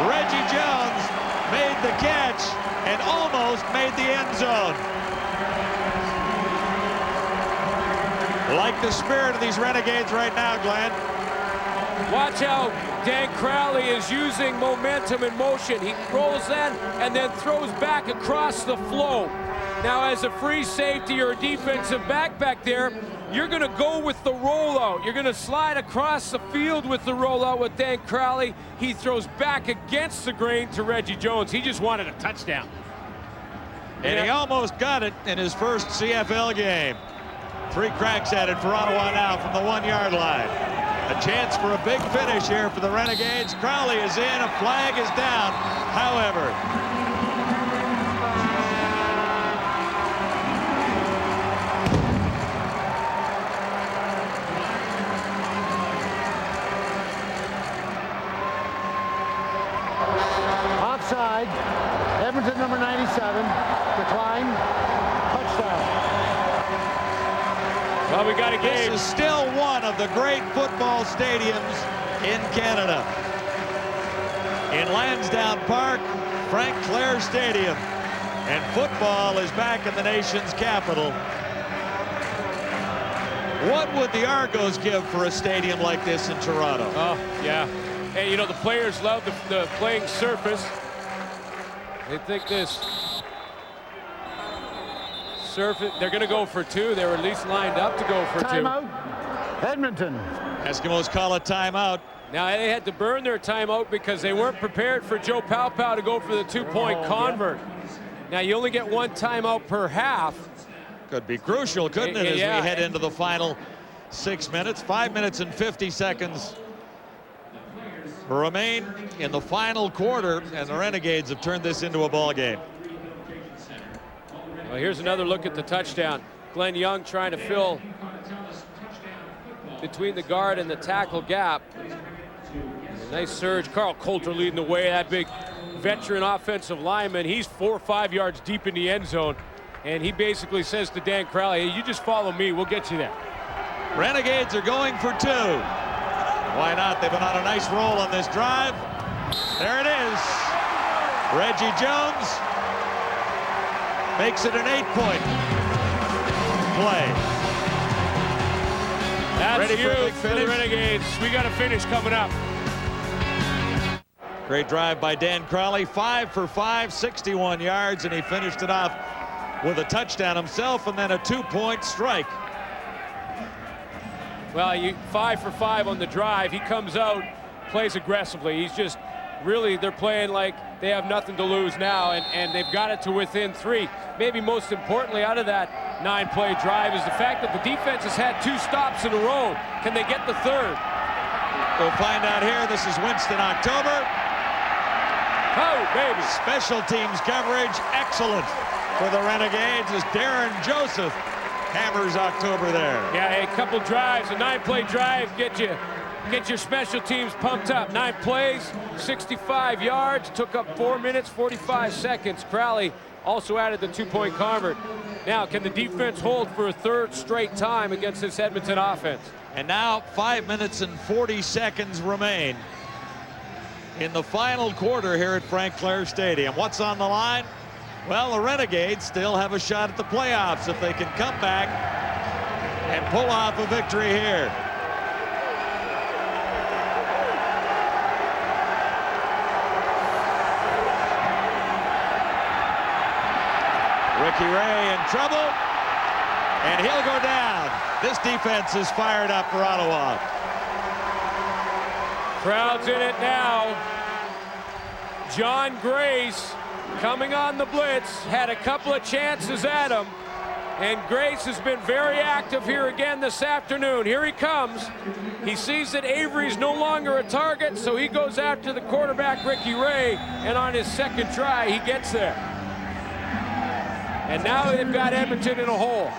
1? Reggie Jones made the catch and almost made the end zone. Like the spirit of these Renegades right now, Glenn. Watch how Dan Crowley is using momentum and motion. He rolls in and then throws back across the flow. Now, as a free safety or a defensive back there, you're going to go with the rollout. You're going to slide across the field with the rollout with Dan Crowley. He throws back against the grain to Reggie Jones. He just wanted a touchdown. And he almost got it in his first CFL game. 3 cracks at it for Ottawa now from the 1-yard line. A chance for a big finish here for the Renegades. Crowley is in, a flag is down. However, offside. Edmonton number 97, decline, touchdown. Well, we got a game. This is still one of the great football stadiums in Canada. In Lansdowne Park, Frank Clair Stadium. And football is back in the nation's capital. What would the Argos give for a stadium like this in Toronto? Oh, yeah. And, you know, the players love the playing surface. They think this surface, they're going to go for two. They were at least lined up to go for Timeout. Edmonton. Eskimos call a timeout. Now, they had to burn their timeout because they weren't prepared for Joe Palpau to go for the two-point convert. Now, you only get one timeout per half. Could be crucial, couldn't it, as we head into the final 6 minutes. 5 minutes and 50 seconds remain in the final quarter, and the Renegades have turned this into a ball game. Well, here's another look at the touchdown. Glenn Young trying to fill between the guard and the tackle gap. A nice surge. Carl Coulter leading the way. That big veteran offensive lineman. He's 4 or 5 yards deep in the end zone. And he basically says to Dan Crowley, hey, you just follow me. We'll get you there. Renegades are going for two. Why not? They've been on a nice roll on this drive. There it is. Reggie Jones makes it an 8-point play. That's ready for a big huge for the Renegades. We got a finish coming up. Great drive by Dan Crowley. 5 for 5, 61 yards, and he finished it off with a touchdown himself and then a 2-point strike. Well, 5 for 5 on the drive. He comes out, plays aggressively. He's just really, they're playing like they have nothing to lose now, and they've got it to within 3. Maybe most importantly out of that 9-play drive is the fact that the defense has had 2 stops in a row. Can they get the third? We'll find out here. This is Winston October. Oh, baby. Special teams coverage, excellent for the Renegades as Darren Joseph hammers October there. Yeah, a couple drives, a 9-play drive, get your special teams pumped up. 9 plays, 65 yards, took up 4 minutes, 45 seconds. Crowley also added the 2-point convert. Now, can the defense hold for a 3rd straight time against this Edmonton offense? And now 5 minutes and 40 seconds remain in the final quarter here at Frank Clair Stadium. What's on the line? Well, the Renegades still have a shot at the playoffs if they can come back and pull off a victory here. Ricky Ray in trouble, and he'll go down. This defense is fired up for Ottawa. Crowd's in it now. John Grace coming on the blitz, had a couple of chances at him, and Grace has been very active here again this afternoon. Here he comes. He sees that Avery's no longer a target, so he goes after the quarterback, Ricky Ray, and on his 2nd try, he gets there. And now they've got Edmonton in a hole.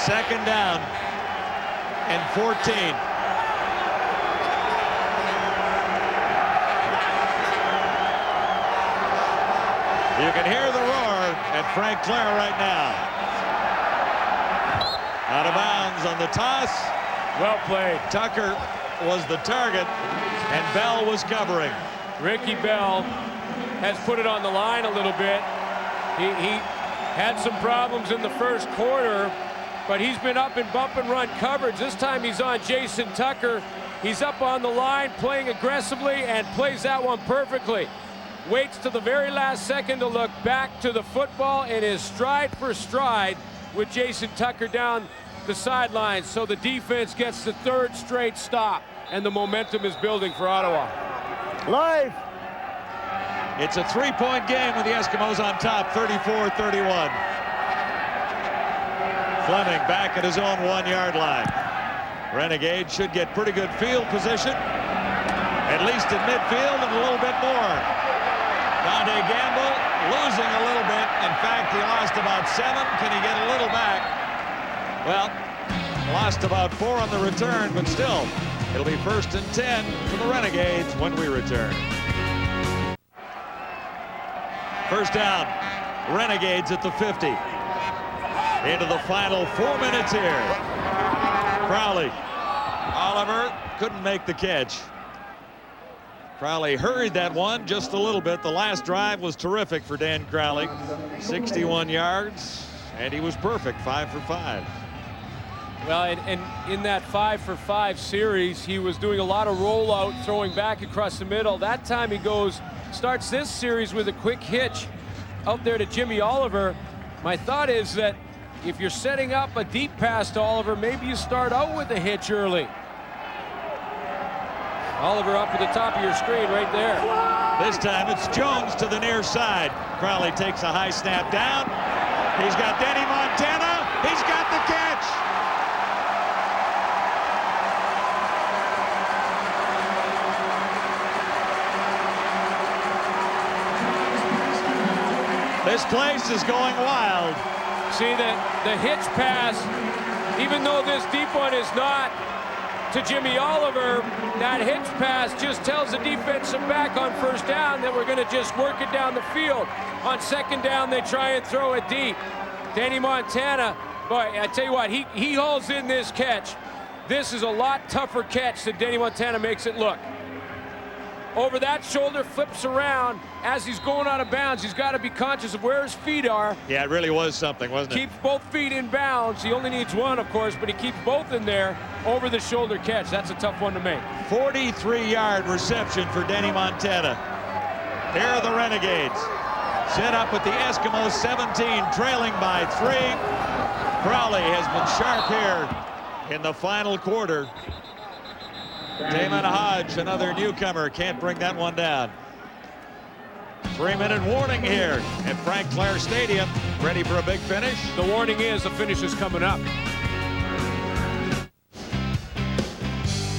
2nd down and 14. You can hear the roar at Frank Clair right now. Out of bounds on the toss. Well played. Tucker was the target, and Bell was covering. Ricky Bell has put it on the line a little bit. He had some problems in the 1st quarter, but he's been up in bump and run coverage. This time he's on Jason Tucker. He's up on the line, playing aggressively, and plays that one perfectly. Waits to the very last second to look back to the football and is stride for stride with Jason Tucker down the sidelines. So the defense gets the 3rd straight stop, and the momentum is building for Ottawa. Live. It's a 3-point game with the Eskimos on top, 34-31. Fleming back at his own 1-yard line. Renegade should get pretty good field position, at least in midfield and a little bit more. Dante Gamble losing a little bit. In fact, he lost about 7. Can he get a little back? Well, lost about 4 on the return, but still, it'll be 1st and 10 for the Renegades when we return. 1st down, Renegades at the 50. Into the final 4 minutes here. Crowley. Oliver couldn't make the catch. Crowley hurried that one just a little bit. The last drive was terrific for Dan Crowley. 61 yards And he was perfect, 5 for 5. Well, and in that 5 for 5 series, he was doing a lot of rollout, throwing back across the middle. That time he starts this series with a quick hitch out there to Jimmy Oliver. My thought is that if you're setting up a deep pass to Oliver, maybe you start out with a hitch early. Oliver up at the top of your screen right there. This time it's Jones to the near side. Crowley takes a high snap down. He's got Denny Montana. He's got the catch. This place is going wild. See the hitch pass, even though this deep one is not to Jimmy Oliver, that hitch pass just tells the defensive back on first down that we're going to just work it down the field. On second down, they try and throw it deep. Danny Montana, boy, I tell you what, he hauls in this catch. This is a lot tougher catch than Danny Montana makes it look. Over that shoulder, flips around. As he's going out of bounds, he's got to be conscious of where his feet are. Yeah, it really was something, wasn't it? Keeps both feet in bounds. He only needs one, of course, but he keeps both in there. Over the shoulder catch. That's a tough one to make. 43-yard reception for Danny Montana. Here are the Renegades. Set up with the Eskimos 17, trailing by 3. Crowley has been sharp here in the final quarter. Damon Hodge, another newcomer, can't bring that one down. 3-minute warning here at Frank Clair Stadium. Ready for a big finish? The warning is the finish is coming up.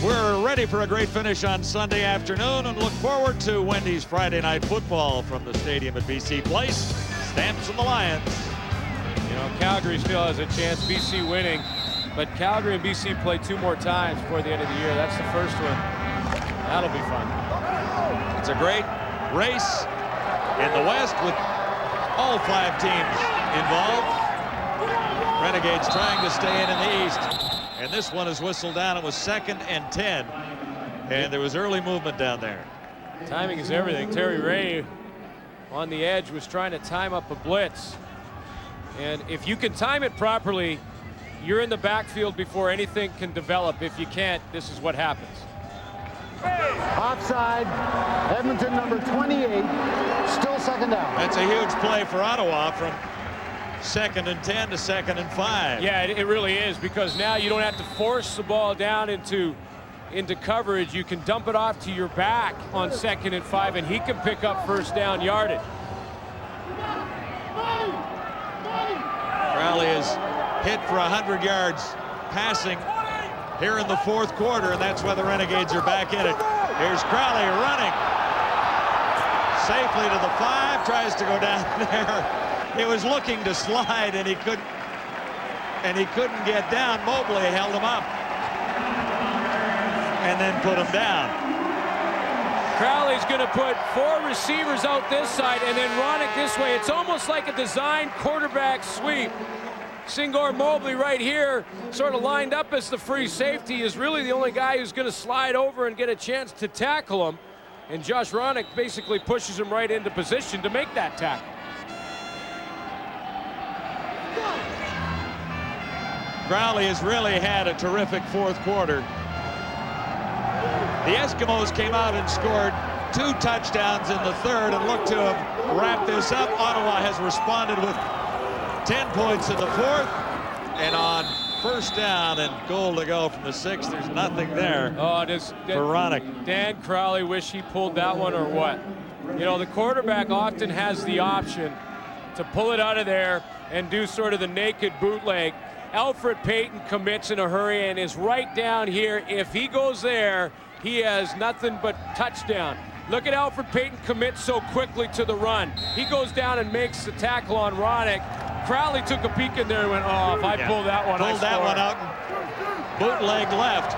We're ready for a great finish on Sunday afternoon and look forward to Wendy's Friday Night Football from the stadium at BC Place. Stamps and the Lions. You know, Calgary still has a chance, BC winning, but Calgary and BC play 2 more times before the end of the year. That's the first one. That'll be fun. It's a great race in the West with all 5 teams involved. Renegades trying to stay in the East. And this one is whistled down. It was 2nd and 10. And there was early movement down there. Timing is everything. Terry Ray on the edge was trying to time up a blitz. And if you can time it properly, you're in the backfield before anything can develop. If you can't, this is what happens. Offside, Edmonton number 28, still 2nd down. That's a huge play for Ottawa from 2nd and 10 to 2nd and 5. Yeah, it really is, because now you don't have to force the ball down into coverage. You can dump it off to your back on 2nd and 5, and he can pick up first down yardage. Crowley is hit for 100 yards passing here in the 4th quarter, and that's why the Renegades are back in it. Here's Crowley running safely to the 5, tries to go down there. He was looking to slide, and he couldn't get down. Mobley held him up and then put him down. Crowley's going to put 4 receivers out this side and then Ronick this way. It's almost like a designed quarterback sweep. Singor Mobley right here, sort of lined up as the free safety, is really the only guy who's going to slide over and get a chance to tackle him. And Josh Ronick basically pushes him right into position to make that tackle. Crowley has really had a terrific 4th quarter. The Eskimos came out and scored 2 touchdowns in the 3rd and look to have wrapped this up. Ottawa has responded with 10 points in the 4th, and on first down and goal to go from the 6th, there's nothing there for Ronick. Dan Crowley wish he pulled that one or what? You know, the quarterback often has the option to pull it out of there and do sort of the naked bootleg. Alfred Payton commits in a hurry and is right down here. If he goes there, he has nothing but touchdown. Look at Alfred Payton commit so quickly to the run. He goes down and makes the tackle on Ronick. Crowley took a peek in there and went, oh, if I pull that one, pulled that one out and bootleg left.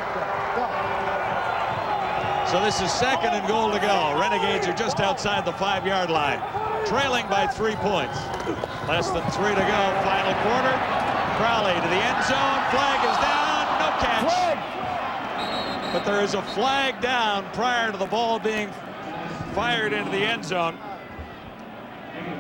So this is 2nd and goal to go. Renegades are just outside the 5-yard line, trailing by 3 points. Less than 3 to go, final quarter. Crowley to the end zone, flag is down, no catch. Flag. But there is a flag down prior to the ball being fired into the end zone.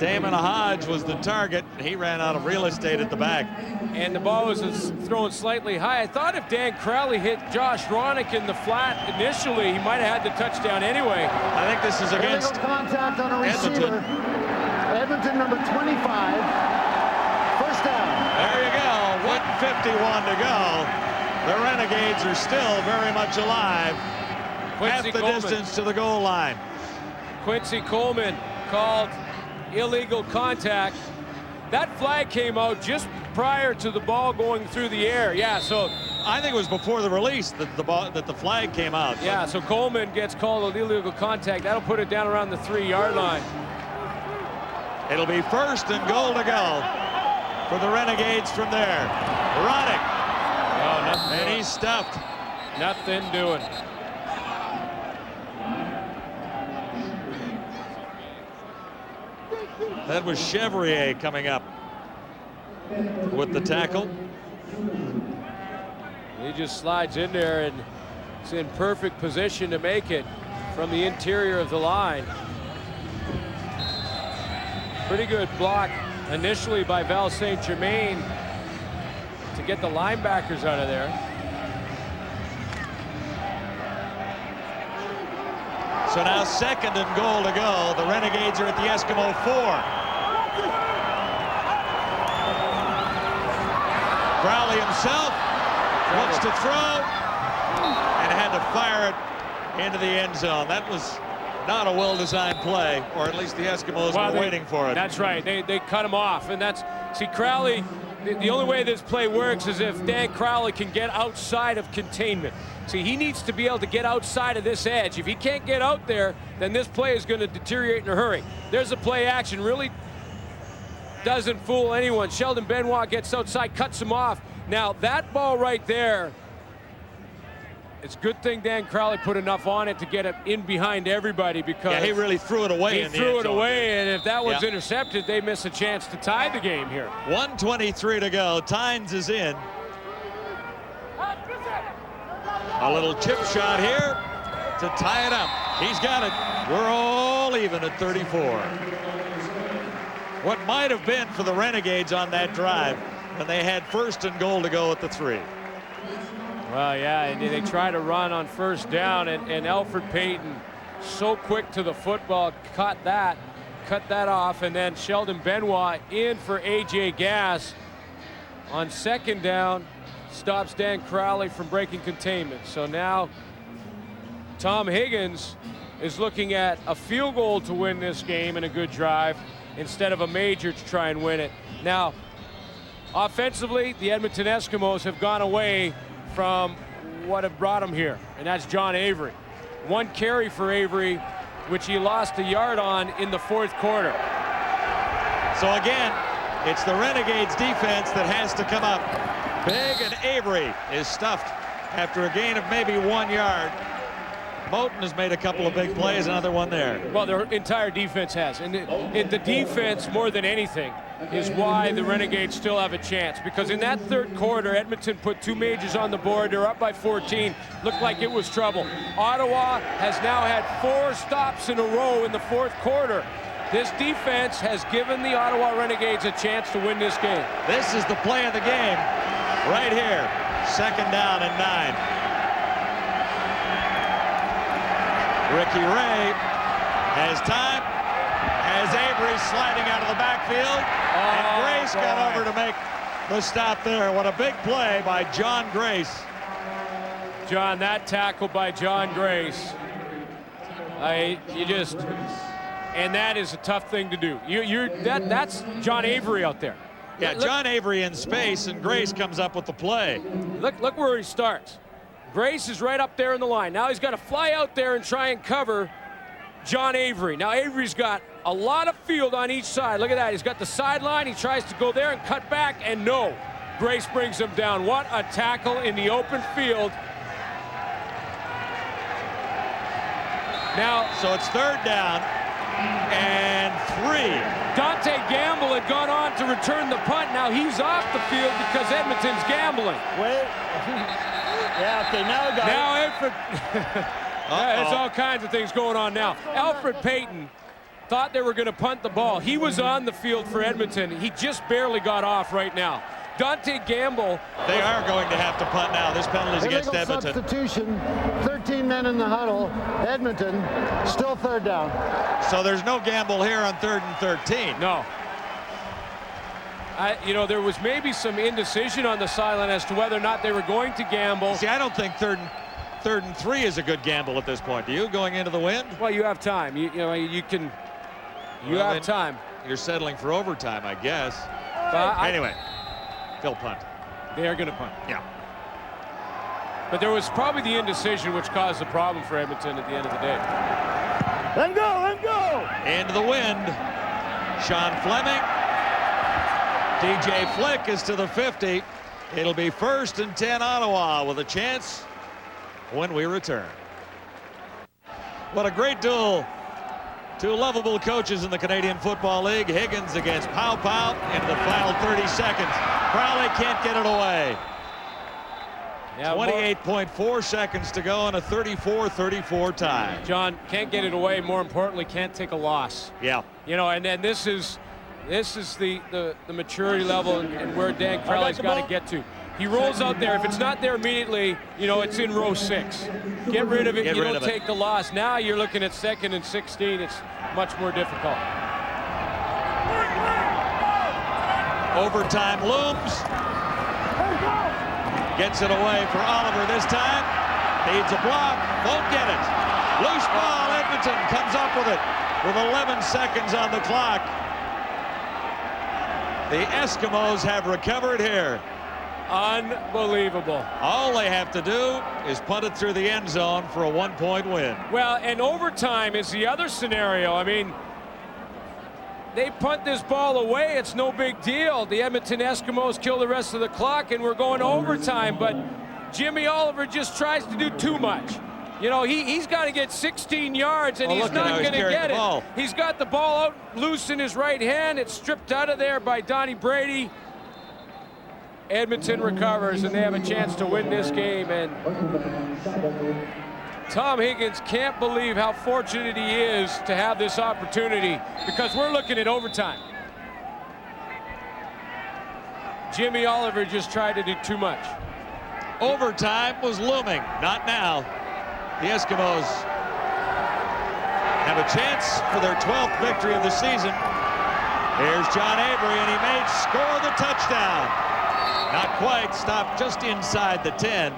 Damon Hodge was the target. He ran out of real estate at the back. And the ball was thrown slightly high. I thought if Dan Crowley hit Josh Ronick in the flat initially, he might have had the touchdown anyway. I think this is against illegal contact on a receiver. Edmonton number 25. First down. There you go. 1:51 to go. The Renegades are still very much alive. Half the distance to the goal line. Quincy Coleman called illegal contact. That flag came out just prior to the ball going through the air. Yeah, so I think it was before the release that the flag came out. Yeah, so Coleman gets called illegal contact. That'll put it down around the 3-yard line. It'll be first and goal to go for the Renegades from there. Ronick. Oh, nothing. And he's stuffed. Nothing doing. That was Chevrier coming up with the tackle. He just slides in there and is in perfect position to make it from the interior of the line. Pretty good block initially by Val St. Germain to get the linebackers out of there. So now second and goal to go. The Renegades are at the Eskimo 4. Crowley himself looks to throw and had to fire it into the end zone. That was not a well-designed play, or at least the Eskimos were waiting for it. That's right. They cut him off, and that's, see, Crowley, the only way this play works is if Dan Crowley can get outside of containment. See, he needs to be able to get outside of this edge. If he can't get out there, then this play is going to deteriorate in a hurry. There's a play action, really doesn't fool anyone. Sheldon Benoit gets outside, cuts him off. Now, that ball right there, it's a good thing Dan Crowley put enough on it to get it in behind everybody, because yeah, he really threw it away. He threw it away, and if that was intercepted, they miss a chance to tie the game here. 1:23 to go. Tynes is in. A little chip shot here to tie it up. He's got it. We're all even at 34. What might have been for the Renegades on that drive when they had first and goal to go at the 3. Well, yeah, and they try to run on first down, and Alfred Payton, so quick to the football, cut that off, and then Sheldon Benoit in for A.J. Gass on second down, stops Dan Crowley from breaking containment. So now Tom Higgins is looking at a field goal to win this game and a good drive instead of a major to try and win it. Now, offensively, the Edmonton Eskimos have gone away from what have brought him here, and that's John Avery. One carry for Avery, which he lost a yard on in the 4th quarter. So again, it's the Renegades defense that has to come up big, and Avery is stuffed after a gain of maybe 1 yard. Moten has made a couple of big plays, another one there. Well, their entire defense has, and the defense more than anything is why the Renegades still have a chance, because in that 3rd quarter, Edmonton put 2 majors on the board. They're up by 14. Looked like it was trouble. Ottawa has now had 4 stops in a row in the 4th quarter. This defense has given the Ottawa Renegades a chance to win this game. This is the play of the game right here. Second down and 9. Ricky Ray has time. As Avery sliding out of the backfield, and Grace got over to make the stop there. What a big play by John Grace. John, that tackle by John Grace, and that is a tough thing to do. That's John Avery out there. Yeah, John Avery in space, and Grace comes up with the play. Look where he starts. Grace is right up there in the line. Now he's got to fly out there and try and cover John Avery. Now Avery's got a lot of field on each side. Look at that. He's got the sideline. He tries to go there and cut back, and no. Grace brings him down. What a tackle in the open field. Now, so it's 3rd down and 3. Dante Gamble had gone on to return the punt. Now he's off the field because Edmonton's gambling. Wait. Yeah, okay, now we got it. Now Alfred, there's all kinds of things going on now. Alfred Payton thought they were going to punt the ball. He was on the field for Edmonton. He just barely got off right now. Dante Gamble. They are going to have to punt now. This penalty's against Edmonton. Substitution, 13 men in the huddle. Edmonton, still third down. So there's no Gamble here on 3rd and 13. No. You know, there was maybe some indecision on the sideline as to whether or not they were going to gamble. See, I don't think third and 3 is a good gamble at this point. Do you, going into the wind? Well, you have time. You have time. You're settling for overtime, I guess. Anyway, they'll punt. They are going to punt. Yeah. But there was probably the indecision which caused the problem for Edmonton at the end of the day. Let him go, let him go! Into the wind. Sean Fleming. DJ Flick is to the 50. It'll be 1st and 10 Ottawa with a chance when we return. What a great duel. Two lovable coaches in the Canadian Football League. Higgins against Pow Pow into the final 30 seconds. Crowley can't get it away. 28.4 seconds to go in a 34-34 tie. John, can't get it away. More importantly, can't take a loss. Yeah. You know, and then this is the maturity level and where Dan Crowley's got to get to. He rolls out there. If it's not there immediately, you know, it's in row 6. Get rid of it. You don't take the loss. Now you're looking at 2nd and 16. It's much more difficult. Overtime looms. Gets it away for Oliver this time. Needs a block. Won't get it. Loose ball. Edmonton comes up with it with 11 seconds on the clock. The Eskimos have recovered here. Unbelievable. All they have to do is punt it through the end zone for a 1-point win. Well, and overtime is the other scenario. I mean, they punt this ball away. It's no big deal. The Edmonton Eskimos kill the rest of the clock, and we're going to overtime. But Jimmy Oliver just tries to do too much. You know, he's got to get 16 yards, and he's not going to get it. He's got the ball out loose in his right hand. It's stripped out of there by Donnie Brady. Edmonton recovers, and they have a chance to win this game. And Tom Higgins can't believe how fortunate he is to have this opportunity, because we're looking at overtime. Jimmy Oliver just tried to do too much. Overtime was looming. Not now. The Eskimos have a chance for their 12th victory of the season. Here's John Avery, and he may score the touchdown. Not quite. Stopped just inside the 10.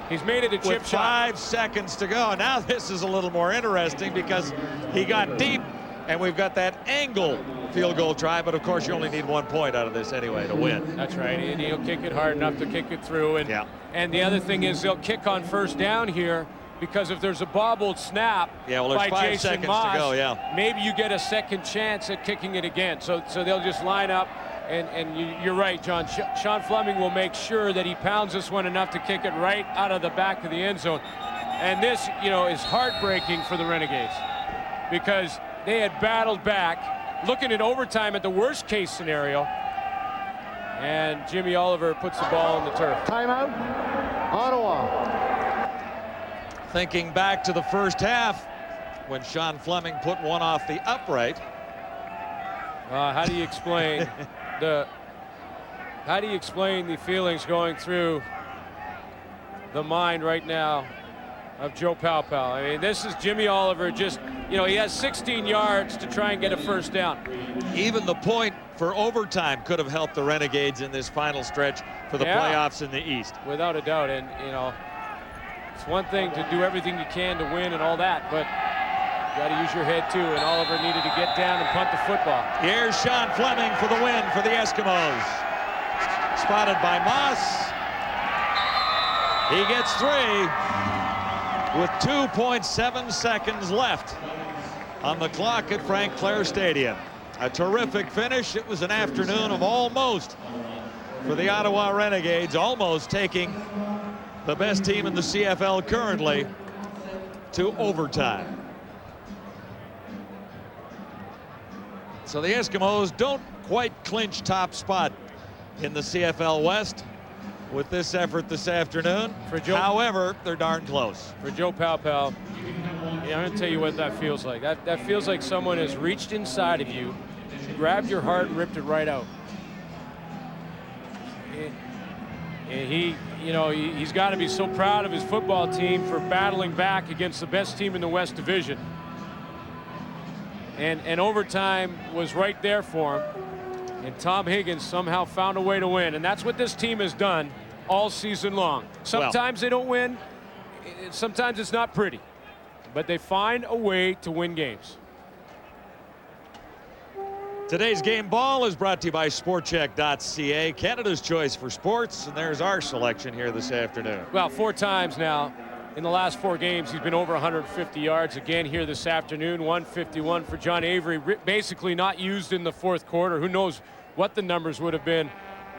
He's made it a chip with shot. 5 seconds to go. Now this is a little more interesting because he got deep, and we've got that angle field goal try. But of course, you only need 1 point out of this anyway to win. That's right. And he'll kick it hard enough to kick it through. And the other thing is they'll kick on 1st down here, because if there's a bobbled snap by 5 Jason seconds Moss, to go, maybe you get a second chance at kicking it again. So they'll just line up, and you're right, John. Sean Fleming will make sure that he pounds this one enough to kick it right out of the back of the end zone. And this, you know, is heartbreaking for the Renegades, because they had battled back, looking at overtime at the worst case scenario, and Jimmy Oliver puts the ball on the turf. Timeout, Ottawa. Thinking back to the first half when Sean Fleming put one off the upright. How do you explain the feelings going through the mind right now of Joe Pow Pow? I mean, this is Jimmy Oliver just, you know, he has 16 yards to try and get a 1st down. Even the point for overtime could have helped the Renegades in this final stretch for the playoffs in the East. Without a doubt. And, you know, it's one thing to do everything you can to win and all that, but you got to use your head too, and Oliver needed to get down and punt the football. Here's Sean Fleming for the win for the Eskimos. Spotted by Moss. He gets 3 with 2.7 seconds left on the clock at Frank Clair Stadium. A terrific finish. It was an afternoon of almost for the Ottawa Renegades, almost taking the best team in the CFL currently to overtime. So the Eskimos don't quite clinch top spot in the CFL West with this effort this afternoon. However, they're darn close. For Joe Pow Pow, Yeah, I'm going to tell you what that feels like. That feels like someone has reached inside of you, grabbed your heart, and ripped it right out. And he's got to be so proud of his football team for battling back against the best team in the West Division. And overtime was right there for him. And Tom Higgins somehow found a way to win. And that's what this team has done all season long. Sometimes they don't win. Sometimes it's not pretty. But they find a way to win games. Today's game ball is brought to you by SportCheck.ca, Canada's choice for sports. And there's our selection here this afternoon. Well, 4 times now. In the last 4 games, he's been over 150 yards. Again here this afternoon, 151 for John Avery. Basically not used in the fourth quarter. Who knows what the numbers would have been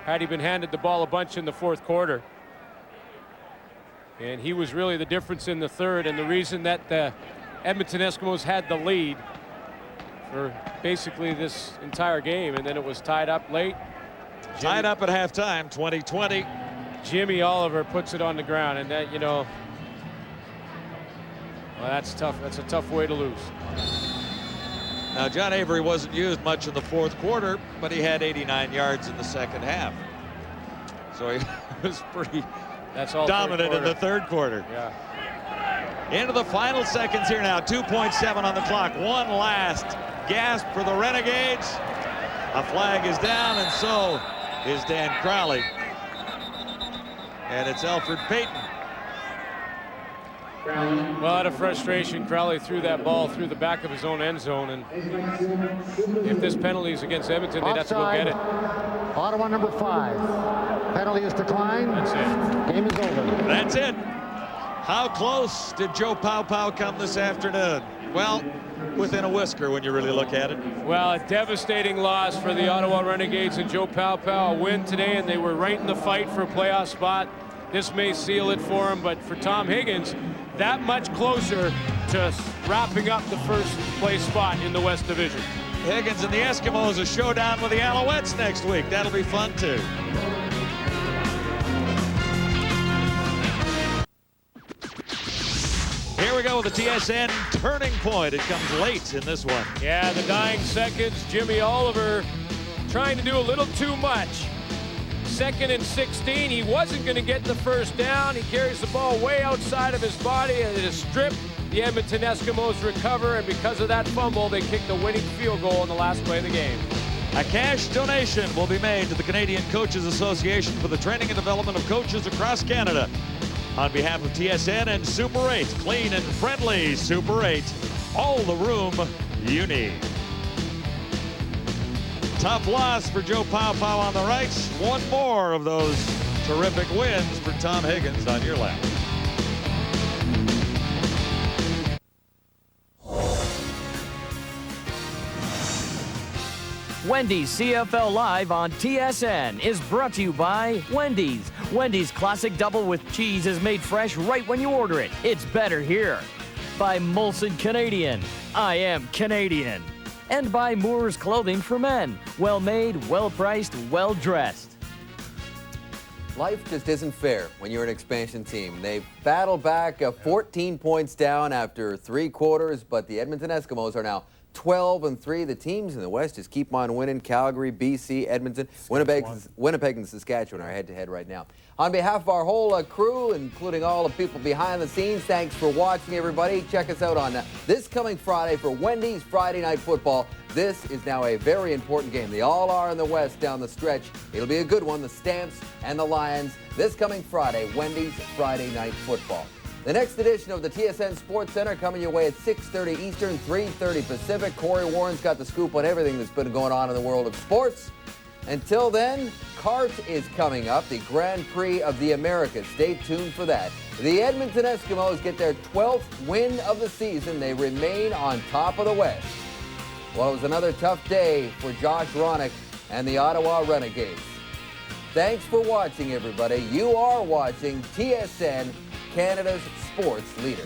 had he been handed the ball a bunch in the fourth quarter. And he was really the difference in the third and the reason that the Edmonton Eskimos had the lead for basically this entire game. And then it was tied up late. Tied up at halftime, 20-20. Jimmy Oliver puts it on the ground, and that, well, that's tough. That's a tough way to lose. Now, John Avery wasn't used much in the fourth quarter, but he had 89 yards in the second half. So he was pretty dominant in the third quarter. Yeah. Into the final seconds here now. 2.7 on the clock. One last gasp for the Renegades. A flag is down, and so is Dan Crowley. And it's Alfred Payton. Well, out of frustration, Crowley threw that ball through the back of his own end zone, and if this penalty is against Edmonton, they'd have to go get it. Ottawa number 5. Penalty is declined. That's it. Game is over. That's it. How close did Joe Pow come this afternoon? Well, within a whisker when you really look at it. Well, a devastating loss for the Ottawa Renegades and Joe Pow. A win today, and they were right in the fight for a playoff spot. This may seal it for him, but for Tom Higgins, that much closer to wrapping up the first place spot in the West Division. Higgins and the Eskimos, a showdown with the Alouettes next week. That'll be fun too. Here we go with the TSN turning point. It comes late in this one. Yeah, the dying seconds. Jimmy Oliver trying to do a little too much. 2nd and 16. He wasn't going to get the first down. He carries the ball way outside of his body, and it is stripped. The Edmonton Eskimos recover, and because of that fumble, they kick the winning field goal in the last play of the game. A cash donation will be made to the Canadian Coaches Association for the training and development of coaches across Canada. On behalf of TSN and Super 8, clean and friendly Super 8, all the room you need. Tough loss for Joe Pow on the right. One more of those terrific wins for Tom Higgins on your left. Wendy's CFL Live on TSN is brought to you by Wendy's. Wendy's Classic Double with Cheese is made fresh right when you order it. It's better here. By Molson Canadian. I am Canadian. And by Moore's Clothing for Men. Well made, well priced, well dressed. Life just isn't fair when you're an expansion team. They battled back 14 points down after 3 quarters, but the Edmonton Eskimos are now 12-3. The teams in the West just keep on winning. Calgary, BC, Edmonton, Winnipeg and Saskatchewan are head-to-head right now. On behalf of our whole crew, including all the people behind the scenes, thanks for watching, everybody. Check us out on this coming Friday for Wendy's Friday Night Football. This is now a very important game. They all are in the West down the stretch. It'll be a good one, the Stamps and the Lions. This coming Friday, Wendy's Friday Night Football. The next edition of the TSN Sports Center coming your way at 6:30 Eastern, 3:30 Pacific. Corey Warren's got the scoop on everything that's been going on in the world of sports. Until then, CART is coming up, the Grand Prix of the Americas. Stay tuned for that. The Edmonton Eskimos get their 12th win of the season. They remain on top of the West. Well, it was another tough day for Josh Ronick and the Ottawa Renegades. Thanks for watching, everybody. You are watching TSN, Canada's sports leader.